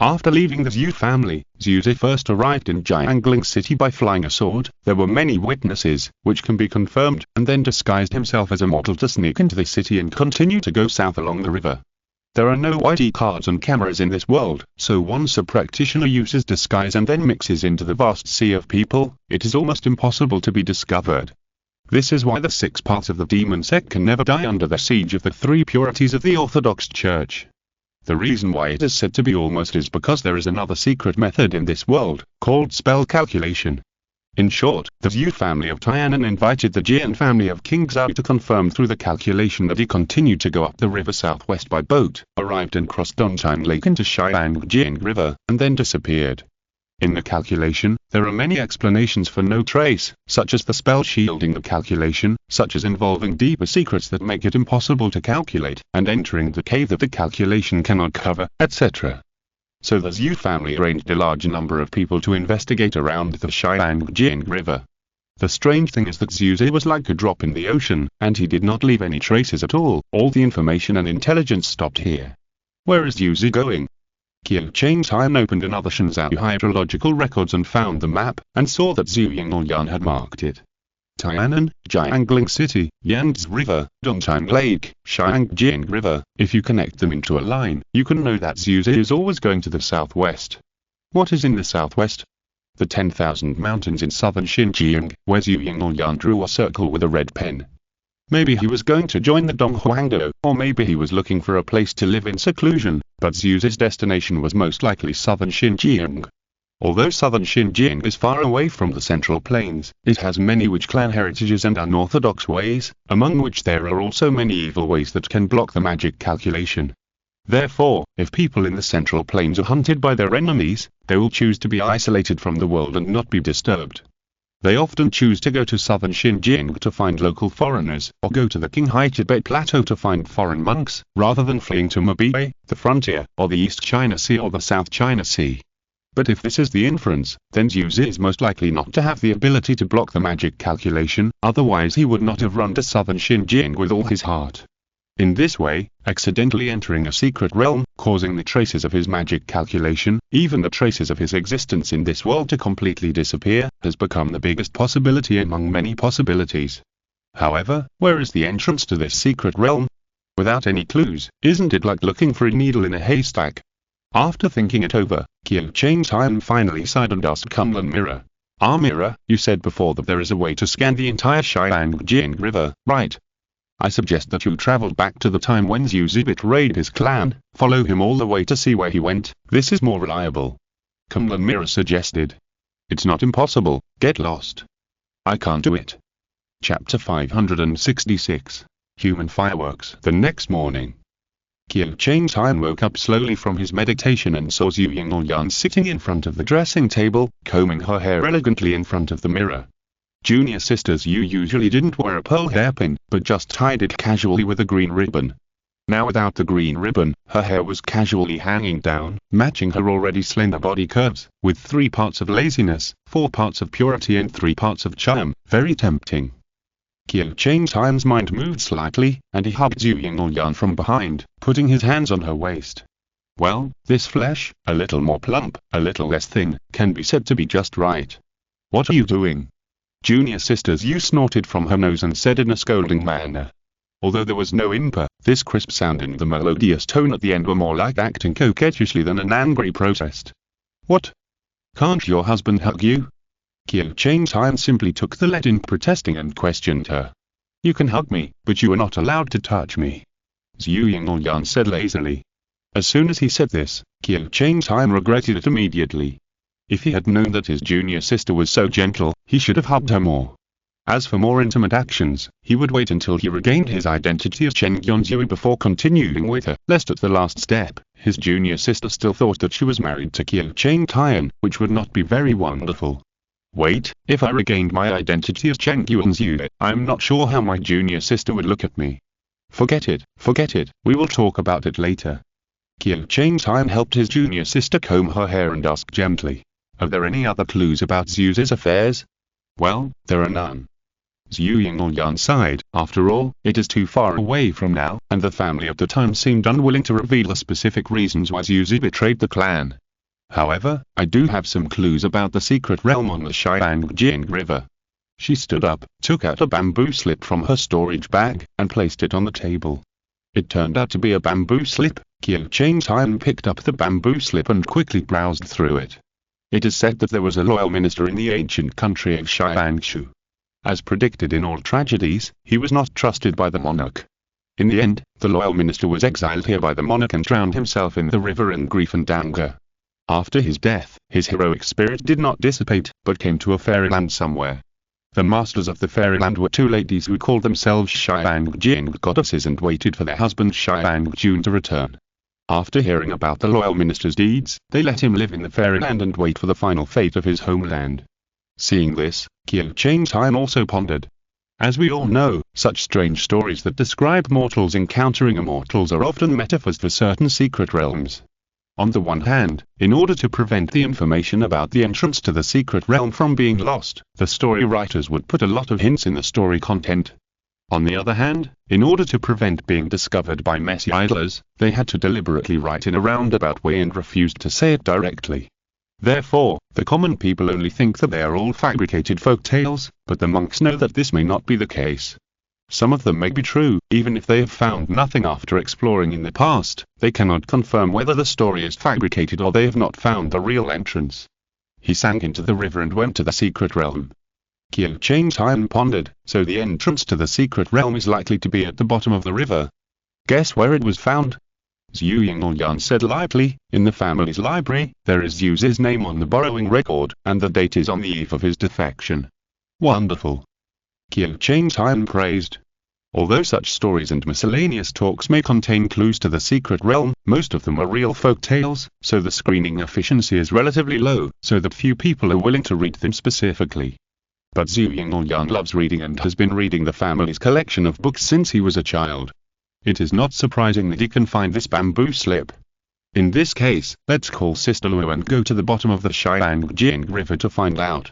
After leaving the Zhu family, Zhu first arrived in Jiangling City by flying a sword. There were many witnesses, which can be confirmed, and then disguised himself as a mortal to sneak into the city and continue to go south along the river. There are no ID cards and cameras in this world, so once a practitioner uses disguise and then mixes into the vast sea of people, it is almost impossible to be discovered. This is why the 6 parts of the demon sect can never die under the siege of the 3 purities of the Orthodox Church. The reason why it is said to be almost is because there is another secret method in this world, called spell calculation. In short, the Zhu family of Tian'an invited the Jian family of King Zhao to confirm through the calculation that he continued to go up the river southwest by boat, arrived and crossed Dongchang Lake into Xiangjing River, and then disappeared. In the calculation, there are many explanations for no trace, such as the spell shielding the calculation, such as involving deeper secrets that make it impossible to calculate, and entering the cave that the calculation cannot cover, etc. So the Zhu family arranged a large number of people to investigate around the Xiangjing River. The strange thing is that Zhu was like a drop in the ocean, and he did not leave any traces at all. All the information and intelligence stopped here. Where is Zhu going? Qiu Changtai opened another Shenzhou hydrological records and found the map, and saw that Zhu Yingyan had marked it. Tian'an, Jiangling City, Yangtze River, Dongchang Lake, Xiangjing River. If you connect them into a line, you can know that Zhu is always going to the southwest. What is in the southwest? The 10,000 mountains in southern Xinjiang, where Zhu Yingyan drew a circle with a red pen. Maybe he was going to join the Donghuangdo, or maybe he was looking for a place to live in seclusion, but Zhu's destination was most likely southern Xinjiang. Although southern Xinjiang is far away from the Central Plains, it has many witch clan heritages and unorthodox ways, among which there are also many evil ways that can block the magic calculation. Therefore, if people in the Central Plains are hunted by their enemies, they will choose to be isolated from the world and not be disturbed. They often choose to go to southern Xinjiang to find local foreigners, or go to the Qinghai Tibet Plateau to find foreign monks, rather than fleeing to Mobei, the frontier, or the East China Sea or the South China Sea. But if this is the inference, then Zhu is most likely not to have the ability to block the magic calculation, otherwise he would not have run to southern Xinjiang with all his heart. In this way, accidentally entering a secret realm, causing the traces of his magic calculation, even the traces of his existence in this world to completely disappear, has become the biggest possibility among many possibilities. However, where is the entrance to this secret realm? Without any clues, isn't it like looking for a needle in a haystack? After thinking it over, Qiu Changtai finally sighed and asked Kunlun Mirror. Mirror, you said before that there is a way to scan the entire Xiangjing River, right? I suggest that you travel back to the time when Zhu betrayed his clan, follow him all the way to see where he went. This is more reliable. Kunlun Mirror suggested. It's not impossible, get lost. I can't do it. Chapter 566. Human Fireworks. The next morning, Qiu Changtai woke up slowly from his meditation and saw Zhu Yingyan sitting in front of the dressing table, combing her hair elegantly in front of the mirror. Junior sister Zhu usually didn't wear a pearl hairpin, but just tied it casually with a green ribbon. Now without the green ribbon, her hair was casually hanging down, matching her already slender body curves, with 3 parts of laziness, 4 parts of purity and 3 parts of charm. Very tempting. Qiu Chang's mind moved slightly, and he hugged Zhu Yingyan from behind, putting his hands on her waist. Well, this flesh, a little more plump, a little less thin, can be said to be just right. What are you doing? Junior sister Zhu snorted from her nose and said in a scolding manner. Although there was no imper, this crisp sound and the melodious tone at the end were more like acting coquettishly than an angry protest. What? Can't your husband hug you? Qiu Chang simply took the lead in protesting and questioned her. You can hug me, but you are not allowed to touch me. Zhu Yingyan said lazily. As soon as he said this, Qiu Chang regretted it immediately. If he had known that his junior sister was so gentle, he should have hugged her more. As for more intimate actions, he would wait until he regained his identity as Chen Yonzhui before continuing with her, lest at the last step, his junior sister still thought that she was married to Qiu Chang, which would not be very wonderful. Wait, if I regained my identity as Chen Yonzhui, I'm not sure how my junior sister would look at me. Forget it, we will talk about it later. Qiu Chang helped his junior sister comb her hair and asked gently, are there any other clues about Zhu's affairs? Well, there are none. Zhu Yingyan sighed. After all, it is too far away from now, and the family at the time seemed unwilling to reveal the specific reasons why Zhu betrayed the clan. However, I do have some clues about the secret realm on the Xiangjing River. She stood up, took out a bamboo slip from her storage bag, and placed it on the table. It turned out to be a bamboo slip. Qiu Chang picked up the bamboo slip and quickly browsed through it. It is said that there was a loyal minister in the ancient country of Xiangshu. As predicted in all tragedies, he was not trusted by the monarch. In the end, the loyal minister was exiled here by the monarch and drowned himself in the river in grief and anger. After his death, his heroic spirit did not dissipate, but came to a fairyland somewhere. The masters of the fairyland were 2 ladies who called themselves Xiangjing goddesses and waited for their husband Xiangjun to return. After hearing about the loyal minister's deeds, they let him live in the fairyland and wait for the final fate of his homeland. Seeing this, Qiu Chang also pondered. As we all know, such strange stories that describe mortals encountering immortals are often metaphors for certain secret realms. On the one hand, in order to prevent the information about the entrance to the secret realm from being lost, the story writers would put a lot of hints in the story content. On the other hand, in order to prevent being discovered by messy idlers, they had to deliberately write in a roundabout way and refused to say it directly. Therefore, the common people only think that they are all fabricated folk tales, but the monks know that this may not be the case. Some of them may be true, even if they have found nothing after exploring in the past, they cannot confirm whether the story is fabricated or they have not found the real entrance. He sank into the river and went to the secret realm. Qiu Chang pondered, so the entrance to the secret realm is likely to be at the bottom of the river. Guess where it was found? Zhu Yingyan said lightly, in the family's library. There is Zhu's name on the borrowing record, and the date is on the eve of his defection. Wonderful. Qiu Chang praised. Although such stories and miscellaneous talks may contain clues to the secret realm, most of them are real folk tales, so the screening efficiency is relatively low, so that few people are willing to read them specifically. But Zhu Yingyan loves reading and has been reading the family's collection of books since he was a child. It is not surprising that he can find this bamboo slip. In this case, let's call Sister Luo and go to the bottom of the Xiangjing River to find out.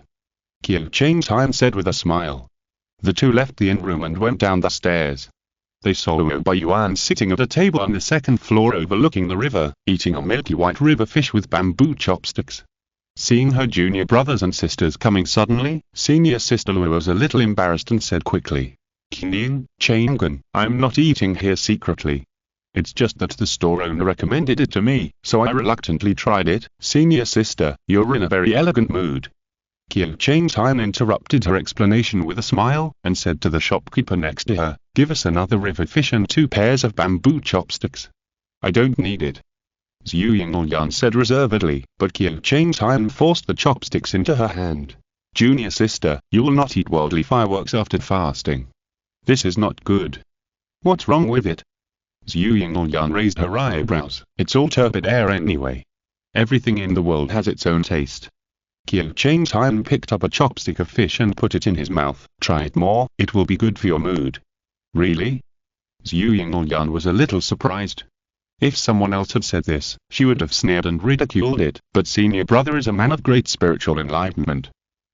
Qiu Chang said with a smile. The 2 left the inn room and went down the stairs. They saw Luo Baiyuan sitting at a table on the 2nd floor overlooking the river, eating a milky white river fish with bamboo chopsticks. Seeing her junior brothers and sisters coming suddenly, senior sister Luo was a little embarrassed and said quickly, Qing, Chang'an, I'm not eating here secretly. It's just that the store owner recommended it to me, so I reluctantly tried it. Senior sister, you're in a very elegant mood. Qiu Chang interrupted her explanation with a smile, and said to the shopkeeper next to her, give us another river fish and 2 pairs of bamboo chopsticks. I don't need it. Zhu Yingyan said reservedly, but Qiu Chang forced the chopsticks into her hand. Junior sister, you will not eat worldly fireworks after fasting. This is not good. What's wrong with it? Zhu Yingyan raised her eyebrows. It's all turbid air anyway. Everything in the world has its own taste. Qiu Chang's Han picked up a chopstick of fish and put it in his mouth. Try it more, it will be good for your mood. Really? Zhu Yingyan was a little surprised. If someone else had said this, she would have sneered and ridiculed it, but senior brother is a man of great spiritual enlightenment.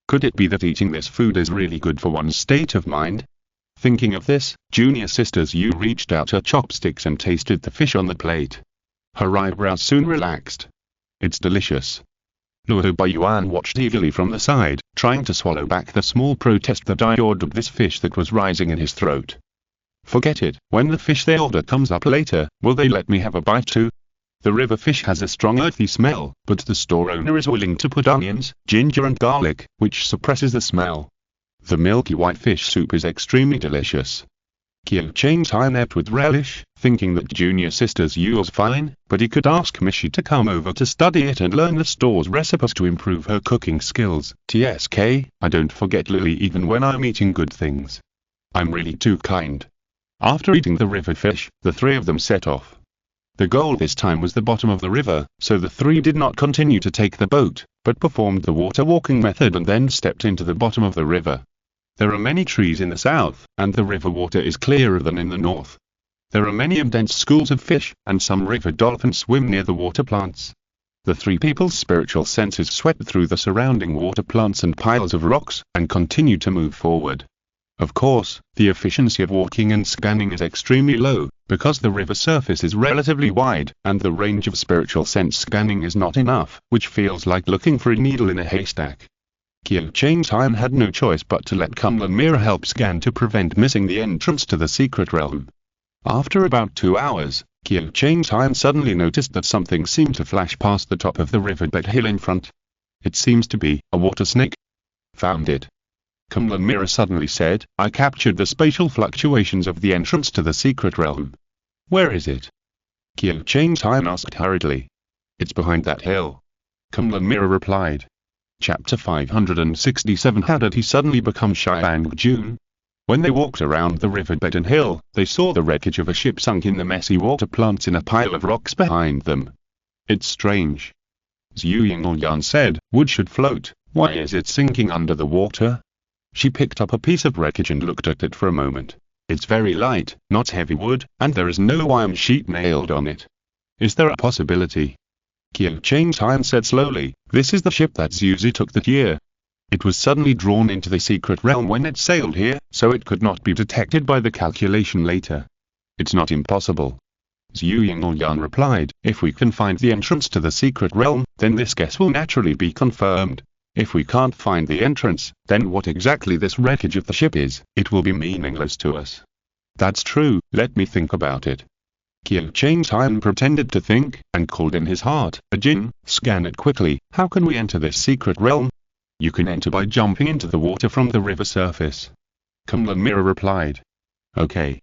Could it be that eating this food is really good for one's state of mind? Thinking of this, junior sister Zhu reached out her chopsticks and tasted the fish on the plate. Her eyebrows soon relaxed. It's delicious. Luo Baiyuan watched eagerly from the side, trying to swallow back the small protest that I ordered this fish that was rising in his throat. Forget it, when the fish they order comes up later, will they let me have a bite too? The river fish has a strong earthy smell, but the store owner is willing to put onions, ginger and garlic, which suppresses the smell. The milky white fish soup is extremely delicious. Qiu Chang's Han ate with relish, thinking that junior sister Zhu was fine, but he could ask Mishi to come over to study it and learn the store's recipes to improve her cooking skills. TSK, I don't forget Lily even when I'm eating good things. I'm really too kind. After eating the river fish, the three of them set off. The goal this time was the bottom of the river, so the three did not continue to take the boat, but performed the water walking method and then stepped into the bottom of the river. There are many trees in the south, and the river water is clearer than in the north. There are many dense schools of fish, and some river dolphins swim near the water plants. The three people's spiritual senses swept through the surrounding water plants and piles of rocks, and continued to move forward. Of course, the efficiency of walking and scanning is extremely low, because the river surface is relatively wide, and the range of spiritual sense scanning is not enough, which feels like looking for a needle in a haystack. Qiu Chang's Han had no choice but to let Kunlun Mira help scan to prevent missing the entrance to the secret realm. After about 2 hours, Qiu Chang's Han suddenly noticed that something seemed to flash past the top of the riverbed hill in front. It seems to be a water snake. Found it. Kunlun Mira suddenly said, I captured the spatial fluctuations of the entrance to the secret realm. Where is it? Qiu Chang's Han asked hurriedly. It's behind that hill. Kunlun Mira replied. Chapter 567 How did he suddenly become Xiang Jun? When they walked around the riverbed and hill, they saw the wreckage of a ship sunk in the messy water plants in a pile of rocks behind them. It's strange. Zhu Yingyan said, wood should float, why is it sinking under the water? She picked up a piece of wreckage and looked at it for a moment. It's very light, not heavy wood, and there is no iron sheet nailed on it. Is there a possibility? Qiu Chang's Han said slowly, this is the ship that Zuzi took that year. It was suddenly drawn into the secret realm when it sailed here, so it could not be detected by the calculation later. It's not impossible. Zhu Yingyan replied, if we can find the entrance to the secret realm, then this guess will naturally be confirmed. If we can't find the entrance, then what exactly this wreckage of the ship is, it will be meaningless to us. That's true, let me think about it. Qiu Chang's Han pretended to think, and called in his heart, a jinn, scan it quickly, how can we enter this secret realm? You can enter by jumping into the water from the river surface. Kunlun Mira replied. Okay.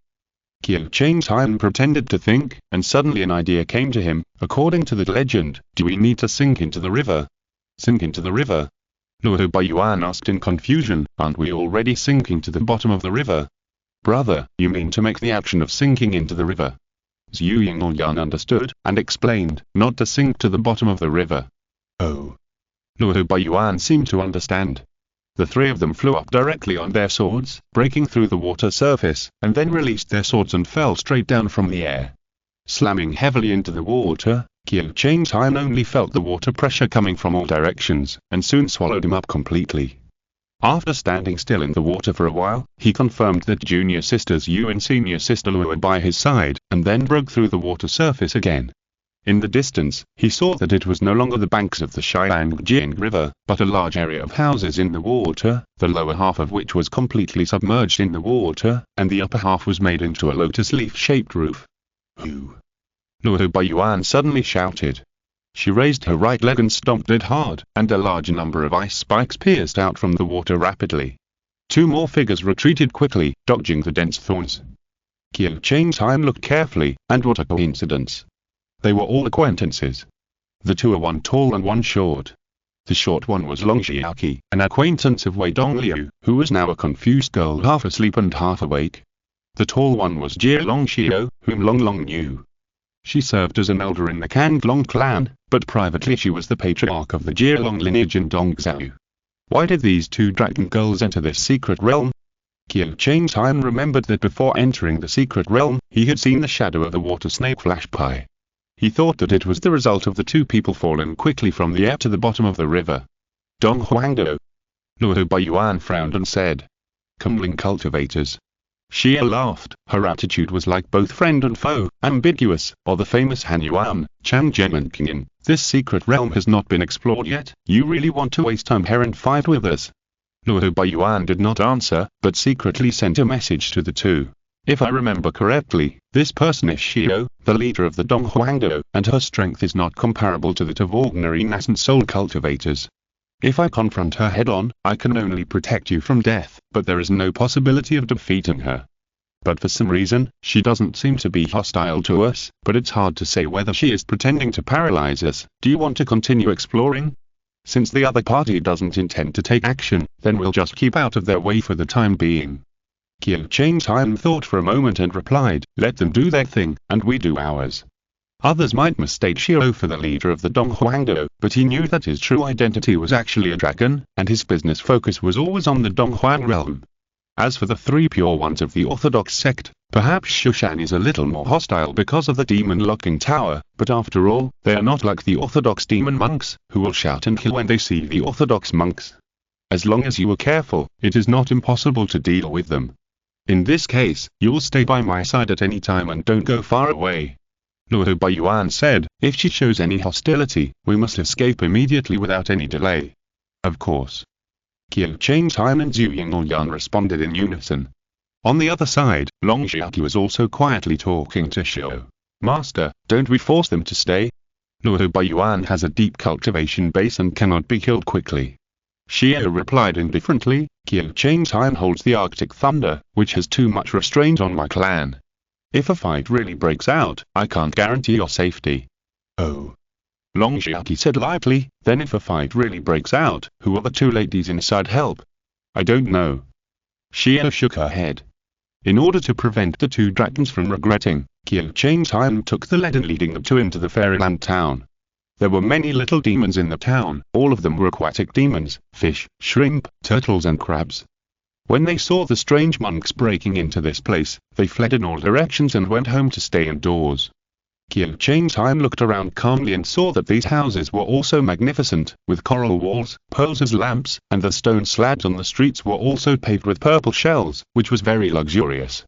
Qiu Chang's Han pretended to think, and suddenly an idea came to him, according to the legend, do we need to sink into the river? Sink into the river? Luo Baiyuan asked in confusion, aren't we already sinking to the bottom of the river? Brother, you mean to make the action of sinking into the river? Zhu Yingyan understood, and explained, not to sink to the bottom of the river. Oh. Luo Baiyuan seemed to understand. The three of them flew up directly on their swords, breaking through the water surface, and then released their swords and fell straight down from the air. Slamming heavily into the water, Qiu Chang's Han only felt the water pressure coming from all directions, and soon swallowed him up completely. After standing still in the water for a while, he confirmed that junior sister Zhu and senior sister Lu were by his side, and then broke through the water surface again. In the distance, he saw that it was no longer the banks of the Xiangjing River, but a large area of houses in the water, the lower half of which was completely submerged in the water, and the upper half was made into a lotus leaf-shaped roof. Who? Luo Baiyuan suddenly shouted. She raised her right leg and stomped it hard, and a large number of ice spikes pierced out from the water rapidly. Two more figures retreated quickly, dodging the dense thorns. Qiu Chang's Han looked carefully, and what a coincidence. They were all acquaintances. The two are one tall and one short. The short one was Long Xiaoqi, an acquaintance of Wei Dongliu, who was now a confused girl half asleep and half awake. The tall one was Jie Longxiu, whom Long Long knew. She served as an elder in the Kandlong clan, but privately she was the patriarch of the Jialong lineage in Dongzhou. Why did these two dragon girls enter this secret realm? Qiu Changtian remembered that before entering the secret realm, he had seen the shadow of the water snake flash by. He thought that it was the result of the two people fallen quickly from the air to the bottom of the river. Dong Huangdo. Luo Baiyuan frowned and said, "Cunning cultivators." Xia laughed. Her attitude was like both friend and foe, ambiguous, or the famous Han Yuan, Chang Zhen and Qingyin. This secret realm has not been explored yet. You really want to waste time here and fight with us? Luo Baiyuan did not answer, but secretly sent a message to the two. If I remember correctly, this person is Xiao, the leader of the Dong Huangdo, and her strength is not comparable to that of ordinary nascent soul cultivators. If I confront her head-on, I can only protect you from death, but there is no possibility of defeating her. But for some reason, she doesn't seem to be hostile to us, but it's hard to say whether she is pretending to paralyze us. Do you want to continue exploring? Since the other party doesn't intend to take action, then we'll just keep out of their way for the time being. Qiu Changtian thought for a moment and replied, let them do their thing, and we do ours. Others might mistake Xiao for the leader of the Dong Huangdo, but he knew that his true identity was actually a dragon, and his business focus was always on the Dong Huang realm. As for the three pure ones of the Orthodox sect, perhaps Shushan is a little more hostile because of the demon-locking tower, but after all, they are not like the Orthodox demon monks, who will shout and kill when they see the Orthodox monks. As long as you are careful, it is not impossible to deal with them. In this case, you'll stay by my side at any time and don't go far away. Luo Baiyuan said, if she shows any hostility, we must escape immediately without any delay. Of course. Qiu Changtian and Zhu Yingyan responded in unison. On the other side, Long Xiaoqi was also quietly talking to Xiao. Master, don't we force them to stay? Luo Baiyuan has a deep cultivation base and cannot be killed quickly. Xiao replied indifferently, Qiu Changtian holds the Arctic Thunder, which has too much restraint on my clan. If a fight really breaks out, I can't guarantee your safety. Oh. Long Xiaoqi said lightly, then if a fight really breaks out, who will the two ladies inside help? I don't know. Xiao shook her head. In order to prevent the two dragons from regretting, Qiu Changtian took the lead and leading the two into the fairyland town. There were many little demons in the town, all of them were aquatic demons, fish, shrimp, turtles and crabs. When they saw the strange monks breaking into this place, they fled in all directions and went home to stay indoors. Qiu Changtian looked around calmly and saw that these houses were also magnificent, with coral walls, pearls as lamps, and the stone slabs on the streets were also paved with purple shells, which was very luxurious.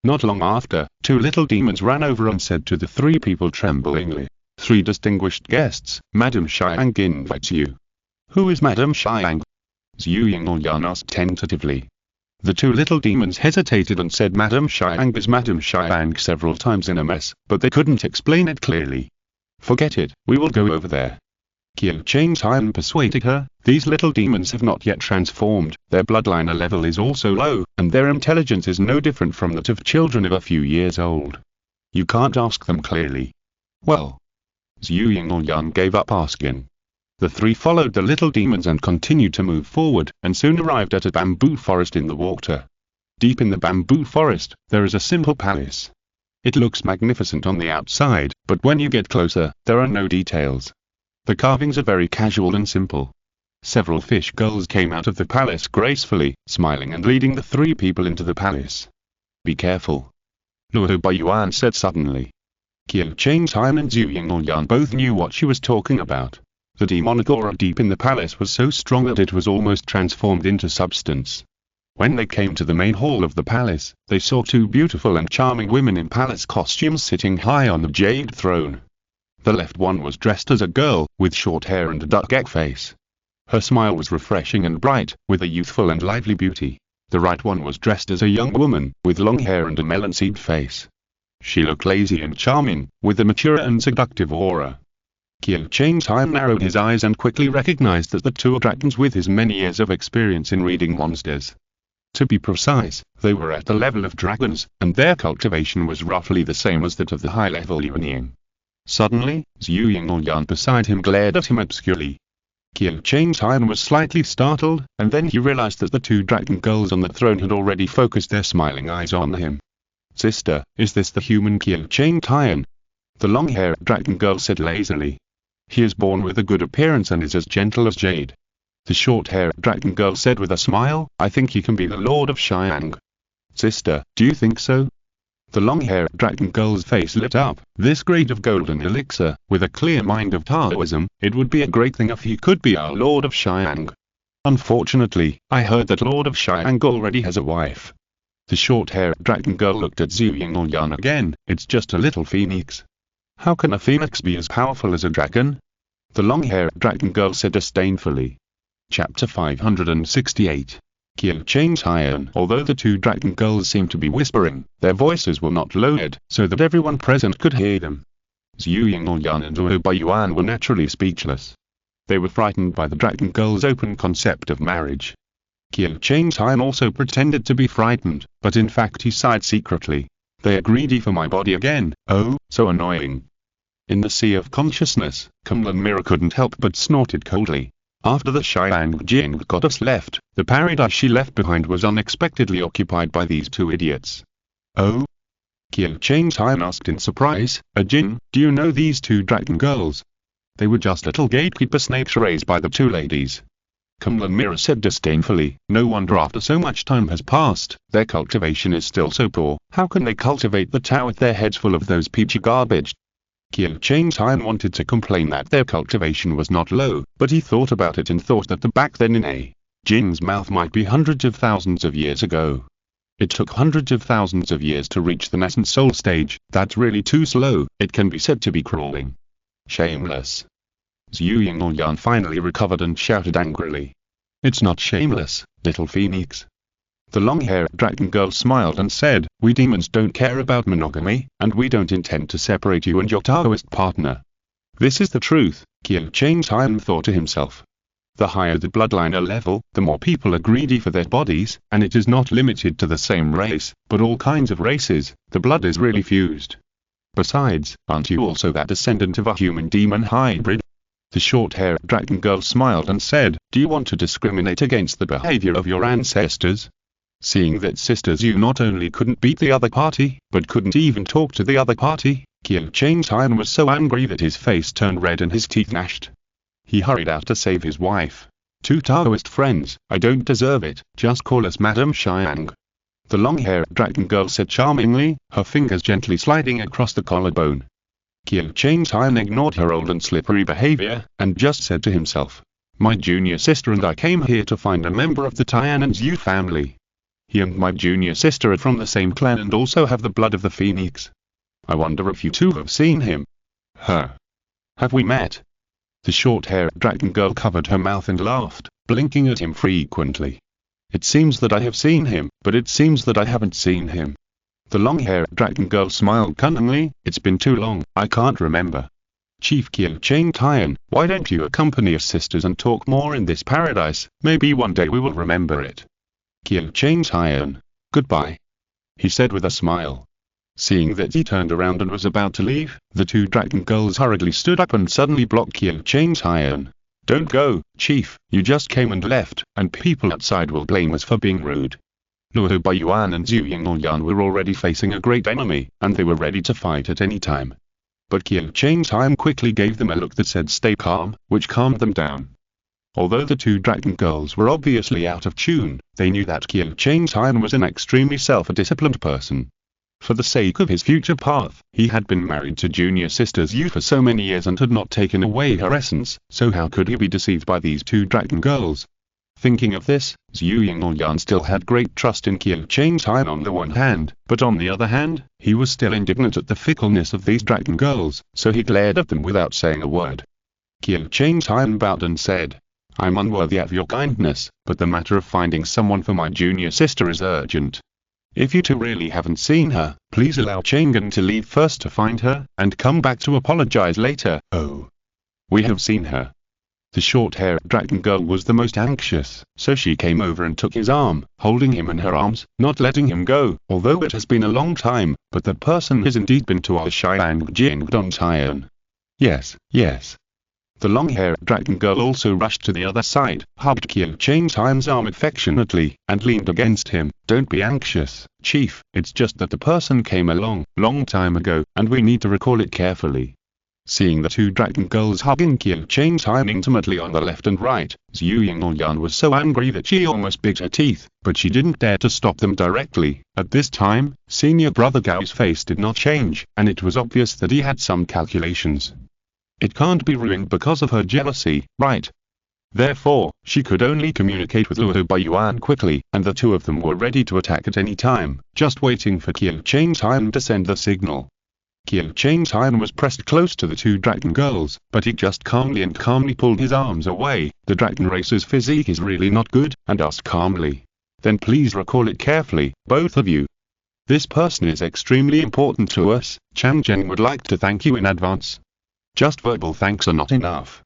Not long after, two little demons ran over and said to the three people tremblingly, "Three distinguished guests, Madame Xiang invites you." "Who is Madame Xiang?" Zhu Yingyan asked tentatively. The two little demons hesitated and said Madame Xiang is Madame Xiang several times in a mess, but they couldn't explain it clearly. "Forget it, we will go over there." Qiu Changtian persuaded her, these little demons have not yet transformed, their bloodline level is also low, and their intelligence is no different from that of children of a few years old. You can't ask them clearly. Well. Zhu Yingyan gave up asking. The three followed the little demons and continued to move forward, and soon arrived at a bamboo forest in the water. Deep in the bamboo forest, there is a simple palace. It looks magnificent on the outside, but when you get closer, there are no details. The carvings are very casual and simple. Several fish girls came out of the palace gracefully, smiling and leading the three people into the palace. Be careful. Luo Baiyuan said suddenly. Qiu Changtian and Zhu Yingyan both knew what she was talking about. The demonic aura deep in the palace was so strong that it was almost transformed into substance. When they came to the main hall of the palace, they saw two beautiful and charming women in palace costumes sitting high on the jade throne. The left one was dressed as a girl, with short hair and a duck-egg face. Her smile was refreshing and bright, with a youthful and lively beauty. The right one was dressed as a young woman, with long hair and a melon-seed face. She looked lazy and charming, with a mature and seductive aura. Qiu Changtian narrowed his eyes and quickly recognized that the two were dragons with his many years of experience in reading monsters. To be precise, they were at the level of dragons, and their cultivation was roughly the same as that of the high-level Yuanying. Suddenly, Zhu Yingyan beside him glared at him obscurely. Qiu Changtian was slightly startled, and then he realized that the two dragon girls on the throne had already focused their smiling eyes on him. "Sister, is this the human Qiu Changtian?" The long-haired dragon girl said lazily. He is born with a good appearance and is as gentle as jade. The short-haired dragon girl said with a smile, I think he can be the Lord of Xiang. Sister, do you think so? The long-haired dragon girl's face lit up. This grade of golden elixir, with a clear mind of Taoism, it would be a great thing if he could be our Lord of Xiang. Unfortunately, I heard that Lord of Xiang already has a wife. The short-haired dragon girl looked at Zhu Yingyan again. It's just a little phoenix. How can a phoenix be as powerful as a dragon? The long-haired dragon girl said disdainfully. Chapter 568. Qiu Chang's Iron. Although the two dragon girls seemed to be whispering, their voices were not lowered, so that everyone present could hear them. Zhu Yingyan and Wu Baiyuan were naturally speechless. They were frightened by the dragon girl's open concept of marriage. Qiu Chang's Iron also pretended to be frightened, but in fact he sighed secretly. They are greedy for my body again. Oh, so annoying. In the sea of consciousness, Kunlun Mirror couldn't help but snorted coldly. After the Xiang Jing goddess left, the paradise she left behind was unexpectedly occupied by these two idiots. Oh? Qiu Chang's Iron asked in surprise. Jin, do you know these two dragon girls? They were just little gatekeeper snakes raised by the two ladies. Kunlun Mirror said disdainfully. No wonder after so much time has passed, their cultivation is still so poor. How can they cultivate the Tao with their heads full of those peachy garbage? Qiu Chang's Iron wanted to complain that their cultivation was not low, but he thought about it and thought that the back then in a Jin's mouth might be hundreds of thousands of years ago. It took hundreds of thousands of years to reach the nascent soul stage. That's really too slow. It can be said to be crawling. Shameless. Zhu Yingyan finally recovered and shouted angrily. It's not shameless, little phoenix. The long-haired dragon girl smiled and said, we demons don't care about monogamy, and we don't intend to separate you and your Taoist partner. This is the truth, Qiu Chang's Iron thought to himself. The higher the bloodline level, the more people are greedy for their bodies, and it is not limited to the same race, but all kinds of races. The blood is really fused. Besides, aren't you also that descendant of a human-demon hybrid? The short-haired dragon girl smiled and said, do you want to discriminate against the behavior of your ancestors? Seeing that Sister Zhu not only couldn't beat the other party, but couldn't even talk to the other party, Qiu Chang's Iron was so angry that his face turned red and his teeth gnashed. He hurried out to save his wife. Two Taoist friends, I don't deserve it, just call us Madame Xiang. The long-haired dragon girl said charmingly, her fingers gently sliding across the collarbone. Qiu Chang's Iron ignored her old and slippery behavior, and just said to himself, my junior sister and I came here to find a member of the Tian Zhu family. He and my junior sister are from the same clan and also have the blood of the phoenix. I wonder if you two have seen him. Huh? Have we met? The short-haired dragon girl covered her mouth and laughed, blinking at him frequently. It seems that I have seen him, but it seems that I haven't seen him. The long-haired dragon girl smiled cunningly. It's been too long, I can't remember. Chief Qiu Chang's Iron, why don't you accompany us sisters and talk more in this paradise? Maybe one day we will remember it. Qiu Chang's Iron. Goodbye. He said with a smile. Seeing that he turned around and was about to leave, the two dragon girls hurriedly stood up and suddenly blocked Qiu Chang's Iron. Don't go, Chief, you just came and left, and people outside will blame us for being rude. Luo Baiyuan and Zhu Yingyan were already facing a great enemy, and they were ready to fight at any time. But Qiu Chang's Iron quickly gave them a look that said stay calm, which calmed them down. Although the two dragon girls were obviously out of tune, they knew that Qiu Chang's Iron was an extremely self-disciplined person. For the sake of his future path, he had been married to junior sister Zhu for so many years and had not taken away her essence, so how could he be deceived by these two dragon girls? Thinking of this, Zhu Yingyan still had great trust in Qiu Chang's Iron on the one hand, but on the other hand, he was still indignant at the fickleness of these dragon girls, so he glared at them without saying a word. Qiu Chang's Iron bowed and said, I'm unworthy of your kindness, but the matter of finding someone for my junior sister is urgent. If you two really haven't seen her, please allow Chang'an to leave first to find her, and come back to apologize later. Oh. We have seen her. The short-haired dragon girl was the most anxious, so she came over and took his arm, holding him in her arms, not letting him go. Although it has been a long time, but the person has indeed been to our Xiang Jingdong's Iron. Yes, yes. The long-haired dragon girl also rushed to the other side, hugged Kyo-chan's arm affectionately, and leaned against him. Don't be anxious, Chief, it's just that the person came a long time ago, and we need to recall it carefully. Seeing the two dragon girls hugging Kyo-chan's intimately on the left and right, Zhu Yingyan was so angry that she almost bit her teeth, but she didn't dare to stop them directly. At this time, senior brother Gao's face did not change, and it was obvious that he had some calculations. It can't be ruined because of her jealousy, right? Therefore, she could only communicate with Luo Baiyuan quickly, and the two of them were ready to attack at any time, just waiting for Kyo-chan's to send the signal. Kyo-chan's was pressed close to the two dragon girls, but he just calmly pulled his arms away. The dragon racer's physique is really not good, and asked calmly. Then please recall it carefully, both of you. This person is extremely important to us. Chang Zhen would like to thank you in advance. Just verbal thanks are not enough.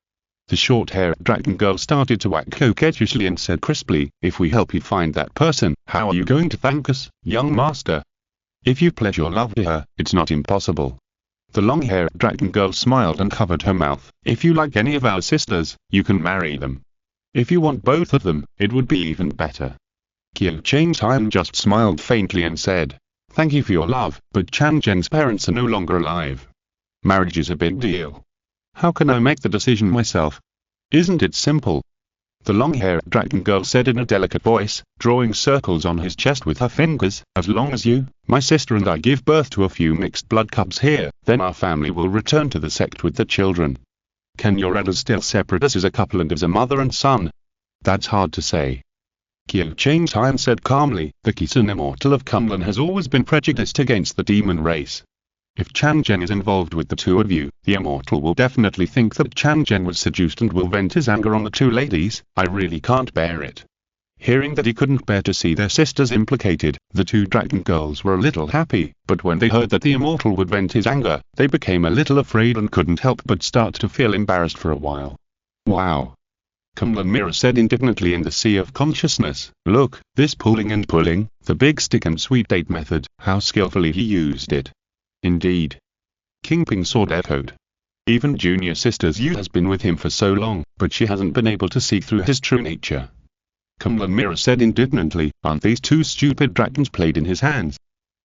The short-haired dragon girl started to act coquettishly and said crisply, if we help you find that person, how are you going to thank us, young master? If you pledge your love to her, it's not impossible. The long-haired dragon girl smiled and covered her mouth. If you like any of our sisters, you can marry them. If you want both of them, it would be even better. Kyo-chan's just smiled faintly and said, thank you for your love, but Chang Zhen's parents are no longer alive. Marriage is a big deal. How can I make the decision myself? Isn't it simple? The long-haired dragon girl said in a delicate voice, drawing circles on his chest with her fingers, as long as you, my sister and I give birth to a few mixed blood cubs here, then our family will return to the sect with the children. Can your elders still separate us as a couple and as a mother and son? That's hard to say. Kyo-chan's said calmly, the Kisun Immortal of Kunlun has always been prejudiced against the demon race. If Chang Zhen is involved with the two of you, the Immortal will definitely think that Chang Zhen was seduced and will vent his anger on the two ladies. I really can't bear it. Hearing that he couldn't bear to see their sisters implicated, the two dragon girls were a little happy, but when they heard that the Immortal would vent his anger, they became a little afraid and couldn't help but start to feel embarrassed for a while. Wow! Kunlun Mirror said indignantly in the sea of consciousness, look, this pulling and pulling, the big stick and sweet date method, how skillfully he used it. Indeed. Kingping Sword echoed. Even junior sister's Yu has been with him for so long, but she hasn't been able to see through his true nature. Kunlun Mirror said indignantly, aren't these two stupid dragons played in his hands?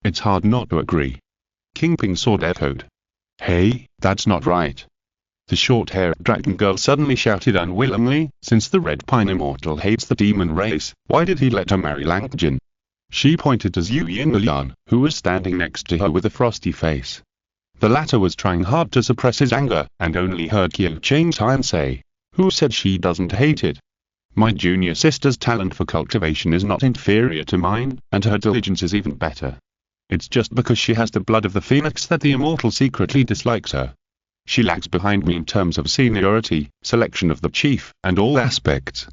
It's hard not to agree. Kingping Sword echoed. Hey, that's not right. The short-haired dragon girl suddenly shouted unwillingly, since the Red Pine Immortal hates the demon race, why did he let her marry Langjin? She pointed to Zhu Yingyan, who was standing next to her with a frosty face. The latter was trying hard to suppress his anger, and only heard Kyo-chan's say, who said she doesn't hate it? My junior sister's talent for cultivation is not inferior to mine, and her diligence is even better. It's just because she has the blood of the phoenix that the Immortal secretly dislikes her. She lags behind me in terms of seniority, selection of the chief, and all aspects.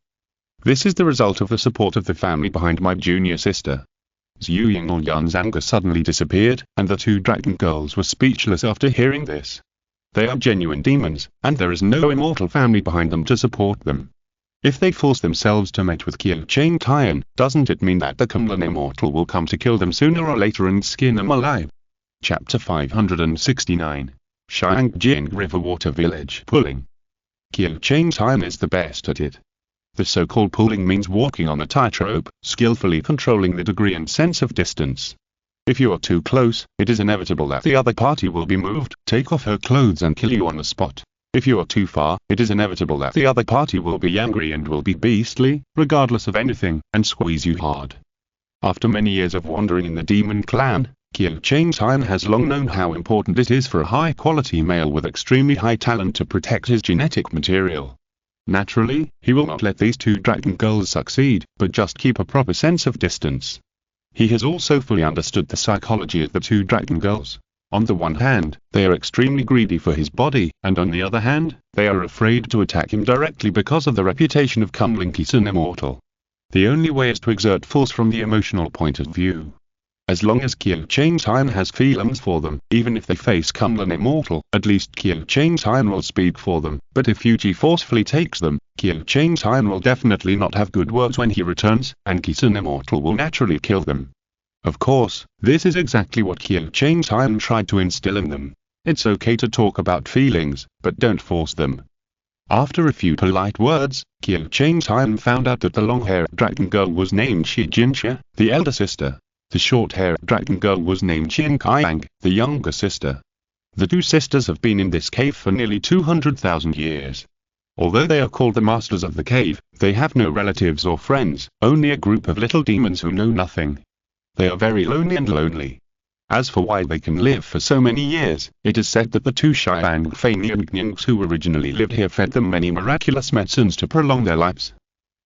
This is the result of the support of the family behind my junior sister. Zhu Yingyan's anger suddenly disappeared, and the two dragon girls were speechless after hearing this. They are genuine demons, and there is no immortal family behind them to support them. If they force themselves to mate with Kyo-chan's, doesn't it mean that the Kunlun Immortal will come to kill them sooner or later and skin them alive? Chapter 569. Xiangjing River Water Village. Pulling. Kyo-chan's is the best at it. The so-called pulling means walking on a tightrope, skillfully controlling the degree and sense of distance. If you are too close, it is inevitable that the other party will be moved, take off her clothes and kill you on the spot. If you are too far, it is inevitable that the other party will be angry and will be beastly, regardless of anything, and squeeze you hard. After many years of wandering in the demon clan, Kyo-chan's has long known how important it is for a high-quality male with extremely high talent to protect his genetic material. Naturally, he will not let these two dragon girls succeed, but just keep a proper sense of distance. He has also fully understood the psychology of the two dragon girls. On the one hand, they are extremely greedy for his body, and on the other hand, they are afraid to attack him directly because of the reputation of Kunlun Kisun Immortal. The only way is to exert force from the emotional point of view. As long as Kyo-chan's has feelings for them, even if they face Kunlun Immortal, at least Kyo-chan's will speak for them, but if Fuji forcefully takes them, Kyo-chan's will definitely not have good words when he returns, and Kisun Immortal will naturally kill them. Of course, this is exactly what Kyo-chan's tried to instill in them. It's okay to talk about feelings, but don't force them. After a few polite words, Qiu Chang's Hyan found out that the long-haired dragon girl was named Shi Jinxia, the elder sister. The short-haired dragon girl was named Qin Kaiang, the younger sister. The two sisters have been in this cave for nearly 200,000 years. Although they are called the masters of the cave, they have no relatives or friends, only a group of little demons who know nothing. They are very lonely. As for why they can live for so many years, it is said that the two Xiang Fanians who originally lived here fed them many miraculous medicines to prolong their lives.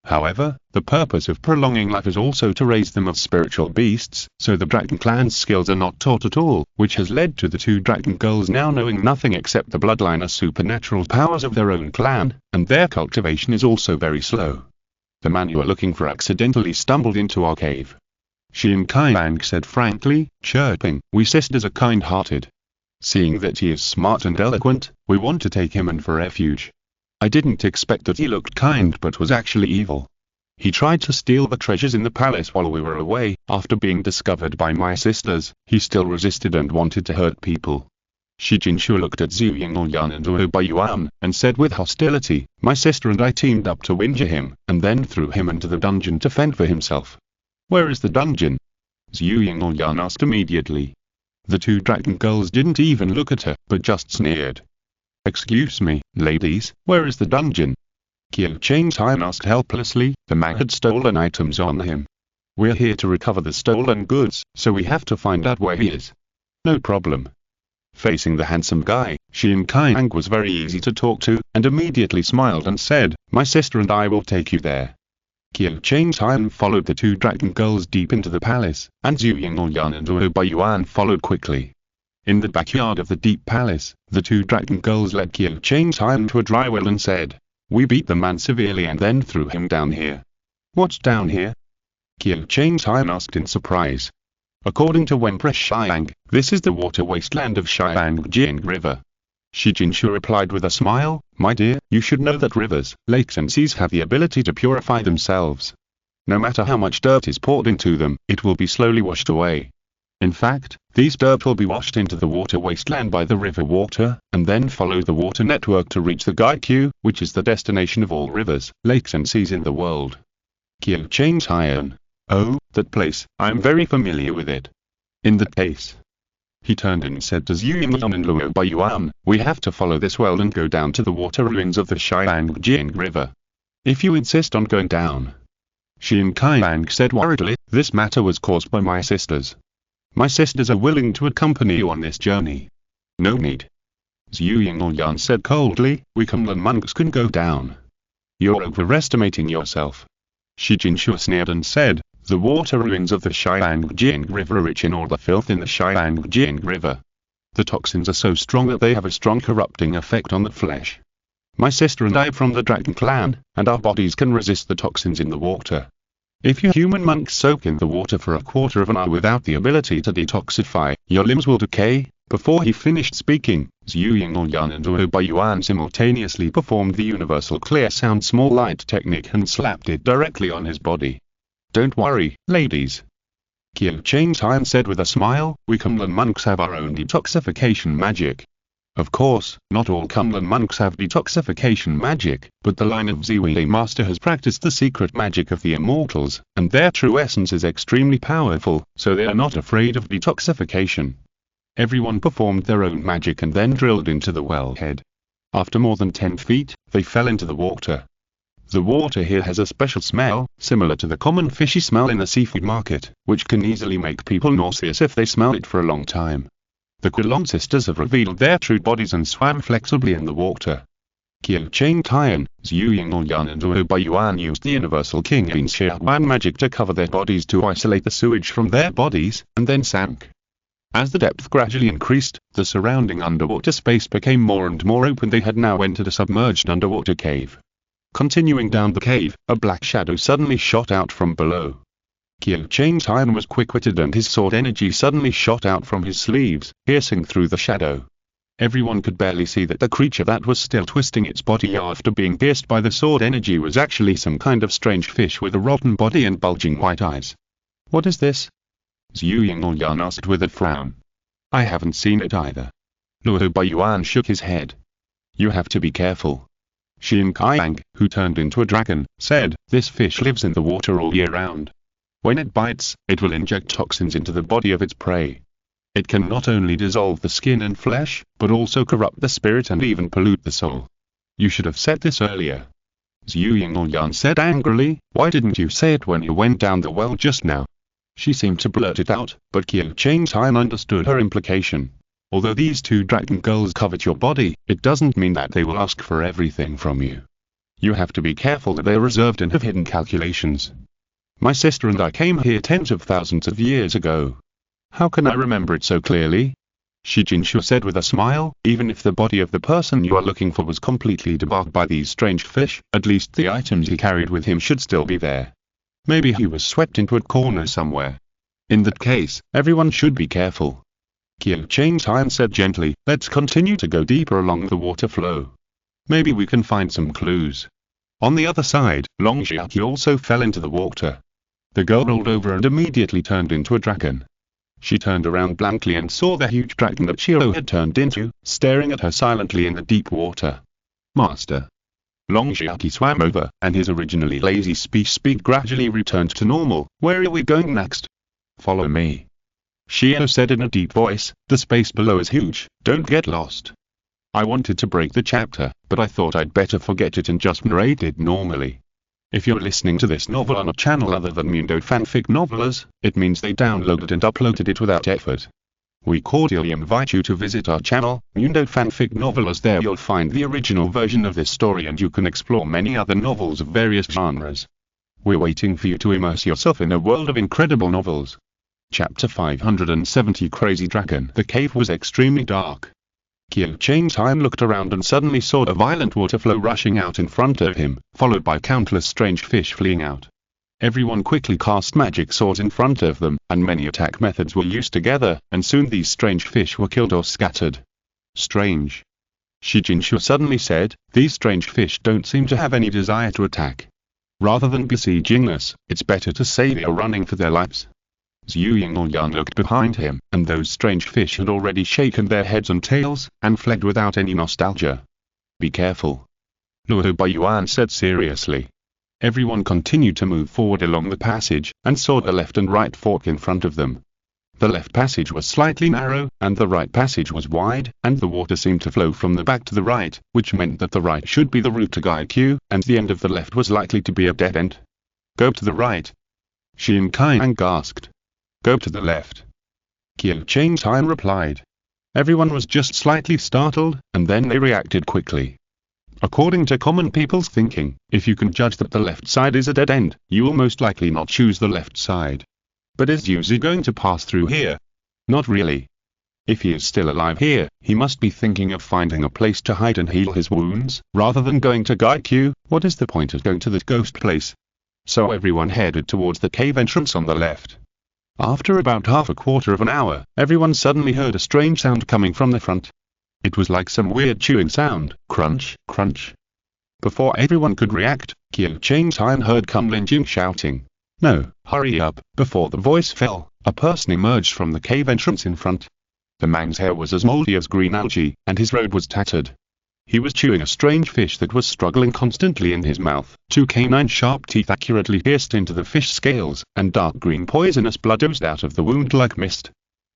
However, the purpose of prolonging life is also to raise them of spiritual beasts, so the dragon clan's skills are not taught at all, which has led to the two dragon girls now knowing nothing except the bloodline or supernatural powers of their own clan, and their cultivation is also very slow. The man you are looking for accidentally stumbled into our cave. Xin Kaiang said frankly, chirping, "We sisters are kind-hearted. Seeing that he is smart and eloquent, we want to take him in for refuge. I didn't expect that he looked kind but was actually evil. He tried to steal the treasures in the palace while we were away. After being discovered by my sisters, he still resisted and wanted to hurt people." Shi Jinxia looked at Zhu Yingyan and Wu Baiyuan, and said with hostility, "My sister and I teamed up to injure him, and then threw him into the dungeon to fend for himself." "Where is the dungeon?" Zhu Yingyan asked immediately. The two dragon girls didn't even look at her, but just sneered. "Excuse me, ladies, where is the dungeon?" Qiu Chang's Hyan asked helplessly. The man had stolen items on him. "We're here to recover the stolen goods, so we have to find out where he is." "No problem." Facing the handsome guy, Xin Kaiang was very easy to talk to, and immediately smiled and said, "My sister and I will take you there." Qiu Chang's Hyan followed the two dragon girls deep into the palace, and Zhu Yingyan and Wu Baiyuan followed quickly. In the backyard of the deep palace, the two dragon girls led Qiu Chang's Hyan to a dry well and said, "We beat the man severely and then threw him down here." "What's down here?" Qiu Chang's Hyan asked in surprise. "According to Empress Xiang, this is the water wasteland of Xiangjing River." Shi Jinxia replied with a smile, "My dear, you should know that rivers, lakes and seas have the ability to purify themselves. No matter how much dirt is poured into them, it will be slowly washed away. In fact, these dirt will be washed into the water wasteland by the river water, and then follow the water network to reach the Gaiqiu, which is the destination of all rivers, lakes and seas in the world." Qiu Chang's Hyan. "Oh, that place, I am very familiar with it. In that case." He turned and said to Zhu Yingyan and Luo Baiyuan, "We have to follow this well and go down to the water ruins of the Xiangjing River. If you insist on going down." Xin Kaiang said worriedly, "This matter was caused by my sisters. My sisters are willing to accompany you on this journey." "No need." Zhu Yingyan said coldly, "We common monks can go down." "You're overestimating yourself." Shi Jinxia sneered and said, "The water ruins of the Xiangjing River are rich in all the filth in the Xiangjing River. The toxins are so strong that they have a strong corrupting effect on the flesh. My sister and I are from the Dragon Clan, and our bodies can resist the toxins in the water. If you human monks soak in the water for a quarter of an hour without the ability to detoxify, your limbs will decay." Before he finished speaking, Zhu Yingyan and Wu Baiyuan simultaneously performed the universal clear sound small light technique and slapped it directly on his body. "Don't worry, ladies," Qiu Chang's Hyan said with a smile, "we Kunlun monks have our own detoxification magic. Of course, not all Kunlun monks have detoxification magic, but the line of Ziwei Master has practiced the secret magic of the immortals, and their true essence is extremely powerful, so they are not afraid of detoxification." Everyone performed their own magic and then drilled into the wellhead. After more than 10 feet, they fell into the water. The water here has a special smell, similar to the common fishy smell in the seafood market, which can easily make people nauseous if they smell it for a long time. The Qilong sisters have revealed their true bodies and swam flexibly in the water. Qiu Chang Tian, Zhu Yingyan and Wu Baiyuan used the universal King Yin Xiaowan magic to cover their bodies to isolate the sewage from their bodies, and then sank. As the depth gradually increased, the surrounding underwater space became more and more open. They had now entered a submerged underwater cave. Continuing down the cave, a black shadow suddenly shot out from below. Qiu Chang Tian was quick-witted and his sword energy suddenly shot out from his sleeves, piercing through the shadow. Everyone could barely see that the creature that was still twisting its body after being pierced by the sword energy was actually some kind of strange fish with a rotten body and bulging white eyes. "What is this?" Zhu Yingyan asked with a frown. "I haven't seen it either." Luo Baiyuan shook his head. "You have to be careful. Xian Kaiang, who turned into a dragon, said, "This fish lives in the water all year round. When it bites, it will inject toxins into the body of its prey. It can not only dissolve the skin and flesh, but also corrupt the spirit and even pollute the soul. You should have said this earlier." Zhu Yingyan said angrily, "Why didn't you say it when you went down the well just now?" She seemed to blurt it out, but Qiu Changtai understood her implication. Although these two dragon girls covet your body, it doesn't mean that they will ask for everything from you. You have to be careful that they are reserved and have hidden calculations. My sister and I came here tens of thousands of years ago. How can I remember it so clearly? Shi Jinshu said with a smile, even if the body of the person you are looking for was completely debarked by these strange fish, at least the items he carried with him should still be there. Maybe he was swept into a corner somewhere. In that case, everyone should be careful. Qiu Changtai said gently, "Let's continue to go deeper along the water flow. Maybe we can find some clues." On the other side, Long Xiaoqi also fell into the water. The girl rolled over and immediately turned into a dragon. She turned around blankly and saw the huge dragon that Shiro had turned into, staring at her silently in the deep water. "Master." Long Xiaoqi swam over, and his originally lazy speed gradually returned to normal. "Where are we going next?" "Follow me." Shiro said in a deep voice, "The space below is huge, don't get lost." I wanted to break the chapter, but I thought I'd better forget it and just narrate it normally. If you're listening to this novel on a channel other than Mundo Fanfic Novelers, it means they downloaded and uploaded it without effort. We cordially invite you to visit our channel, Mundo Fanfic Novelers. There you'll find the original version of this story and you can explore many other novels of various genres. We're waiting for you to immerse yourself in a world of incredible novels. Chapter 570 Crazy Dragon. The cave was extremely dark. Qiu Changtai looked around and suddenly saw a violent water flow rushing out in front of him, followed by countless strange fish fleeing out. Everyone quickly cast magic swords in front of them, and many attack methods were used together, and soon these strange fish were killed or scattered. "Strange," Shi Jinshu suddenly said, "these strange fish don't seem to have any desire to attack. Rather than besieging us, it's better to say they are running for their lives." Zhu Yingyan looked behind him, and those strange fish had already shaken their heads and tails, and fled without any nostalgia. "Be careful," Luo Baiyuan said seriously. Everyone continued to move forward along the passage, and saw the left and right fork in front of them. The left passage was slightly narrow, and the right passage was wide, and the water seemed to flow from the back to the right, which meant that the right should be the route to Gaiqiu, and the end of the left was likely to be a dead end. "Go to the right," Xian Kaiang asked. "Go to the left," Qiu Changtai replied. Everyone was just slightly startled, and then they reacted quickly. According to common people's thinking, if you can judge that the left side is a dead end, you will most likely not choose the left side. But is Yuzi going to pass through here? Not really. If he is still alive here, he must be thinking of finding a place to hide and heal his wounds, rather than going to Gaiqiu. What is the point of going to that ghost place? So everyone headed towards the cave entrance on the left. After about half a quarter of an hour, everyone suddenly heard a strange sound coming from the front. It was like some weird chewing sound, crunch, crunch. Before everyone could react, Qiu Changtai heard Kun Linjing shouting, "No, hurry up!" Before the voice fell, a person emerged from the cave entrance in front. The man's hair was as moldy as green algae, and his robe was tattered. He was chewing a strange fish that was struggling constantly in his mouth. Two canine sharp teeth accurately pierced into the fish scales, and dark green poisonous blood oozed out of the wound like mist.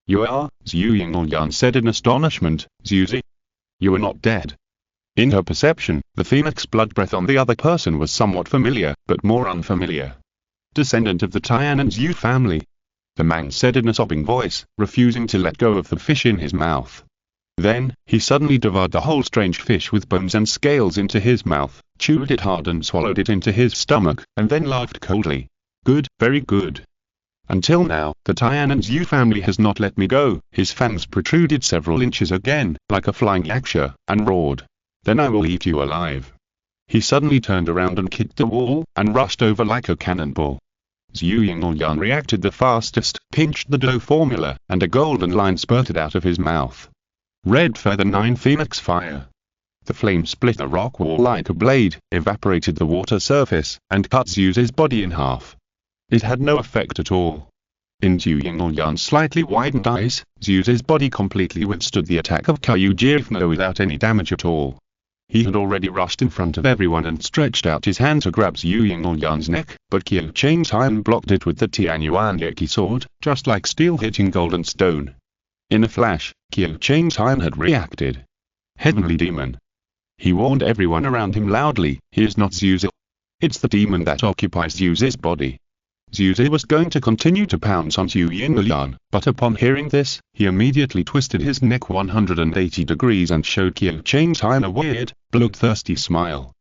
"You are," Zhu Yingyan said in astonishment, "Zuzi? You are not dead." In her perception, the phoenix blood breath on the other person was somewhat familiar, but more unfamiliar. "Descendant of the Tian and Zhu family," the man said in a sobbing voice, refusing to let go of the fish in his mouth. Then, he suddenly devoured the whole strange fish with bones and scales into his mouth, chewed it hard and swallowed it into his stomach, and then laughed coldly. "Good, very good. Until now, the Tian and Zhu family has not let me go." His fangs protruded several inches again, like a flying yaksha, and roared, "Then I will eat you alive." He suddenly turned around and kicked the wall, and rushed over like a cannonball. Zhu Yingyan reacted the fastest, pinched the dough formula, and a golden line spurted out of his mouth. Red Feather 9 Phoenix Fire. The flame split the rock wall like a blade, evaporated the water surface, and cut Zuzi's body in half. It had no effect at all. In Zhu Yingyan's slightly widened eyes, Zuzi's body completely withstood the attack of Kyu Jirfno without any damage at all. He had already rushed in front of everyone and stretched out his hand to grab Zhu Yingyan's neck, but Qiu Cheng's hand blocked it with the Tianyuan Yeki sword, just like steel hitting golden stone. In a flash, Qiu Cheng's hand had reacted. Heavenly demon. He warned everyone around him loudly, he is not Zhu. It's the demon that occupies Zhu's body. Zhu was going to continue to pounce on Zhu Yingyan, but upon hearing this, he immediately twisted his neck 180 degrees and showed Qiu Cheng's hand a weird, bloodthirsty smile.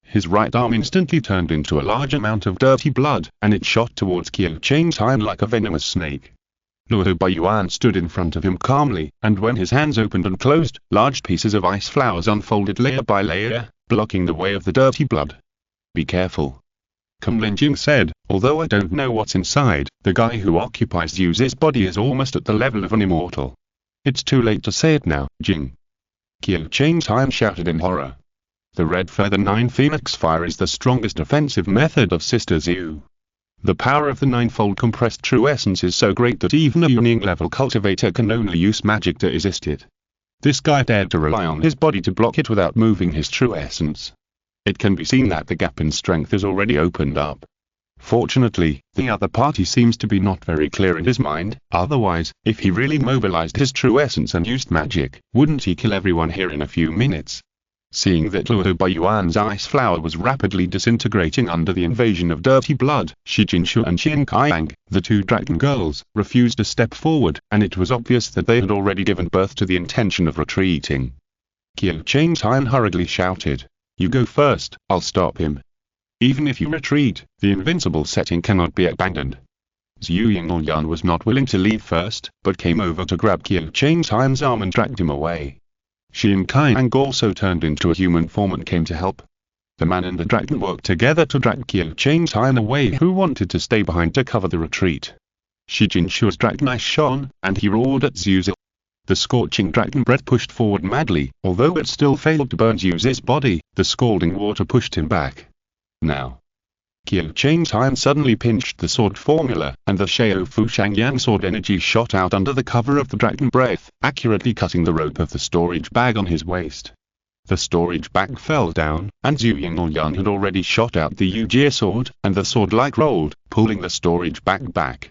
His right arm instantly turned into a large amount of dirty blood, and it shot towards Qiu Cheng's hand like a venomous snake. Luo Baiyuan stood in front of him calmly, and when his hands opened and closed, large pieces of ice flowers unfolded layer by layer, blocking the way of the dirty blood. Be careful. Kunlin Jing said, although I don't know what's inside, the guy who occupies Zhu's body is almost at the level of an immortal. It's too late to say it now, Jing. Qiu Cheng's hand shouted in horror. The red feather 9 phoenix fire is the strongest offensive method of Sister Zhu. The power of the ninefold compressed true essence is so great that even a Yuning-level cultivator can only use magic to resist it. This guy dared to rely on his body to block it without moving his true essence. It can be seen that the gap in strength is already opened up. Fortunately, the other party seems to be not very clear in his mind, otherwise, if he really mobilized his true essence and used magic, wouldn't he kill everyone here in a few minutes? Seeing that Luo Baiyuan's ice flower was rapidly disintegrating under the invasion of dirty blood, Shi Jinshu and Qian Kaiyang, the 2 dragon girls, refused to step forward, and it was obvious that they had already given birth to the intention of retreating. Qiu Cheng's Han hurriedly shouted, "You go first, I'll stop him. Even if you retreat, the invincible setting cannot be abandoned." Zhu Yingyan was not willing to leave first, but came over to grab Qiu Cheng's Han's arm and dragged him away. Xin Kaiyang also turned into a human form and came to help. The man and the dragon worked together to drag Qiu Cheng's Han away, who wanted to stay behind to cover the retreat. Shi Jinshu's dragon eyes shone, and he roared at Zhu. The scorching dragon breath pushed forward madly, although it still failed to burn Zhu's body, the scalding water pushed him back. Now. Qiu Cheng's Han suddenly pinched the sword formula, and the Xiao Fu Shangyang sword energy shot out under the cover of the dragon breath, accurately cutting the rope of the storage bag on his waist. The storage bag fell down, and Zhu Yingyan had already shot out the Yujie sword, and the sword like rolled, pulling the storage bag back.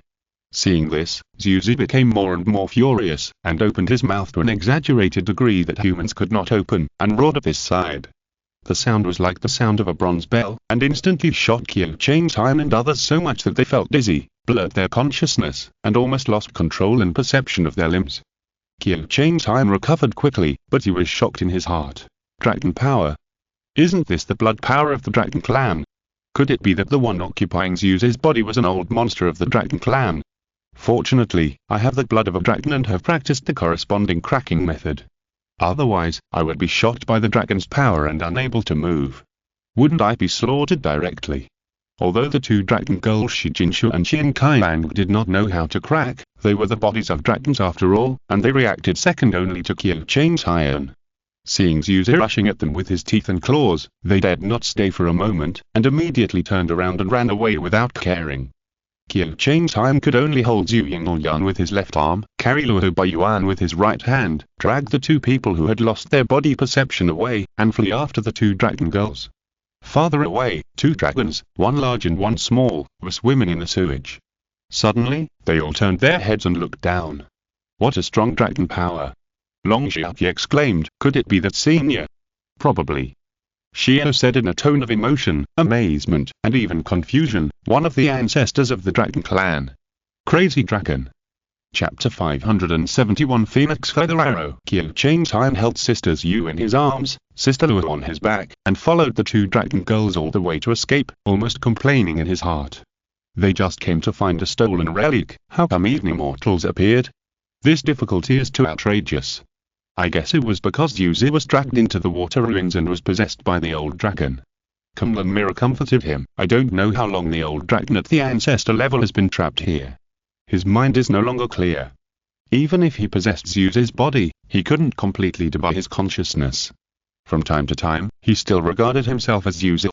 Seeing this, Zhu became more and more furious, and opened his mouth to an exaggerated degree that humans could not open, and roared at his side. The sound was like the sound of a bronze bell, and instantly shocked Qiu Cheng's Han and others so much that they felt dizzy, blurred their consciousness, and almost lost control and perception of their limbs. Qiu Cheng's Han recovered quickly, but he was shocked in his heart. Dragon power. Isn't this the blood power of the dragon clan? Could it be that the one occupying Zhu's body was an old monster of the dragon clan? Fortunately, I have the blood of a dragon and have practiced the corresponding cracking method. Otherwise, I would be shocked by the dragon's power and unable to move. Wouldn't I be slaughtered directly? Although the 2 dragon girls Shi Jinshu and Qian Kaiyang did not know how to crack, they were the bodies of dragons after all, and they reacted second only to Qiu Cheng's Han. Seeing Zhu rushing at them with his teeth and claws, they dared not stay for a moment, and immediately turned around and ran away without caring. Qiu Cheng's Han could only hold Zhu Yingyan with his left arm, carry Luo Baiyuan with his right hand, drag the 2 people who had lost their body perception away, and flee after the 2 dragon girls. Farther away, 2 dragons, one large and one small, were swimming in the sewage. Suddenly, they all turned their heads and looked down. What a strong dragon power! Long Xiaoqi exclaimed, could it be that senior? Probably. Xiao said in a tone of emotion, amazement, and even confusion, one of the ancestors of the dragon clan. Crazy Dragon. Chapter 571 Phoenix Feather Arrow. Qiu Cheng's Han held Sister Zhu in his arms, Sister Luo on his back, and followed the 2 dragon girls all the way to escape, almost complaining in his heart. They just came to find a stolen relic, how come even immortals appeared? This difficulty is too outrageous. I guess it was because Zhu was dragged into the water ruins and was possessed by the old dragon. Kunlun Mirror comforted him, I don't know how long the old dragon at the ancestor level has been trapped here. His mind is no longer clear. Even if he possessed Zhu's body, he couldn't completely debug his consciousness. From time to time, he still regarded himself as Zhu.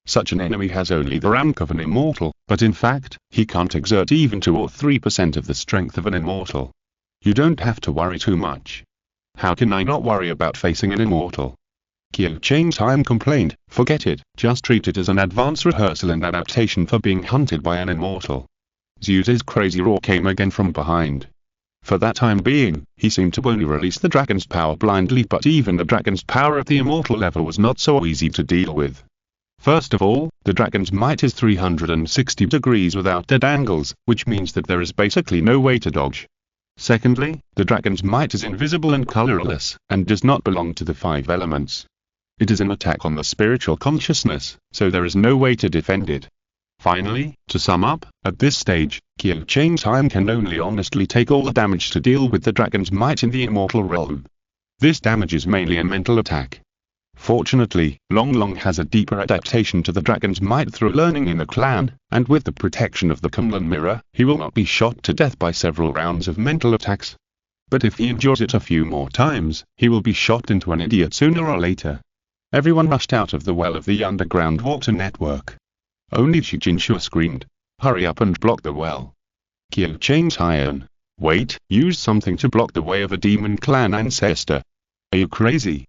Such an enemy has only the rank of an immortal, but in fact, he can't exert even 2 or 3% of the strength of an immortal. You don't have to worry too much. How can I not worry about facing an immortal? Kyo Chang's Time complained, forget it, just treat it as an advance rehearsal and adaptation for being hunted by an immortal. Zeus's crazy roar came again from behind. For that time being, he seemed to only release the dragon's power blindly, but even the dragon's power at the immortal level was not so easy to deal with. First of all, the dragon's might is 360 degrees without dead angles, which means that there is basically no way to dodge. Secondly, the dragon's might is invisible and colorless, and does not belong to the 5 elements. It is an attack on the spiritual consciousness, so there is no way to defend it. Finally, to sum up, at this stage, Kyo Chang's Time can only honestly take all the damage to deal with the dragon's might in the immortal realm. This damage is mainly a mental attack. Fortunately, Long Long has a deeper adaptation to the dragon's might through learning in the clan, and with the protection of the Kunlun mirror, he will not be shot to death by several rounds of mental attacks. But if he endures it a few more times, he will be shot into an idiot sooner or later. Everyone rushed out of the well of the underground water network. Only Shijinshu screamed, hurry up and block the well. Kyo Chang's Iron. Wait, use something to block the way of a demon clan ancestor. Are you crazy?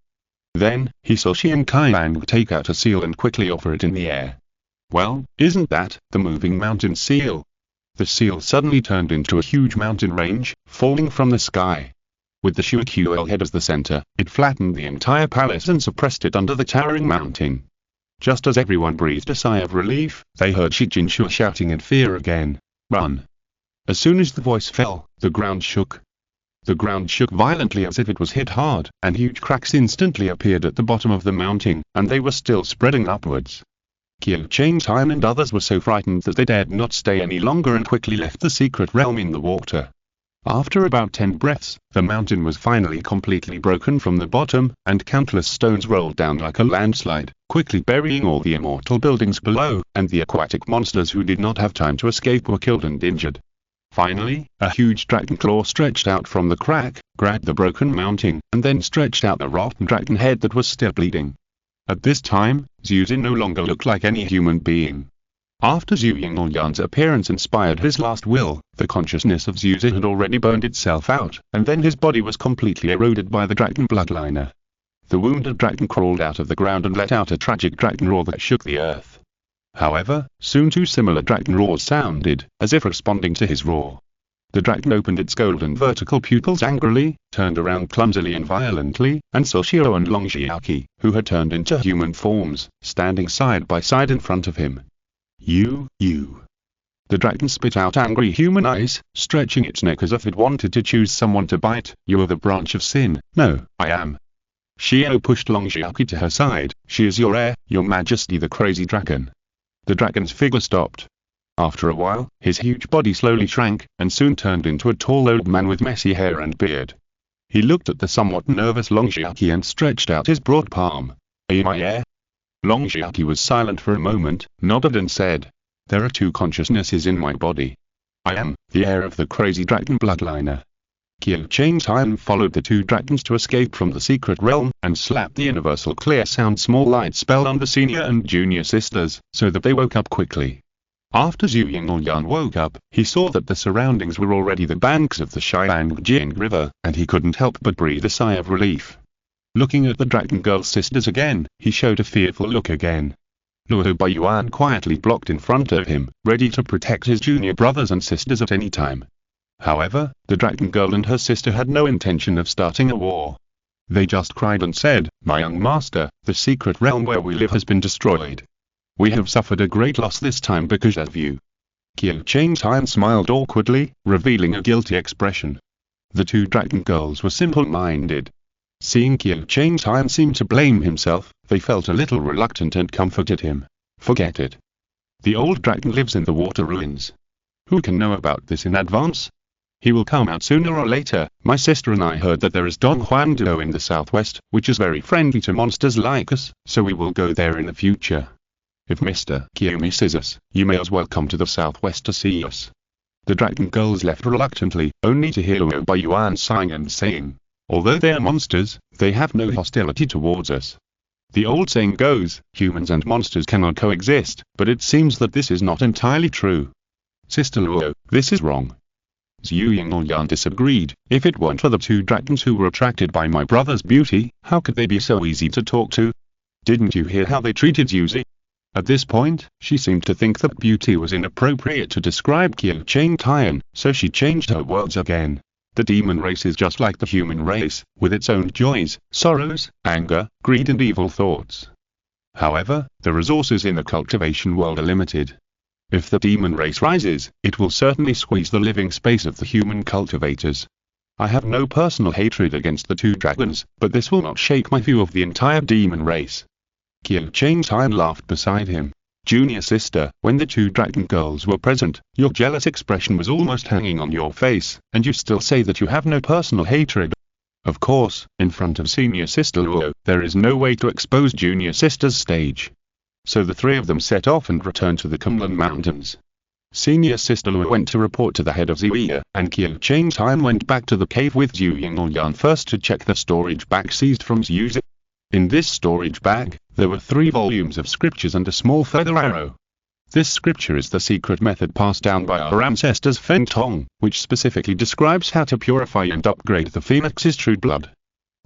Then, he saw Xian Kaiyang take out a seal and quickly offer it in the air. Well, isn't that the moving mountain seal? The seal suddenly turned into a huge mountain range, falling from the sky. With the Shuql head as the center, it flattened the entire palace and suppressed it under the towering mountain. Just as everyone breathed a sigh of relief, they heard Shijinshu shouting in fear again, run. As soon as the voice fell, the ground shook. The ground shook violently as if it was hit hard, and huge cracks instantly appeared at the bottom of the mountain, and they were still spreading upwards. Kyo Chang's Time and others were so frightened that they dared not stay any longer and quickly left the secret realm in the water. After about 10 breaths, the mountain was finally completely broken from the bottom, and countless stones rolled down like a landslide, quickly burying all the immortal buildings below, and the aquatic monsters who did not have time to escape were killed and injured. Finally, a huge dragon claw stretched out from the crack, grabbed the broken mountain, and then stretched out the rotten dragon head that was still bleeding. At this time, Zeus no longer looked like any human being. After Zhu Yingyan's appearance inspired his last will, the consciousness of Zeus had already burned itself out, and then his body was completely eroded by the dragon bloodliner. The wounded dragon crawled out of the ground and let out a tragic dragon roar that shook the earth. However, soon 2 similar dragon roars sounded, as if responding to his roar. The dragon opened its golden vertical pupils angrily, turned around clumsily and violently, and saw Shiro and Long Xiaoqi, who had turned into human forms, standing side by side in front of him. You. The dragon spit out angry human eyes, stretching its neck as if it wanted to choose someone to bite. You are the branch of sin. No, I am. Shio pushed Long Xiaoqi to her side. She is your heir, your majesty the crazy dragon. The dragon's figure stopped. After a while, his huge body slowly shrank, and soon turned into a tall old man with messy hair and beard. He looked at the somewhat nervous Long Xiaoqi and stretched out his broad palm. Are you my heir? Long Xiaoqi was silent for a moment, nodded and said, there are 2 consciousnesses in my body. I am the heir of the crazy dragon bloodliner. Kyo Chang's Time followed the 2 dragons to escape from the secret realm, and slapped the universal clear sound small light spell on the senior and junior sisters, so that they woke up quickly. After Zhu Yingyan woke up, he saw that the surroundings were already the banks of the Xiangjing River, and he couldn't help but breathe a sigh of relief. Looking at the dragon girl's sisters again, he showed a fearful look again. Luo Baiyuan quietly blocked in front of him, ready to protect his junior brothers and sisters at any time. However, the dragon girl and her sister had no intention of starting a war. They just cried and said, my young master, the secret realm where we live has been destroyed. We have suffered a great loss this time because of you. Kyo Chang's Time smiled awkwardly, revealing a guilty expression. The 2 dragon girls were simple-minded. Seeing Kyo Chang's Time seem to blame himself, they felt a little reluctant and comforted him. Forget it. The old dragon lives in the water ruins. Who can know about this in advance? He will come out sooner or later. My sister and I heard that there is Don Huangdo in the southwest, which is very friendly to monsters like us, so we will go there in the future. If Mr. Kyo misses us, you may as well come to the southwest to see us. The dragon girls left reluctantly, only to hear Luo Baiyuan sighing and saying, although they are monsters, they have no hostility towards us. The old saying goes, humans and monsters cannot coexist, but it seems that this is not entirely true. Sister Luo, this is wrong. Zhu Yingyan disagreed. If it weren't for the 2 dragons who were attracted by my brother's beauty, how could they be so easy to talk to? Didn't you hear how they treated Yuzi? At this point, she seemed to think that beauty was inappropriate to describe Kyo Chang Tian, so she changed her words again. The demon race is just like the human race, with its own joys, sorrows, anger, greed and evil thoughts. However, the resources in the cultivation world are limited. If the demon race rises, it will certainly squeeze the living space of the human cultivators. I have no personal hatred against the two dragons, but this will not shake my view of the entire demon race. Kyo Chang Tian laughed beside him. Junior sister, when the two dragon girls were present, your jealous expression was almost hanging on your face, and you still say that you have no personal hatred. Of course, in front of senior sister Luo, there is no way to expose junior sister's stage. So the three of them set off and returned to the Kunlun Mountains. Senior sister Luo went to report to the head of Zuya, and Kyo Chang Tian went back to the cave with Zhu Yingyan first to check the storage bag seized from Zuya. In this storage bag, there were 3 volumes of scriptures and a small feather arrow. This scripture is the secret method passed down by our ancestors Feng Tong, which specifically describes how to purify and upgrade the phoenix's true blood.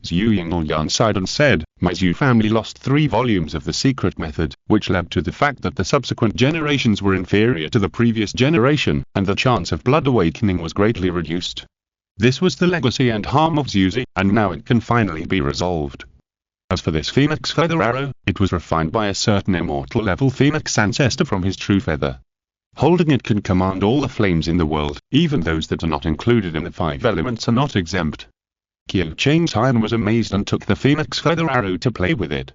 Zhu Yingyan sighed and said, my Zhu family lost 3 volumes of the secret method, which led to the fact that the subsequent generations were inferior to the previous generation, and the chance of blood awakening was greatly reduced. This was the legacy and harm of Zuzi, and now it can finally be resolved. As for this phoenix feather arrow, it was refined by a certain immortal level phoenix ancestor from his true feather. Holding it can command all the flames in the world, even those that are not included in the 5 elements are not exempt. Kyo Chang Tian was amazed and took the phoenix feather arrow to play with it.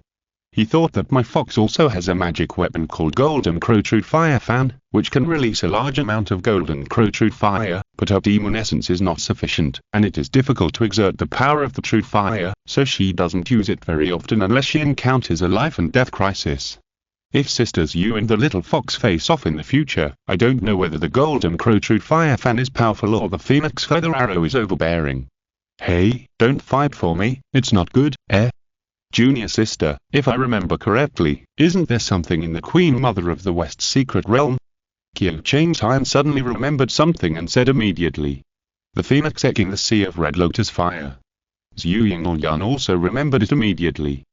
He thought that my fox also has a magic weapon called Golden Crow True Fire Fan, which can release a large amount of Golden Crow True Fire, but her demon essence is not sufficient, and it is difficult to exert the power of the True Fire, so she doesn't use it very often unless she encounters a life and death crisis. If sisters Yu and the little fox face off in the future, I don't know whether the Golden Crow True Fire Fan is powerful or the phoenix feather arrow is overbearing. Hey, don't fight for me, it's not good, eh? Junior sister, if I remember correctly, isn't there something in the Queen Mother of the West's secret realm? Kyo Chang Tian suddenly remembered something and said immediately. The phoenix egg in the Sea of Red Lotus Fire. Zhu Yingyan also remembered it immediately.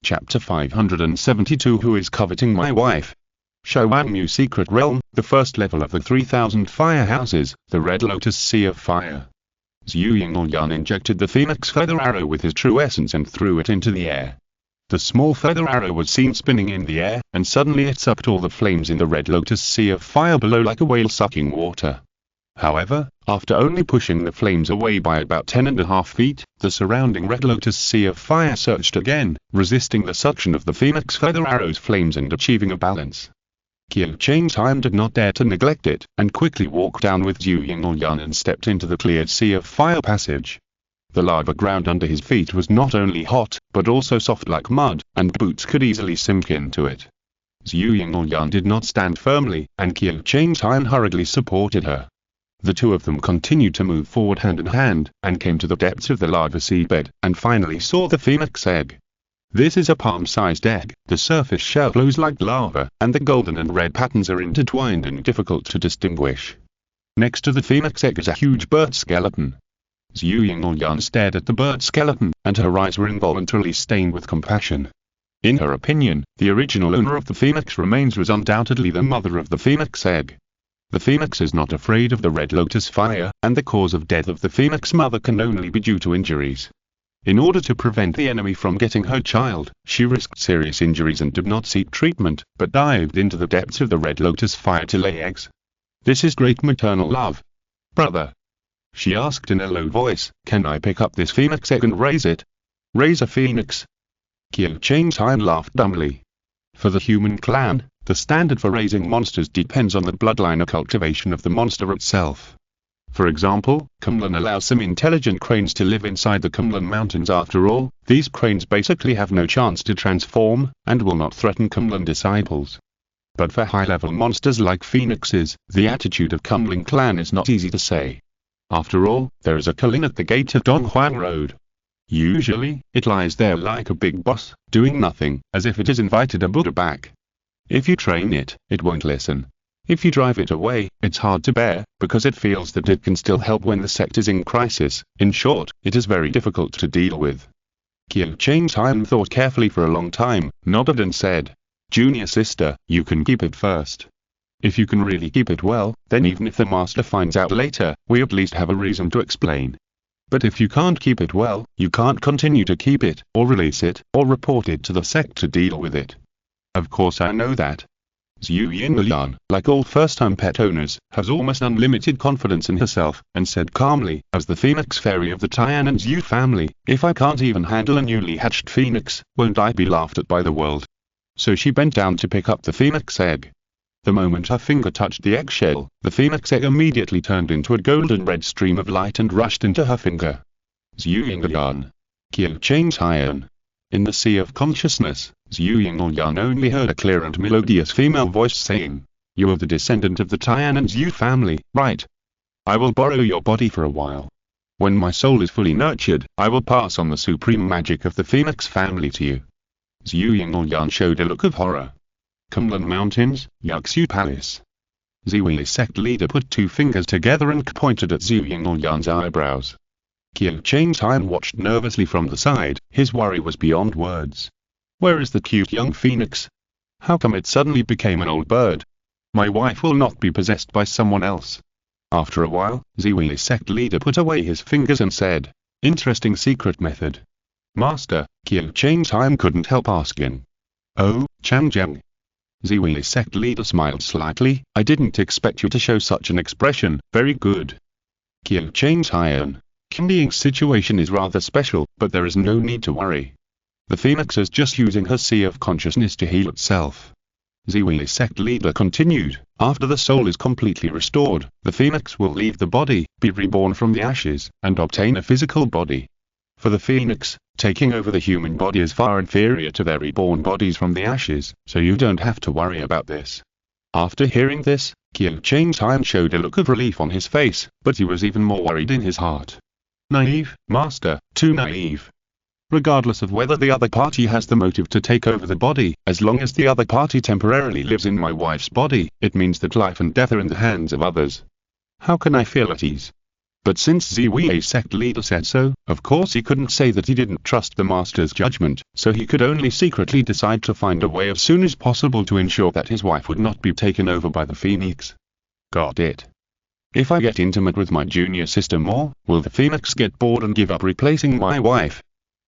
Chapter 572 Who is coveting my wife? Shouanmu Secret Realm, the first level of the 3000 fire houses, the Red Lotus Sea of Fire. Zhu Yingyan injected the phoenix feather arrow with his true essence and threw it into the air. The small feather arrow was seen spinning in the air, and suddenly it sucked all the flames in the Red Lotus Sea of Fire below like a whale sucking water. However, after only pushing the flames away by about 10.5 feet, the surrounding Red Lotus Sea of Fire surged again, resisting the suction of the phoenix feather arrow's flames and achieving a balance. Kyo Chang Tian did not dare to neglect it, and quickly walked down with Zhu Yingyan and stepped into the cleared Sea of Fire passage. The lava ground under his feet was not only hot, but also soft like mud, and boots could easily sink into it. Zhu Yingyan did not stand firmly, and Kyo Chang Tian hurriedly supported her. The two of them continued to move forward hand in hand, and came to the depths of the lava seabed, and finally saw the phoenix egg. This is a palm-sized egg, the surface shell glows like lava, and the golden and red patterns are intertwined and difficult to distinguish. Next to the phoenix egg is a huge bird skeleton. Zhu Yingyan stared at the bird skeleton, and her eyes were involuntarily stained with compassion. In her opinion, the original owner of the phoenix remains was undoubtedly the mother of the phoenix egg. The phoenix is not afraid of the Red Lotus Fire, and the cause of death of the phoenix mother can only be due to injuries. In order to prevent the enemy from getting her child, she risked serious injuries and did not seek treatment, but dived into the depths of the Red Lotus Fire to lay eggs. This is great maternal love. Brother, she asked in a low voice, can I pick up this phoenix egg and raise it? Raise a phoenix? Kyo Chang Tian laughed dumbly. For the human clan, the standard for raising monsters depends on the bloodline or cultivation of the monster itself. For example, Kunlun allows some intelligent cranes to live inside the Kunlun Mountains. After all, these cranes basically have no chance to transform, and will not threaten Kunlun disciples. But for high-level monsters like phoenixes, the attitude of Kunlun clan is not easy to say. After all, there is a Kulin at the gate of Donghuang Road. Usually, it lies there like a big boss, doing nothing, as if it has invited a Buddha back. If you train it, it won't listen. If you drive it away, it's hard to bear, because it feels that it can still help when the sect is in crisis. In short, it is very difficult to deal with. Qiu Changtian thought carefully for a long time, nodded and said, "Junior sister, you can keep it first. If you can really keep it well, then even if the master finds out later, we at least have a reason to explain. But if you can't keep it well, you can't continue to keep it, or release it, or report it to the sect to deal with it." "Of course I know that." Zhu Yinglian, like all first-time pet owners, has almost unlimited confidence in herself, and said calmly, as the phoenix fairy of the Tian and Zhu family, "If I can't even handle a newly hatched phoenix, won't I be laughed at by the world?" So she bent down to pick up the phoenix egg. The moment her finger touched the eggshell, the phoenix egg immediately turned into a golden red stream of light and rushed into her finger. Zhu Yinglian. Qiu Changtian. In the sea of consciousness, Zhu Yinglian only heard a clear and melodious female voice saying, "You are the descendant of the Tian and Zhu family, right? I will borrow your body for a while. When my soul is fully nurtured, I will pass on the supreme magic of the phoenix family to you." Zhu Yinglian showed a look of horror. Kunlun Mountains, Yuxu Palace. Ziwi sect leader put two fingers together and pointed at Zhu Yinglian's eyebrows. Qiu Changtian watched nervously from the side, his worry was beyond words. "Where is the cute young phoenix? How come it suddenly became an old bird? My wife will not be possessed by someone else." After a while, Ziwi sect leader put away his fingers and said, "Interesting secret method." "Master," Qiu Changtian couldn't help asking. "Oh, Changjiang." Ziwi sect leader smiled slightly, "I didn't expect you to show such an expression, very good." Qiu Changtian. Kindying's situation is rather special, but there is no need to worry. The phoenix is just using her sea of consciousness to heal itself. Ziwi sect leader continued, "After the soul is completely restored, the phoenix will leave the body, be reborn from the ashes, and obtain a physical body. For the phoenix, taking over the human body is far inferior to their reborn bodies from the ashes, so you don't have to worry about this." After hearing this, Qiu Changtian showed a look of relief on his face, but he was even more worried in his heart. "Naive, master, too naive. Regardless of whether the other party has the motive to take over the body, as long as the other party temporarily lives in my wife's body, it means that life and death are in the hands of others. How can I feel at ease?" But since Ziwi sect leader said so, of course he couldn't say that he didn't trust the master's judgment, so he could only secretly decide to find a way as soon as possible to ensure that his wife would not be taken over by the phoenix. Got it. If I get intimate with my junior sister more, will the phoenix get bored and give up replacing my wife?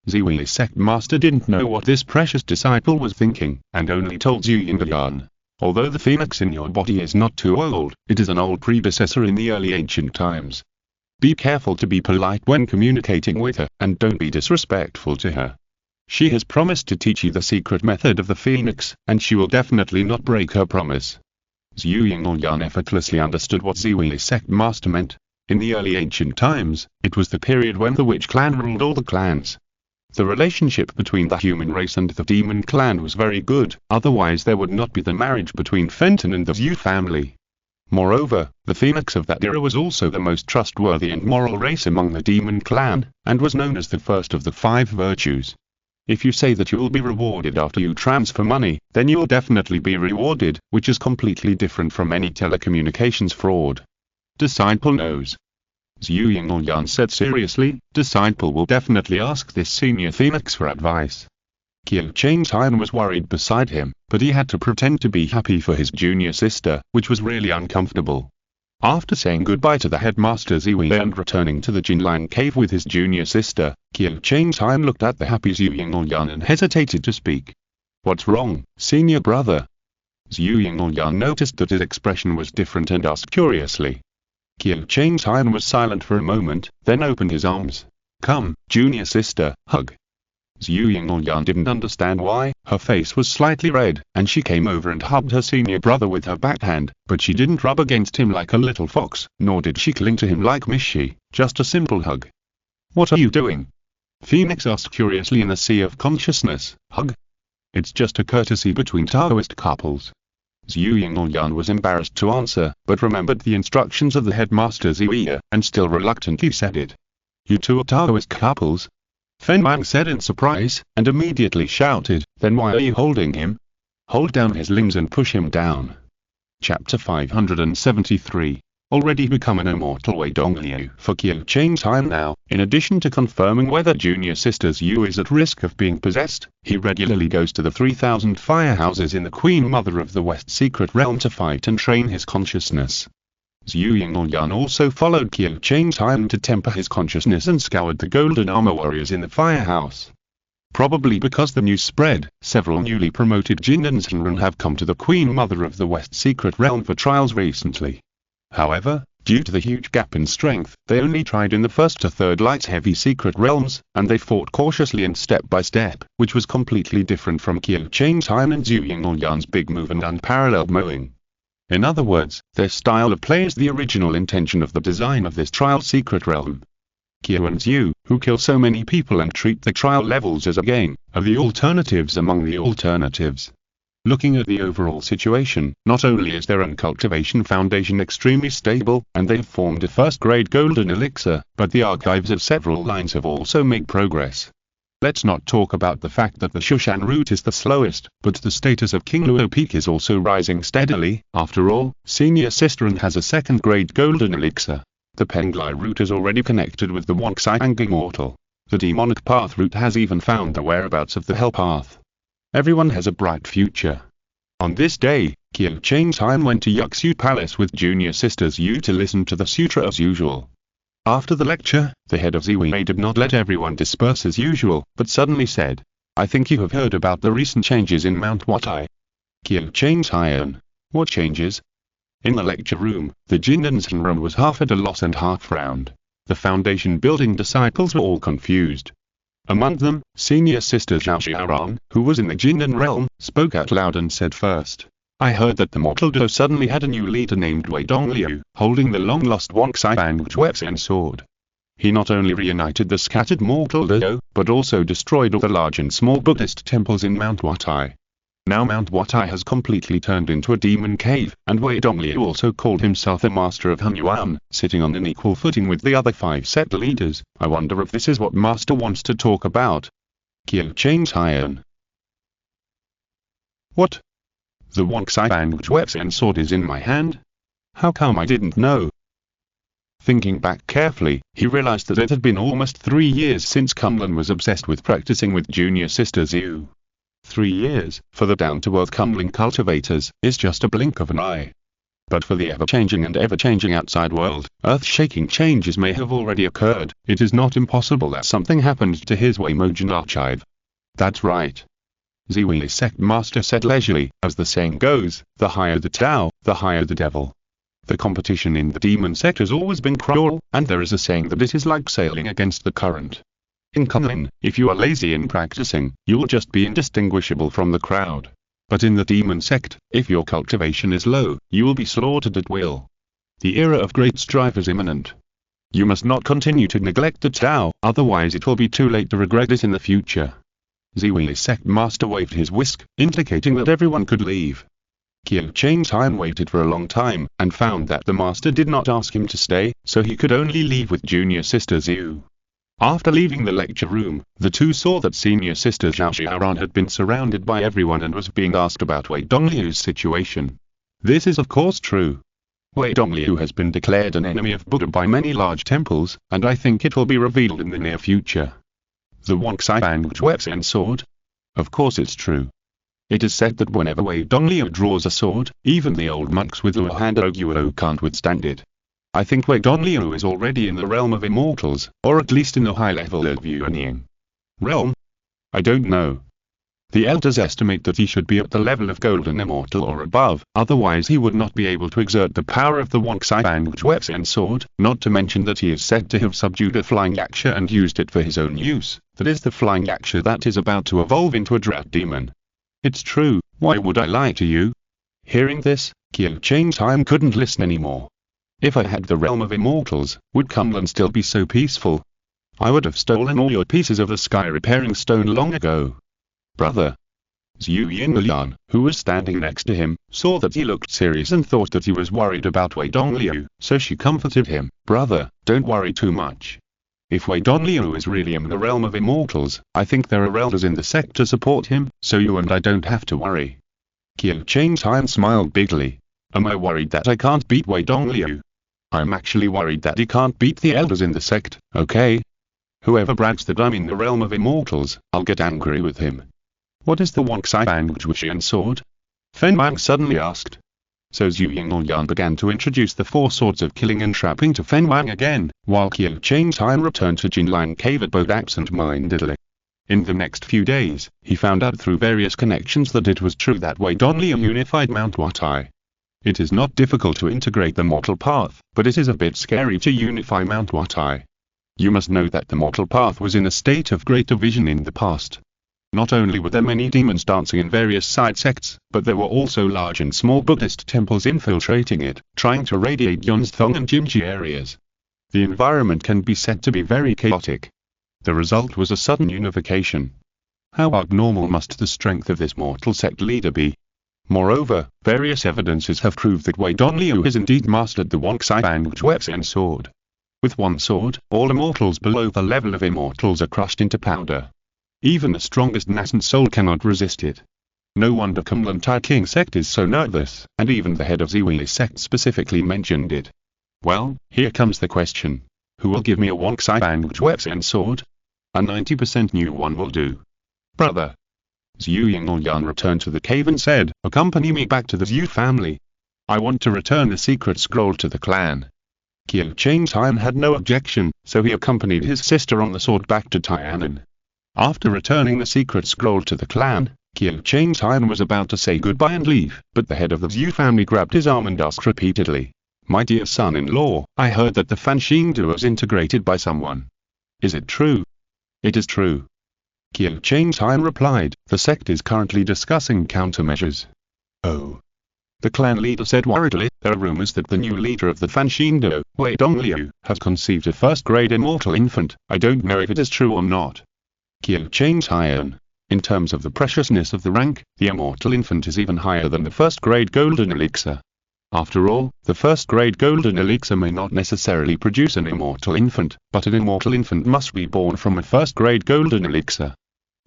Ziwi sect master didn't know what this precious disciple was thinking, and only told Zhu Yinglian. "Although the phoenix in your body is not too old, it is an old predecessor in the early ancient times. Be careful to be polite when communicating with her, and don't be disrespectful to her. She has promised to teach you the secret method of the phoenix, and she will definitely not break her promise." Zhu Yinglian effortlessly understood what Ziwi sect master meant. In the early ancient times, it was the period when the witch clan ruled all the clans. The relationship between the human race and the demon clan was very good, otherwise there would not be the marriage between Fenton and the Zhu family. Moreover, the phoenix of that era was also the most trustworthy and moral race among the demon clan, and was known as the first of the 5 virtues. If you say that you will be rewarded after you transfer money, then you will definitely be rewarded, which is completely different from any telecommunications fraud. Disciple knows. Zhu Yinglian said seriously, "Disciple will definitely ask this senior phoenix for advice." Qiu Changtian was worried beside him, but he had to pretend to be happy for his junior sister, which was really uncomfortable. After saying goodbye to the headmaster Ziwi and returning to the Jinlan cave with his junior sister, Qiu Changtian looked at the happy Zhu Yinglian and hesitated to speak. "What's wrong, senior brother?" Zhu Yinglian noticed that his expression was different and asked curiously. Qiu Changtian was silent for a moment, then opened his arms. "Come, junior sister, hug." Zhu Yinglian didn't understand why. Her face was slightly red, and she came over and hugged her senior brother with her backhand, but she didn't rub against him like a little fox, nor did she cling to him like Mishi, just a simple hug. "What are you doing?" Phoenix asked curiously in the sea of consciousness. "Hug? It's just a courtesy between Taoist couples." Zhu Yinglian was embarrassed to answer, but remembered the instructions of the headmaster Ziwi, and still reluctantly said it. "You two are Taoist couples?" Fen Wang said in surprise, and immediately shouted, "Then why are you holding him? Hold down his limbs and push him down." Chapter 573. already become an immortal Wei Dongliu for Qiu Chang's time now. In addition to confirming whether Junior Sisters Yu is at risk of being possessed, he regularly goes to the 3000 firehouses in the Queen Mother of the West secret realm to fight and train his consciousness. Zhu Yinglian also followed Qiu Chang's time to temper his consciousness and scoured the golden armor warriors in the firehouse. Probably because the news spread, several newly promoted Jindans Henren have come to the Queen Mother of the West secret realm for trials recently. However, due to the huge gap in strength, they only tried in the first to third light heavy secret realms, and they fought cautiously and step by step, which was completely different from Qiu Chang's time and Zhu Yinglian's big move and unparalleled mowing. In other words, their style of play is the original intention of the design of this trial secret realm. Qiu and Zhu, who kill so many people and treat the trial levels as a game, are the alternatives among the alternatives. Looking at the overall situation, not only is their own cultivation foundation extremely stable, and they have formed a first-grade golden elixir, but the archives of several lines have also made progress. Let's not talk about the fact that the Shushan route is the slowest, but the status of King Luo Peak is also rising steadily. After all, Senior Sisterin has a second-grade golden elixir. The Penglai route is already connected with the Wangxiang Immortal. The Demonic Path route has even found the whereabouts of the Hell Path. Everyone has a bright future. On this day, Qiu Chang's time went to Yuxiu Palace with Junior Sisters Yu to listen to the sutra as usual. After the lecture, the head of Ziwei did not let everyone disperse as usual, but suddenly said, "I think you have heard about the recent changes in Mount Watai." Qiu Chang's Haiyan. What changes? In the lecture room, the Jindan's Henren was half at a loss and half frowned. The foundation building disciples were all confused. Among them, Senior Sister Zhao Xiaoran, who was in the Jindan realm, spoke out loud and said first, "I heard that the Mortal Dao suddenly had a new leader named Wei Dongliu, holding the long-lost Wangxiang Zhuexian sword. He not only reunited the scattered Mortal Dao, but also destroyed all the large and small Buddhist temples in Mount Watai. Now Mount Watai has completely turned into a demon cave, and Wei Dongliu also called himself a master of Hunyuan, sitting on an equal footing with the other 5 sect leaders. I wonder if this is what Master wants to talk about." Qiu Chang's Haiyan. What? The Wangxiang Zhuexian sword is in my hand? How come I didn't know? Thinking back carefully, he realized that it had been almost 3 years since Kunlun was obsessed with practicing with Junior Sisters Yu. 3 years, for the down-to-earth Kunlun cultivators, is just a blink of an eye. But for the ever-changing and ever-changing outside world, earth-shaking changes may have already occurred. It is not impossible that something happened to his Weimojin archive. That's right. Ziwi's sect master said leisurely, as the saying goes, the higher the Tao, the higher the devil. The competition in the demon sect has always been cruel, and there is a saying that it is like sailing against the current. In Kunlun, if you are lazy in practicing, you'll just be indistinguishable from the crowd. But in the demon sect, if your cultivation is low, you will be slaughtered at will. The era of great strife is imminent. You must not continue to neglect the Tao, otherwise it will be too late to regret it in the future. Ziwi's sect master waved his whisk, indicating that everyone could leave. Qiu Chang's time waited for a long time, and found that the master did not ask him to stay, so he could only leave with Junior Sisters Yu. After leaving the lecture room, the two saw that Senior Sister Zhao Xiaoran had been surrounded by everyone and was being asked about Wei Dongliu's situation. This is of course true. Wei Dongliu has been declared an enemy of Buddha by many large temples, and I think it will be revealed in the near future. The Wangxiang Zhuexian sword? Of course it's true. It is said that whenever Wei Dongliu draws a sword, even the old monks with Luo and Oguo can't withstand it. I think Wei Dongliu is already in the realm of immortals, or at least in the high level of Yuanying realm? I don't know. The elders estimate that he should be at the level of golden immortal or above, otherwise he would not be able to exert the power of the Wangxiang Zhuexian sword, not to mention that he is said to have subdued a flying yaksha and used it for his own use, that is the flying yaksha that is about to evolve into a drought demon. It's true, why would I lie to you? Hearing this, Qiu Chang's time couldn't listen anymore. If I had the realm of immortals, would Kunlun still be so peaceful? I would have stolen all your pieces of the sky repairing stone long ago. Brother. Zhu Yinglian, who was standing next to him, saw that he looked serious and thought that he was worried about Wei Dongliu, so she comforted him. Brother, don't worry too much. If Wei Dongliu is really in the realm of immortals, I think there are elders in the sect to support him, so you and I don't have to worry. Qiu Chang's time smiled bigly. Am I worried that I can't beat Wei Dongliu? I'm actually worried that he can't beat the elders in the sect, okay? Whoever brags that I'm in the realm of immortals, I'll get angry with him. What is the Wuxian sword? Fen Wang suddenly asked. So Zhu Yinglyan began to introduce the 4 swords of killing and trapping to Fen Wang again, while Qiu Changtian returned to Jinlan Cave at both absent-mindedly. In the next few days, he found out through various connections that it was true that Wei Dongliu unified Mount Watai. It is not difficult to integrate the mortal path, but it is a bit scary to unify Mount Watai. You must know that the mortal path was in a state of great division in the past. Not only were there many demons dancing in various side sects, but there were also large and small Buddhist temples infiltrating it, trying to radiate Yunzthong and Jimji areas. The environment can be said to be very chaotic. The result was a sudden unification. How abnormal must the strength of this mortal sect leader be? Moreover, various evidences have proved that Wei Dongliu has indeed mastered the Wuxian sword. With one sword, all immortals below the level of immortals are crushed into powder. Even the strongest nascent soul cannot resist it. No wonder Kunlun Tai King sect is so nervous, and even the head of Ziwi's sect specifically mentioned it. Well, here comes the question. Who will give me a Wuxian sword? A 90% new one will do. Brother. Zhu Yinglyan returned to the cave and said, accompany me back to the Zhu family. I want to return the secret scroll to the clan. Qiu Changtian had no objection, so he accompanied his sister on the sword back to Tian'an. After returning the secret scroll to the clan, Qiu Changtian was about to say goodbye and leave, but the head of the Zhu family grabbed his arm and asked repeatedly, my dear son-in-law, I heard that the Fanxingde was integrated by someone. Is it true? It is true. Qiu Changtian replied, the sect is currently discussing countermeasures. Oh. The clan leader said worriedly, there are rumors that the new leader of the Fanxingde, Wei Dongliu, has conceived a first-grade immortal infant. I don't know if it is true or not. Qiu Changtian. In terms of the preciousness of the rank, the immortal infant is even higher than the first-grade golden elixir. After all, the first-grade golden elixir may not necessarily produce an immortal infant, but an immortal infant must be born from a first-grade golden elixir.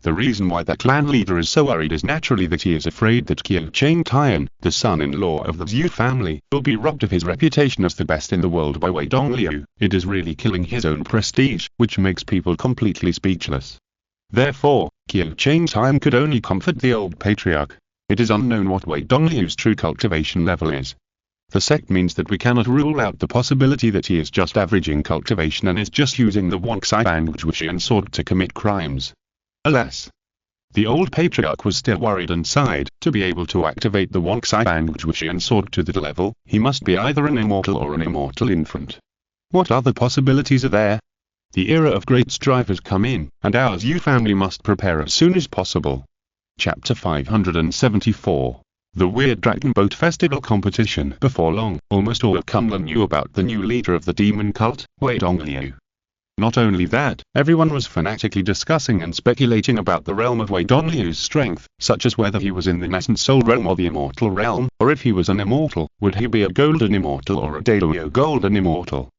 The reason why that clan leader is so worried is naturally that he is afraid that Qiu Changtian, the son-in-law of the Zhu family, will be robbed of his reputation as the best in the world by Wei Dongliu. It is really killing his own prestige, which makes people completely speechless. Therefore, Qiu Changtian could only comfort the old patriarch. It is unknown what Wei Dongliu's true cultivation level is. The sect means that we cannot rule out the possibility that he is just averaging cultivation and is just using the Wuxian sword to commit crimes. Alas! The old patriarch was still worried and sighed. To be able to activate the Wuxian sword to that level, he must be either an immortal or an immortal infant. What other possibilities are there? The era of great strife has come in, and our Zhu family must prepare as soon as possible. Chapter 574. The Weird Dragon Boat Festival Competition. Before long, almost all of Kunlun knew about the new leader of the demon cult, Wei Dongliu. Not only that, everyone was fanatically discussing and speculating about the realm of Wei Dongliu's strength, such as whether he was in the nascent soul realm or the immortal realm, or if he was an immortal, would he be a golden immortal or a dailyo golden immortal.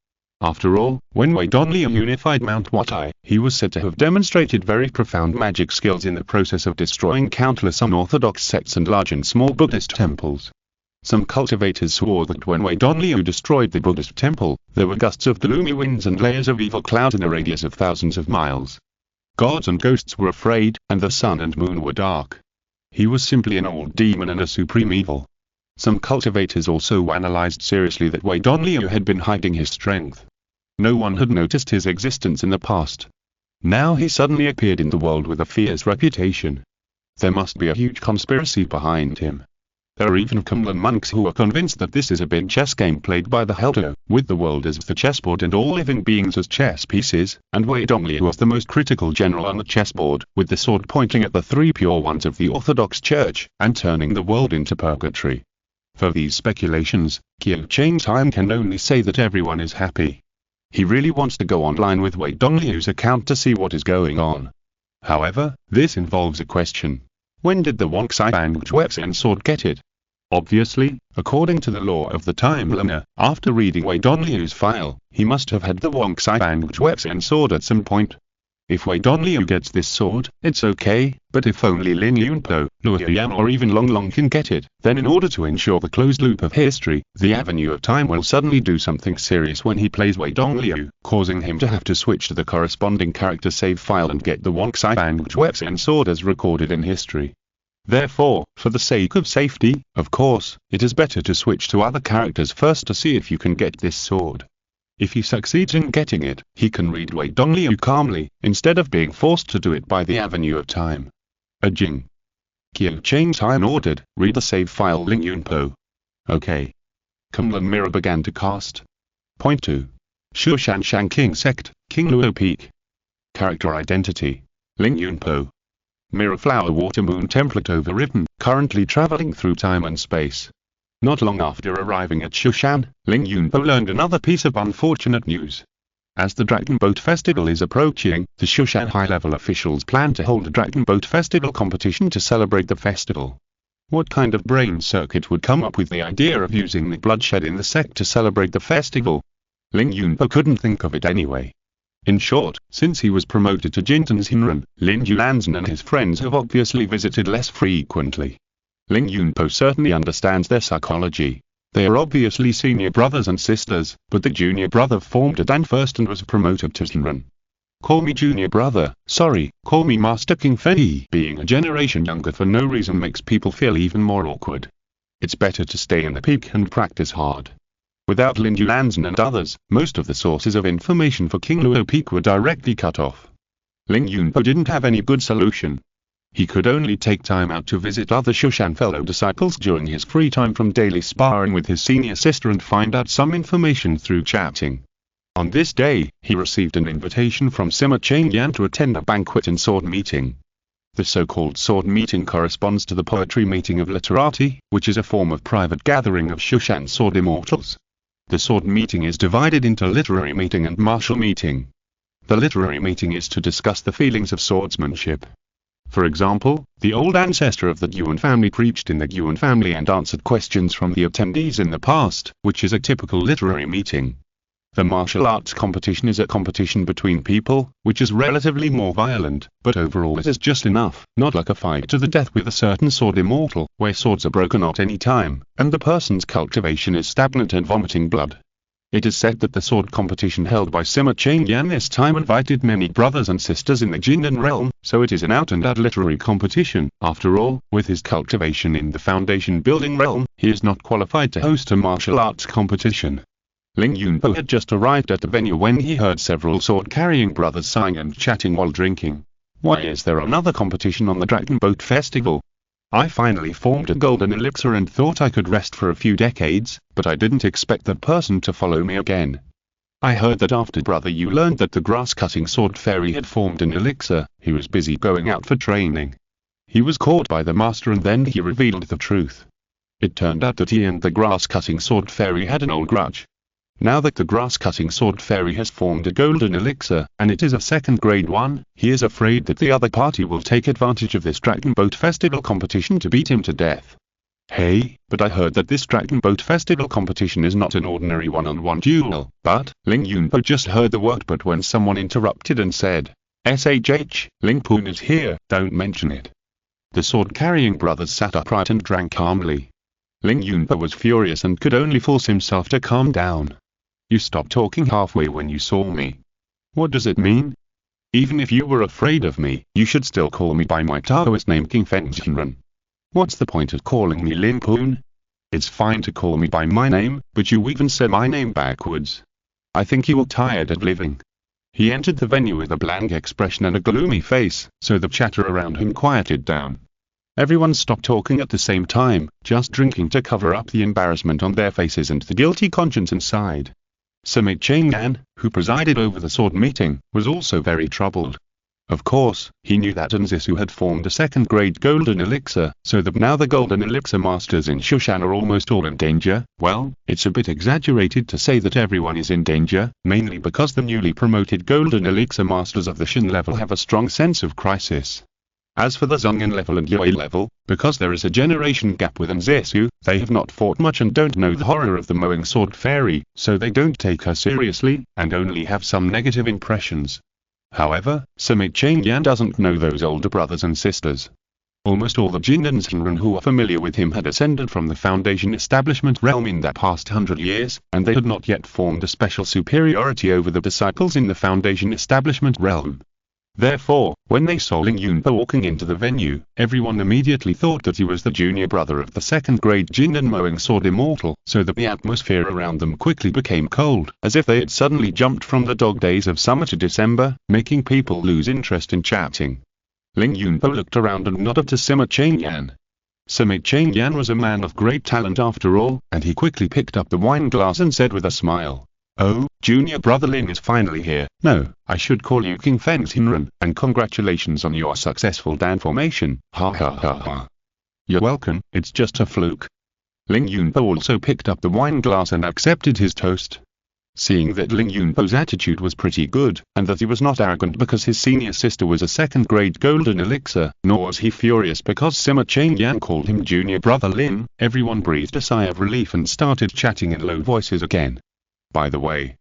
After all, when Wei Dongliu unified Mount Watai, he was said to have demonstrated very profound magic skills in the process of destroying countless unorthodox sects and large and small Buddhist temples. Some cultivators swore that when Wei Dongliu destroyed the Buddhist temple, there were gusts of gloomy winds and layers of evil clouds in a radius of thousands of miles. Gods and ghosts were afraid, and the sun and moon were dark. He was simply an old demon and a supreme evil. Some cultivators also analyzed seriously that Wei Dongliu had been hiding his strength. No one had noticed his existence in the past. Now he suddenly appeared in the world with a fierce reputation. There must be a huge conspiracy behind him. There are even Kunlun monks who are convinced that this is a big chess game played by the Heldo, with the world as the chessboard and all living beings as chess pieces, and Wei Dongliu as the most critical general on the chessboard, with the sword pointing at the 3 pure ones of the Orthodox Church, and turning the world into purgatory. For these speculations, Qiu Changtian can only say that everyone is happy. He really wants to go online with Wei Dongliu's account to see what is going on. However, this involves a question. When did the Wuxian sword get it? Obviously, according to the law of the timeline, after reading Wei Dongliu's file, he must have had the Wuxian sword at some point. If Wei Dongliu gets this sword, it's okay, but if only Lin Yunpo, Luo Yan or even Long Long can get it, then in order to ensure the closed loop of history, the Avenue of Time will suddenly do something serious when he plays Wei Dongliu, causing him to have to switch to the corresponding character save file and get the Wonxai Bang Wetsun sword as recorded in history. Therefore, for the sake of safety, of course, it is better to switch to other characters first to see if you can get this sword. If he succeeds in getting it, he can read Wei Dongliu calmly, instead of being forced to do it by the Avenue of Time. A Jing. Qiu Chain Time ordered, read the save file Ling Yunpo. Okay. Kunlun Mirror began to cast. Point 2. Shushan Shang King Sect, King Luo Peak. Character Identity. Ling Yunpo. Mirror Flower Water Moon template overwritten, currently traveling through time and space. Not long after arriving at Shushan, Ling Yunpo learned another piece of unfortunate news. As the Dragon Boat Festival is approaching, the Shushan high-level officials plan to hold a Dragon Boat Festival competition to celebrate the festival. What kind of brain circuit would come up with the idea of using the bloodshed in the sect to celebrate the festival? Ling Yunpo couldn't think of it anyway. In short, since he was promoted to Jintan's Hinran, Lin Yulanzhen and his friends have obviously visited less frequently. Ling Yunpo certainly understands their psychology. They are obviously senior brothers and sisters, but the junior brother formed a Dan first and was promoted to Hinran. Call me junior brother, sorry, call me Master King Fei. Being a generation younger for no reason makes people feel even more awkward. It's better to stay in the peak and practice hard. Without Lin Yulanzhen and others, most of the sources of information for King Luo Peak were directly cut off. Ling Yunpo didn't have any good solution. He could only take time out to visit other Shushan fellow disciples during his free time from daily sparring with his senior sister and find out some information through chatting. On this day, he received an invitation from Sima Changyan to attend a banquet and sword meeting. The so-called sword meeting corresponds to the poetry meeting of literati, which is a form of private gathering of Shushan sword immortals. The sword meeting is divided into literary meeting and martial meeting. The literary meeting is to discuss the feelings of swordsmanship. For example, the old ancestor of the Yuan family preached in the Yuan family and answered questions from the attendees in the past, which is a typical literary meeting. The martial arts competition is a competition between people, which is relatively more violent, but overall it is just enough, not like a fight to the death with a certain sword immortal, where swords are broken at any time, and the person's cultivation is stagnant and vomiting blood. It is said that the sword competition held by Sima Changyan this time invited many brothers and sisters in the Jindan realm, so it is an out-and-out literary competition. After all, with his cultivation in the foundation building realm, he is not qualified to host a martial arts competition. Ling Yunpo had just arrived at the venue when he heard several sword-carrying brothers sighing and chatting while drinking. Why is there another competition on the Dragon Boat Festival? I finally formed a golden elixir and thought I could rest for a few decades, but I didn't expect that person to follow me again. I heard that after Brother Yu learned that the grass-cutting sword fairy had formed an elixir, he was busy going out for training. He was caught by the master and then he revealed the truth. It turned out that he and the grass-cutting sword fairy had an old grudge. Now that the grass-cutting sword fairy has formed a golden elixir, and it is a second-grade one, he is afraid that the other party will take advantage of this Dragon Boat Festival competition to beat him to death. Hey, but I heard that this Dragon Boat Festival competition is not an ordinary one-on-one duel, but, Ling Yunpo just heard the word but when someone interrupted and said, SHH, Ling Poon is here, don't mention it. The sword-carrying brothers sat upright and drank calmly. Ling Yunpo was furious and could only force himself to calm down. You stopped talking halfway when you saw me. What does it mean? Even if you were afraid of me, you should still call me by my Taoist name King Fengjianren. What's the point of calling me Lin Poon? It's fine to call me by my name, but you even said my name backwards. I think you are tired of living. He entered the venue with a blank expression and a gloomy face, so the chatter around him quieted down. Everyone stopped talking at the same time, just drinking to cover up the embarrassment on their faces and the guilty conscience inside. Sima Changyan, who presided over the sword meeting, was also very troubled. Of course, he knew that Anzisu had formed a second-grade golden elixir, so that now the golden elixir masters in Shushan are almost all in danger. Well, it's a bit exaggerated to say that everyone is in danger, mainly because the newly promoted golden elixir masters of the Shin level have a strong sense of crisis. As for the Zhongyan level and Yue level, because there is a generation gap with Anzisu, they have not fought much and don't know the horror of the mowing sword fairy, so they don't take her seriously, and only have some negative impressions. However, Sima Changyan doesn't know those older brothers and sisters. Almost all the Jin and Shenren who are familiar with him had ascended from the Foundation establishment realm in that past 100 years, and they had not yet formed a special superiority over the disciples in the Foundation establishment realm. Therefore, when they saw Ling Yunpo walking into the venue, everyone immediately thought that he was the junior brother of the second-grade Jin and mowing sword immortal, so that the atmosphere around them quickly became cold, as if they had suddenly jumped from the dog days of summer to December, making people lose interest in chatting. Ling Yunpo looked around and nodded to Sima Changyan. Sima Changyan was a man of great talent after all, and he quickly picked up the wine glass and said with a smile, "Oh, junior brother Lin is finally here. No, I should call you King Feng Xinren, and congratulations on your successful Dan formation. Ha ha ha ha. You're welcome, it's just a fluke." Ling Yunpo also picked up the wine glass and accepted his toast. Seeing that Ling Yunpo's attitude was pretty good, and that he was not arrogant because his senior sister was a second-grade golden elixir, nor was he furious because Sima Changyan called him junior brother Lin, everyone breathed a sigh of relief and started chatting in low voices again. By the way,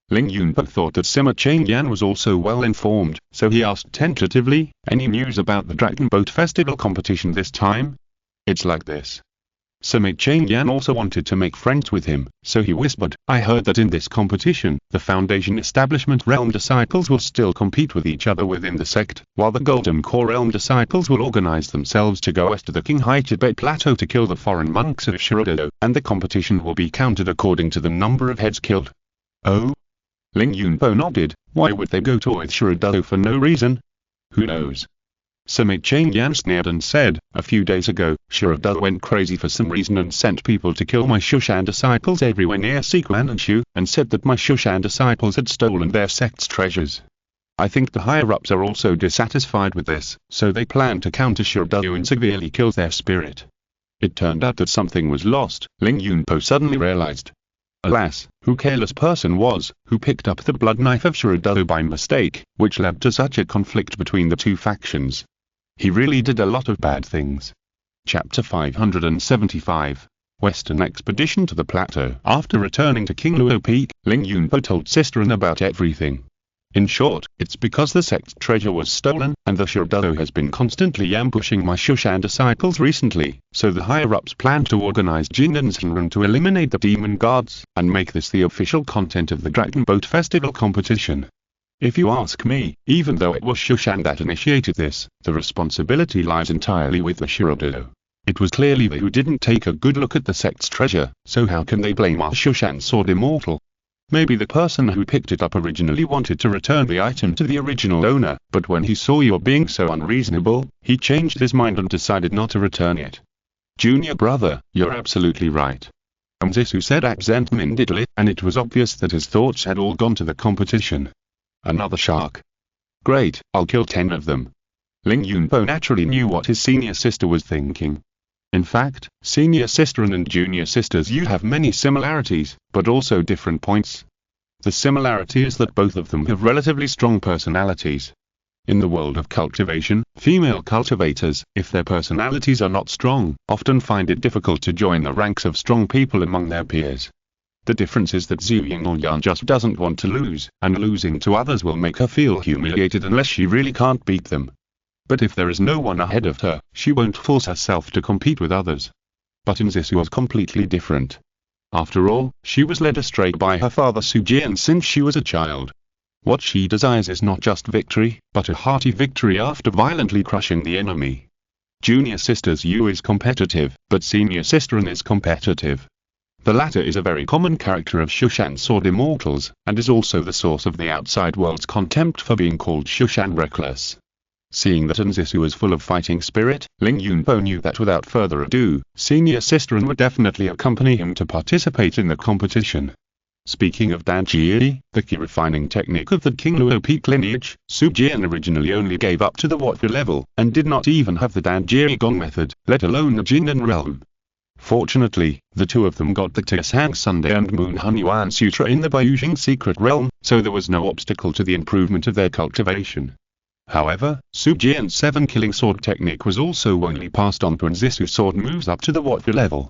Ling Yunpo thought that Sima Changyan was also well informed, so he asked tentatively, "Any news about the Dragon Boat Festival competition this time?" "It's like this." Sima Changyan also wanted to make friends with him, so he whispered, "I heard that in this competition, the Foundation Establishment Realm disciples will still compete with each other within the sect, while the Golden Core Realm disciples will organize themselves to go west to the Qinghai Tibet Plateau to kill the foreign monks of Shirodado, and the competition will be counted according to the number of heads killed." "Oh?" Ling Yunpo nodded. "Why would they go to Shirodado for no reason?" "Who knows?" Sima Changyan sneered and said, "A few days ago, Shirodado went crazy for some reason and sent people to kill my Shushan disciples everywhere near Siquan and Shu, and said that my Shushan disciples had stolen their sect's treasures. I think the higher-ups are also dissatisfied with this, so they plan to counter Shirodado and severely kill their spirit." It turned out that something was lost, Ling Yunpo suddenly realized. Alas, who careless person was, who picked up the blood knife of Shirodado by mistake, which led to such a conflict between the two factions. He really did a lot of bad things. Chapter 575. Western Expedition to the Plateau. After returning to King Luo Peak, Ling Yunpo told Sisterin about everything. In short, it's because the sect's treasure was stolen, and the Shirodado has been constantly ambushing my Shushan disciples recently, so the higher-ups plan to organize Jin and Shenren to eliminate the demon gods, and make this the official content of the Dragon Boat Festival competition. If you ask me, even though it was Shushan that initiated this, the responsibility lies entirely with the Shirodado. It was clearly they who didn't take a good look at the sect's treasure, so how can they blame our Shushan sword immortal? Maybe the person who picked it up originally wanted to return the item to the original owner, but when he saw you're being so unreasonable, he changed his mind and decided not to return it. Junior brother, you're absolutely right. Zisu said Absentmin did it, and it was obvious that his thoughts had all gone to the competition. Another shark. Great, I'll kill 10 of them. Ling Yunpo naturally knew what his senior sister was thinking. In fact, senior sister and junior sisters you have many similarities, but also different points. The similarity is that both of them have relatively strong personalities. In the world of cultivation, female cultivators, if their personalities are not strong, often find it difficult to join the ranks of strong people among their peers. The difference is that Zhu Yingyan just doesn't want to lose, and losing to others will make her feel humiliated unless she really can't beat them. But if there is no one ahead of her, she won't force herself to compete with others. But Zisu was completely different. After all, she was led astray by her father Sujian since she was a child. What she desires is not just victory, but a hearty victory after violently crushing the enemy. Junior sister's Yu is competitive, but senior sisterin is competitive. The latter is a very common character of Shushan sword immortals, and is also the source of the outside world's contempt for being called Shushan reckless. Seeing that Zisu was full of fighting spirit, Ling Yunpo knew that without further ado, senior sisterin would definitely accompany him to participate in the competition. Speaking of Danjie, the key refining technique of the King Luo Peak lineage, Sujian originally only gave up to the Watfu level, and did not even have the Danjie Gong method, let alone the Jindan realm. Fortunately, the two of them got the Tiasang Sunday and Moon Hunyuan Sutra in the Baiyujing secret realm, so there was no obstacle to the improvement of their cultivation. However, Sujian's 7-killing sword technique was also only passed on to Zisu's sword moves up to the Watfu level.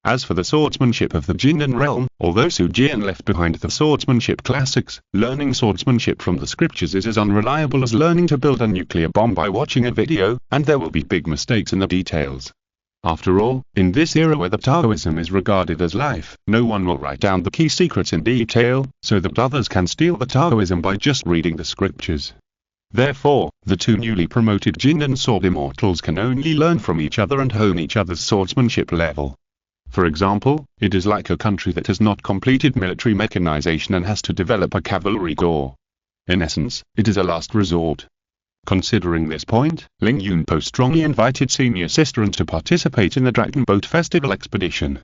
As for the swordsmanship of the Jindan realm, although Su Jian left behind the swordsmanship classics, learning swordsmanship from the scriptures is as unreliable as learning to build a nuclear bomb by watching a video, and there will be big mistakes in the details. After all, in this era where the Taoism is regarded as life, no one will write down the key secrets in detail, so that others can steal the Taoism by just reading the scriptures. Therefore, the two newly promoted Jindan sword immortals can only learn from each other and hone each other's swordsmanship level. For example, it is like a country that has not completed military mechanization and has to develop a cavalry corps. In essence, it is a last resort. Considering this point, Ling Yunpo strongly invited senior sister to participate in the Dragon Boat Festival expedition.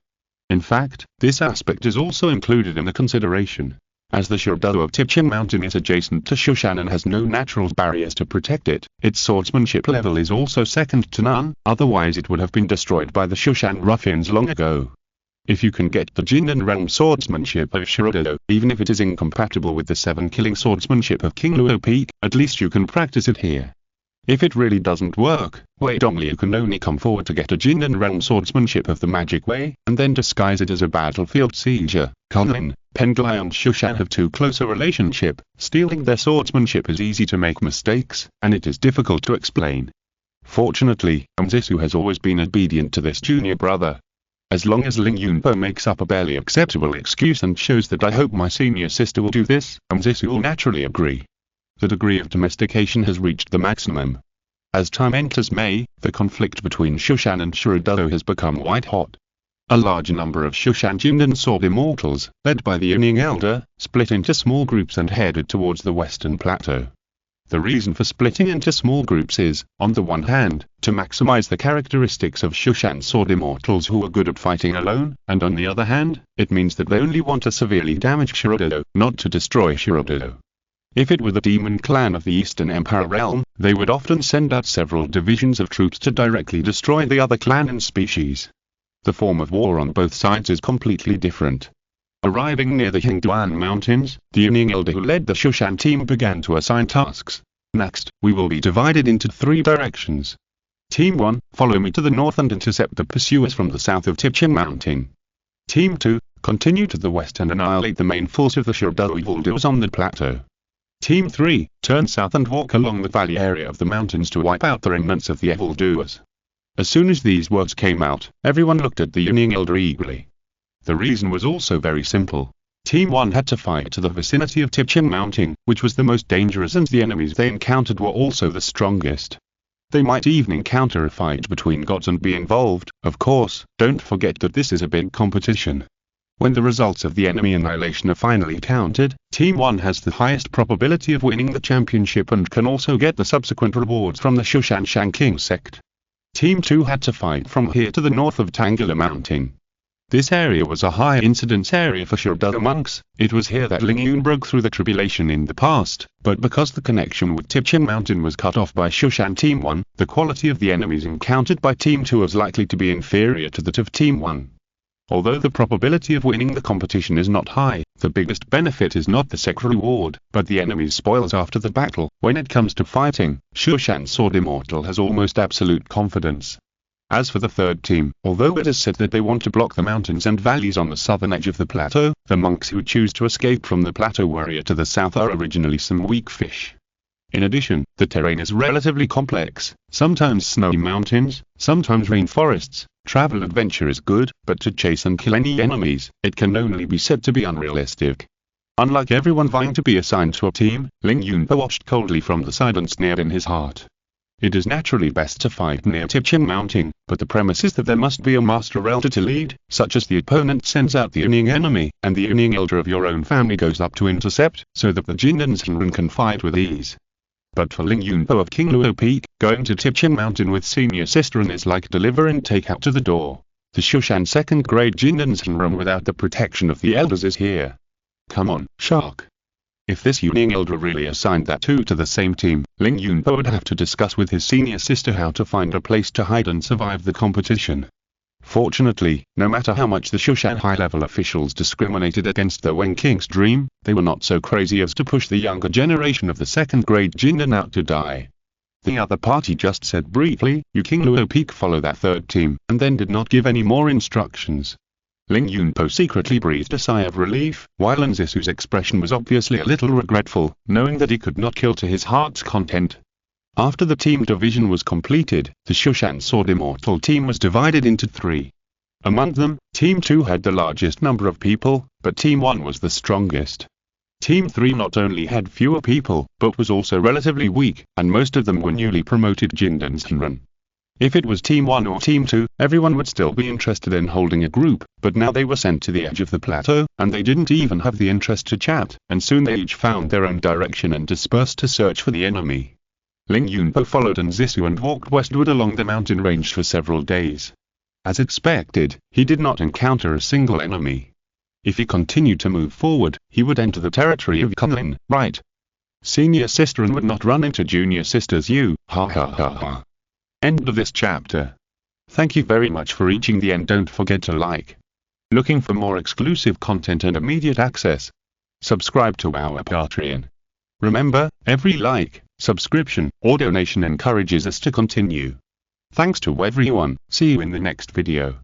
In fact, this aspect is also included in the consideration. As the Shurdo of Tipchen Mountain is adjacent to Shushan and has no natural barriers to protect it, its swordsmanship level is also second to none, otherwise it would have been destroyed by the Shushan ruffians long ago. If you can get the Jindan realm swordsmanship of Shurdo, even if it is incompatible with the 7-killing swordsmanship of King Luo Peak, at least you can practice it here. If it really doesn't work, Wei Dongliu can only come forward to get a Jindan realm swordsmanship of the magic way, and then disguise it as a battlefield sieger. Cunning, Penglai and Shushan have too close a relationship, stealing their swordsmanship is easy to make mistakes, and it is difficult to explain. Fortunately, Zisu has always been obedient to this junior brother. As long as Ling Yunpo makes up a barely acceptable excuse and shows that I hope my senior sister will do this, Zisu will naturally agree. The degree of domestication has reached the maximum. As time enters May, the conflict between Shushan and Shurdo has become white hot. A large number of Shushan Jindan sword immortals, led by the Yuning Elder, split into small groups and headed towards the western plateau. The reason for splitting into small groups is, on the one hand, to maximize the characteristics of Shushan sword immortals who are good at fighting alone, and on the other hand, it means that they only want to severely damage Shurdo, not to destroy Shurdo. If it were the demon clan of the Eastern Empire realm, they would often send out several divisions of troops to directly destroy the other clan and species. The form of war on both sides is completely different. Arriving near the Hingduan Mountains, the Yuning Elder who led the Shushan team began to assign tasks. Next, we will be divided into 3 directions. Team 1, follow me to the north and intercept the pursuers from the south of Tipchen Mountain. Team 2, continue to the west and annihilate the main force of the Shurdo evildoers on the plateau. Team 3, turn south and walk along the valley area of the mountains to wipe out the remnants of the evildoers. As soon as these words came out, everyone looked at the Yuning Elder eagerly. The reason was also very simple. Team 1 had to fight to the vicinity of Tipchen Mountain, which was the most dangerous, and the enemies they encountered were also the strongest. They might even encounter a fight between gods and be involved. Of course, don't forget that this is a big competition. When the results of the enemy annihilation are finally counted, Team 1 has the highest probability of winning the championship and can also get the subsequent rewards from the Shushan Shanking sect. Team 2 had to fight from here to the north of Tangela Mountain. This area was a high incidence area for Shurdo monks. It was here that Ling Yun broke through the tribulation in the past, but because the connection with Tipchen Mountain was cut off by Shushan Team 1, the quality of the enemies encountered by Team 2 was likely to be inferior to that of Team 1. Although the probability of winning the competition is not high, the biggest benefit is not the sect reward, but the enemy's spoils after the battle. When it comes to fighting, Shushan Sword Immortal has almost absolute confidence. As for the third team, although it is said that they want to block the mountains and valleys on the southern edge of the plateau, the monks who choose to escape from the plateau area to the south are originally some weak fish. In addition, the terrain is relatively complex, sometimes snowy mountains, sometimes rainforests. Travel adventure is good, but to chase and kill any enemies, it can only be said to be unrealistic. Unlike everyone vying to be assigned to a team, Ling Yunpo watched coldly from the side and sneered in his heart. It is naturally best to fight near Tipchen Mountain, but the premise is that there must be a master elder to lead, such as the opponent sends out the Yuning enemy, and the Yuning elder of your own family goes up to intercept, so that the Jindan Shinran can fight with ease. But for Ling Yunpo of King Luo Peak, going to Tipchen Mountain with senior sisterin is like deliver and take out to the door. The Shushan second grade Jindan Shinran without the protection of the elders is here. Come on, Shark. If this Yuning elder really assigned that two to the same team, Ling Yunpo would have to discuss with his senior sister how to find a place to hide and survive the competition. Fortunately, no matter how much the Shushan high-level officials discriminated against the Wen King's dream, they were not so crazy as to push the younger generation of the second-grade Jindan out to die. The other party just said briefly, "You King Luo Peak follow that third team," and then did not give any more instructions. Ling Yunpo secretly breathed a sigh of relief, while Nzisu's expression was obviously a little regretful, knowing that he could not kill to his heart's content. After the team division was completed, the Shushan Sword Immortal team was divided into 3. Among them, Team 2 had the largest number of people, but Team 1 was the strongest. Team 3 not only had fewer people, but was also relatively weak, and most of them were newly promoted Jinden's Hinran. If it was Team 1 or Team 2, everyone would still be interested in holding a group, but now they were sent to the edge of the plateau, and they didn't even have the interest to chat, and soon they each found their own direction and dispersed to search for the enemy. Ling Yunpo followed Nzisu and walked westward along the mountain range for several days. As expected, he did not encounter a single enemy. If he continued to move forward, he would enter the territory of cunning, right? Senior sister and would not run into junior sisters you, ha ha ha ha. End of this chapter. Thank you very much for reaching the end. Don't forget to like. Looking for more exclusive content and immediate access? Subscribe to our Patreon. Remember, every like, subscription, or donation encourages us to continue. Thanks to everyone. See you in the next video.